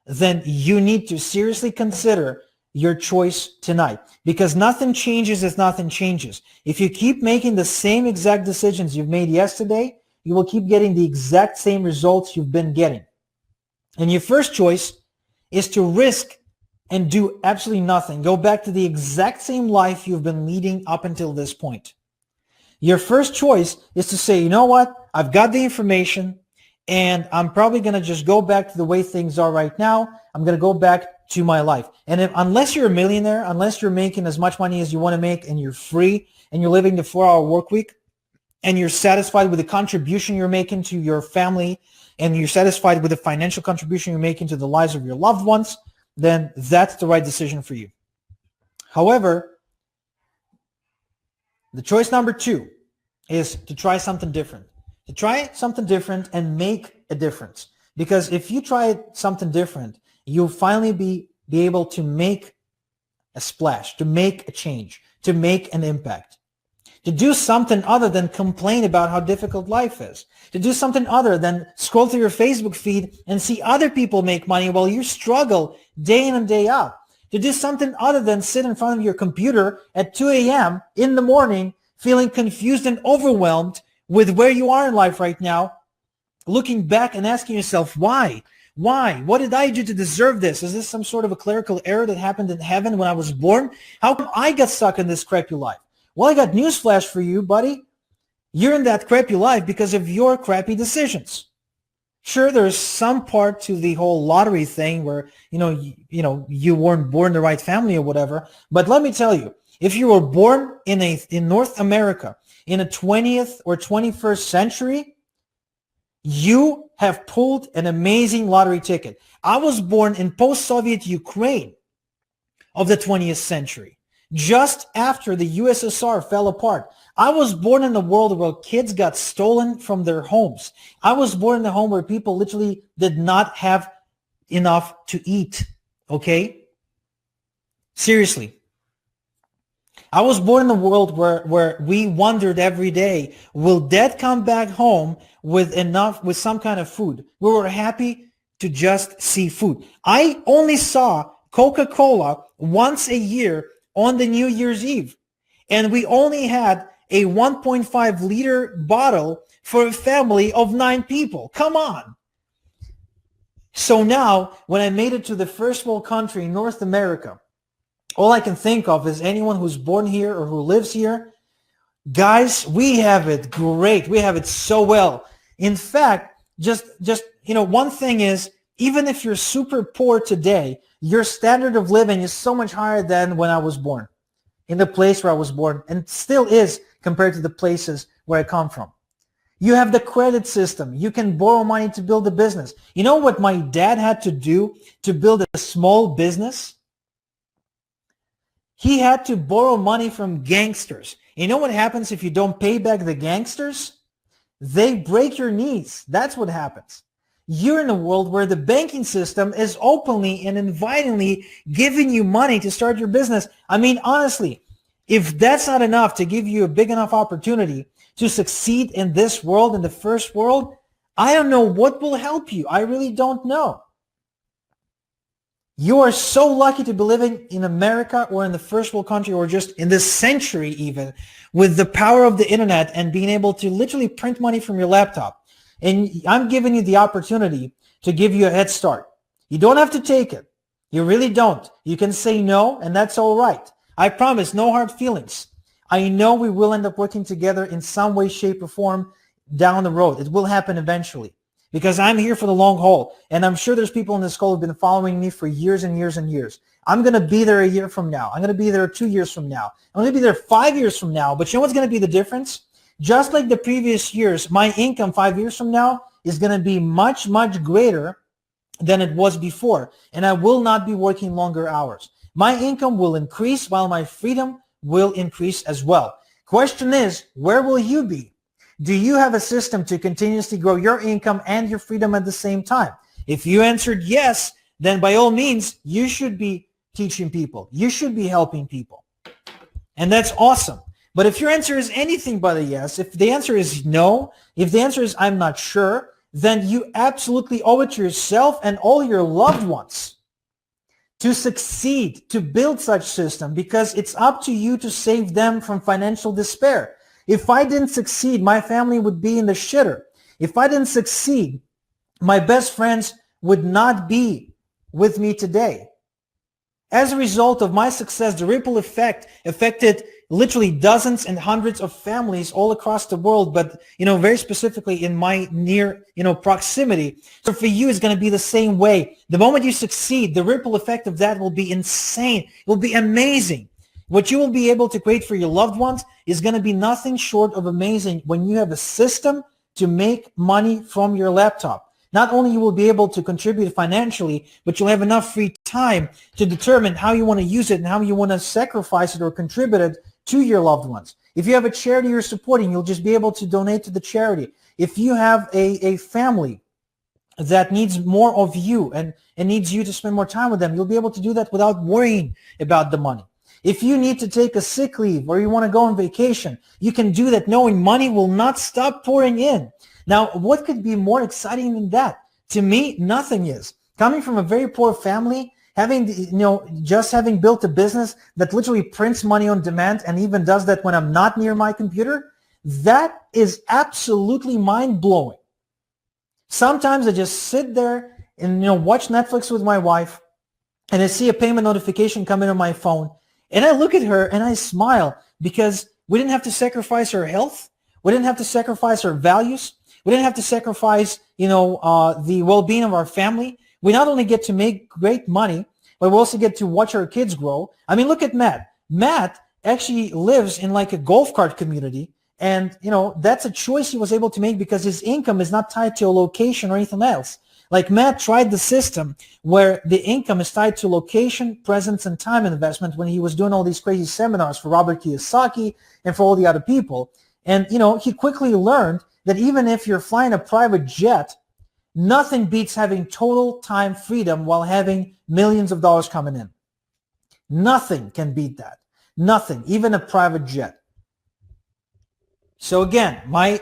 Speaker 2: then you need to seriously consider your choice tonight, because nothing changes as nothing changes. If you keep making the same exact decisions you've made yesterday, you will keep getting the exact same results you've been getting. And your first choice is to risk and do absolutely nothing. Go back to the exact same life you've been leading up until this point. Your first choice is to say, you know what? I've got the information and I'm probably going to just go back to the way things are right now. I'm going to go back to my life. And unless you're a millionaire, unless you're making as much money as you want to make and you're free and you're living the 4-hour work week and you're satisfied with the contribution you're making to your family and you're satisfied with the financial contribution you're making to the lives of your loved ones, then that's the right decision for you. However, the choice number 2 is to try something different. To try something different and make a difference. Because if you try something different, you'll finally be able to make a splash, to make a change, to make an impact. To do something other than complain about how difficult life is. To do something other than scroll through your Facebook feed and see other people make money while you struggle day in and day out. To do something other than sit in front of your computer at 2 a.m. in the morning feeling confused and overwhelmed with where you are in life right now, looking back and asking yourself, why? Why? What did I do to deserve this? Is this some sort of a clerical error that happened in heaven when I was born? How come I got stuck in this crappy life? Well, I got news flash for you, buddy. You're in that crappy life because of your crappy decisions. Sure, there's some part to the whole lottery thing where, you weren't born in the right family or whatever. But let me tell you, if you were born in North America in the 20th or 21st century, you have pulled an amazing lottery ticket. I was born in post-Soviet Ukraine of the 20th century, just after the USSR fell apart. I was born in a world where kids got stolen from their homes. I was born in a home where people literally did not have enough to eat, okay? Seriously. I was born in a world where we wondered every day, will Dad come back home with some kind of food? We were happy to just see food. I only saw Coca-Cola once a year on the New Year's Eve. And we only had a 1.5 liter bottle for a family of 9 people. Come on. So now, when I made it to the first world country in North America, all I can think of is anyone who's born here or who lives here. Guys, we have it great. We have it so well. In fact, just one thing is, even if you're super poor today, your standard of living is so much higher than when I was born, in the place where I was born, and still is compared to the places where I come from. You have the credit system. You can borrow money to build a business. You know what my dad had to do to build a small business? He had to borrow money from gangsters. You know what happens if you don't pay back the gangsters? They break your knees. That's what happens. You're in a world where the banking system is openly and invitingly giving you money to start your business. I mean, honestly, if that's not enough to give you a big enough opportunity to succeed in this world, in the first world, I don't know what will help you. I really don't know. You are so lucky to be living in America or in the first world country or just in this century even with the power of the internet and being able to literally print money from your laptop. And I'm giving you the opportunity to give you a head start. You don't have to take it. You really don't. You can say no, and that's all right. I promise, no hard feelings. I know we will end up working together in some way, shape, or form down the road. It will happen eventually because I'm here for the long haul. And I'm sure there's people in this call who've been following me for years and years and years. I'm going to be there a year from now. I'm going to be there 2 years from now. I'm going to be there 5 years from now. But you know what's going to be the difference? Just like the previous years, my income 5 years from now is going to be much, much greater than it was before. And I will not be working longer hours. My income will increase while my freedom will increase as well. Question is, where will you be? Do you have a system to continuously grow your income and your freedom at the same time? If you answered yes, then by all means, you should be teaching people. You should be helping people. And that's awesome. But if your answer is anything but a yes, if the answer is no, if the answer is I'm not sure, then you absolutely owe it to yourself and all your loved ones to succeed, to build such system, because it's up to you to save them from financial despair. If I didn't succeed, my family would be in the shitter. If I didn't succeed, my best friends would not be with me today. As a result of my success, the ripple effect affected literally dozens and hundreds of families all across the world, but, very specifically in my near, proximity. So for you, it's going to be the same way. The moment you succeed, the ripple effect of that will be insane. It will be amazing. What you will be able to create for your loved ones is going to be nothing short of amazing when you have a system to make money from your laptop. Not only you will be able to contribute financially, but you'll have enough free time to determine how you want to use it and how you want to sacrifice it or contribute it to your loved ones. If you have a charity you're supporting, you'll just be able to donate to the charity. If you have a family that needs more of you and needs you to spend more time with them, you'll be able to do that without worrying about the money. If you need to take a sick leave or you want to go on vacation, you can do that knowing money will not stop pouring in. Now, what could be more exciting than that? To me, nothing is. Coming from a very poor family, just having built a business that literally prints money on demand and even does that when I'm not near my computer, that is absolutely mind-blowing. Sometimes I just sit there and, watch Netflix with my wife, and I see a payment notification come in on my phone, and I look at her and I smile because we didn't have to sacrifice our health. We didn't have to sacrifice our values. We didn't have to sacrifice, the well-being of our family. We not only get to make great money, but we also get to watch our kids grow. I mean, look at Matt. Matt actually lives in like a golf cart community. And, that's a choice he was able to make because his income is not tied to a location or anything else. Like Matt tried the system where the income is tied to location, presence, and time investment when he was doing all these crazy seminars for Robert Kiyosaki and for all the other people. And, he quickly learned that even if you're flying a private jet, nothing beats having total time freedom while having millions of dollars coming in. Nothing can beat that. Nothing, even a private jet. So again, my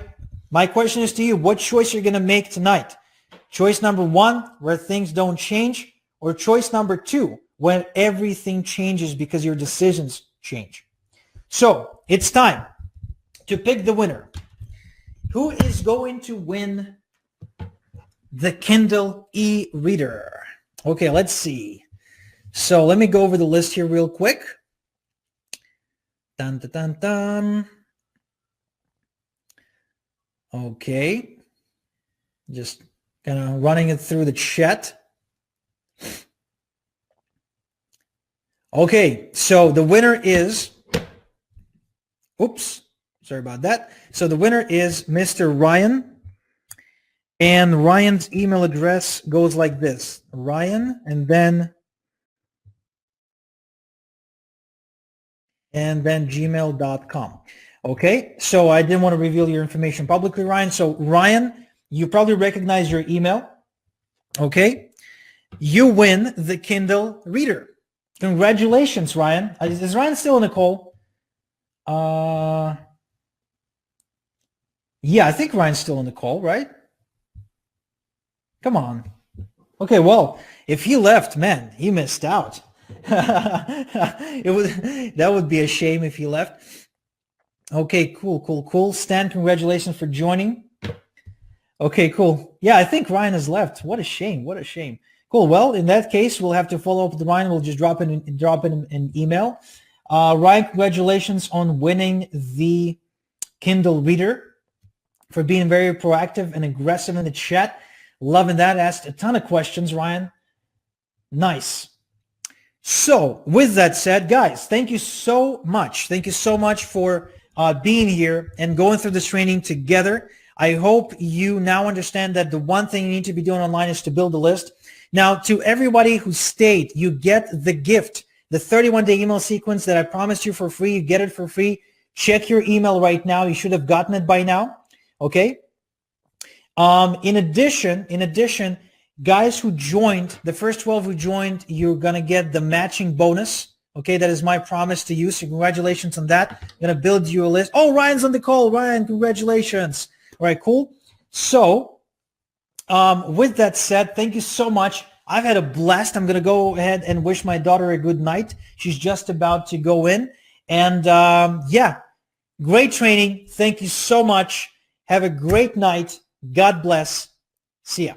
Speaker 2: question is to you, what choice you're going to make tonight? Choice number 1, where things don't change, or choice number 2, when everything changes because your decisions change. So it's time to pick the winner. Who is going to win the Kindle e-reader? Okay, let's see. So let me go over the list here real quick. Dun, dun, dun, dun. Okay. Just kind of running it through the chat. Okay, so the winner is, oops, sorry about that. So the winner is Mr. Ryan. And Ryan's email address goes like this. Ryan and then gmail.com. Okay, so I didn't want to reveal your information publicly, Ryan. So Ryan, you probably recognize your email. Okay, you win the Kindle Reader. Congratulations, Ryan. Is Ryan still in the call? Yeah, I think Ryan's still in the call, right? Come on. Okay, well, if he left, man, he missed out. That would be a shame if he left. Okay, cool. Stan, congratulations for joining. Okay, cool. Yeah, I think Ryan has left. What a shame. Cool. Well, in that case, we'll have to follow up with Ryan. We'll just drop in an email. Ryan, congratulations on winning the Kindle Reader, for being very proactive and aggressive in the chat. Loving that. Asked a ton of questions, Ryan. Nice. So with that said, guys, thank you so much. Thank you so much for being here and going through this training together. I hope you now understand that the one thing you need to be doing online is to build a list. Now, to everybody who stayed, you get the gift, the 31-day email sequence that I promised you for free. You get it for free. Check your email right now. You should have gotten it by now. Okay. In addition, guys who joined, the first 12 who joined, you're going to get the matching bonus. Okay, that is my promise to you. So congratulations on that. I'm going to build you a list. Oh, Ryan's on the call. Ryan, congratulations. All right, cool. So with that said, thank you so much. I've had a blast. I'm going to go ahead and wish my daughter a good night. She's just about to go in. And yeah, great training. Thank you so much. Have a great night. God bless. See ya.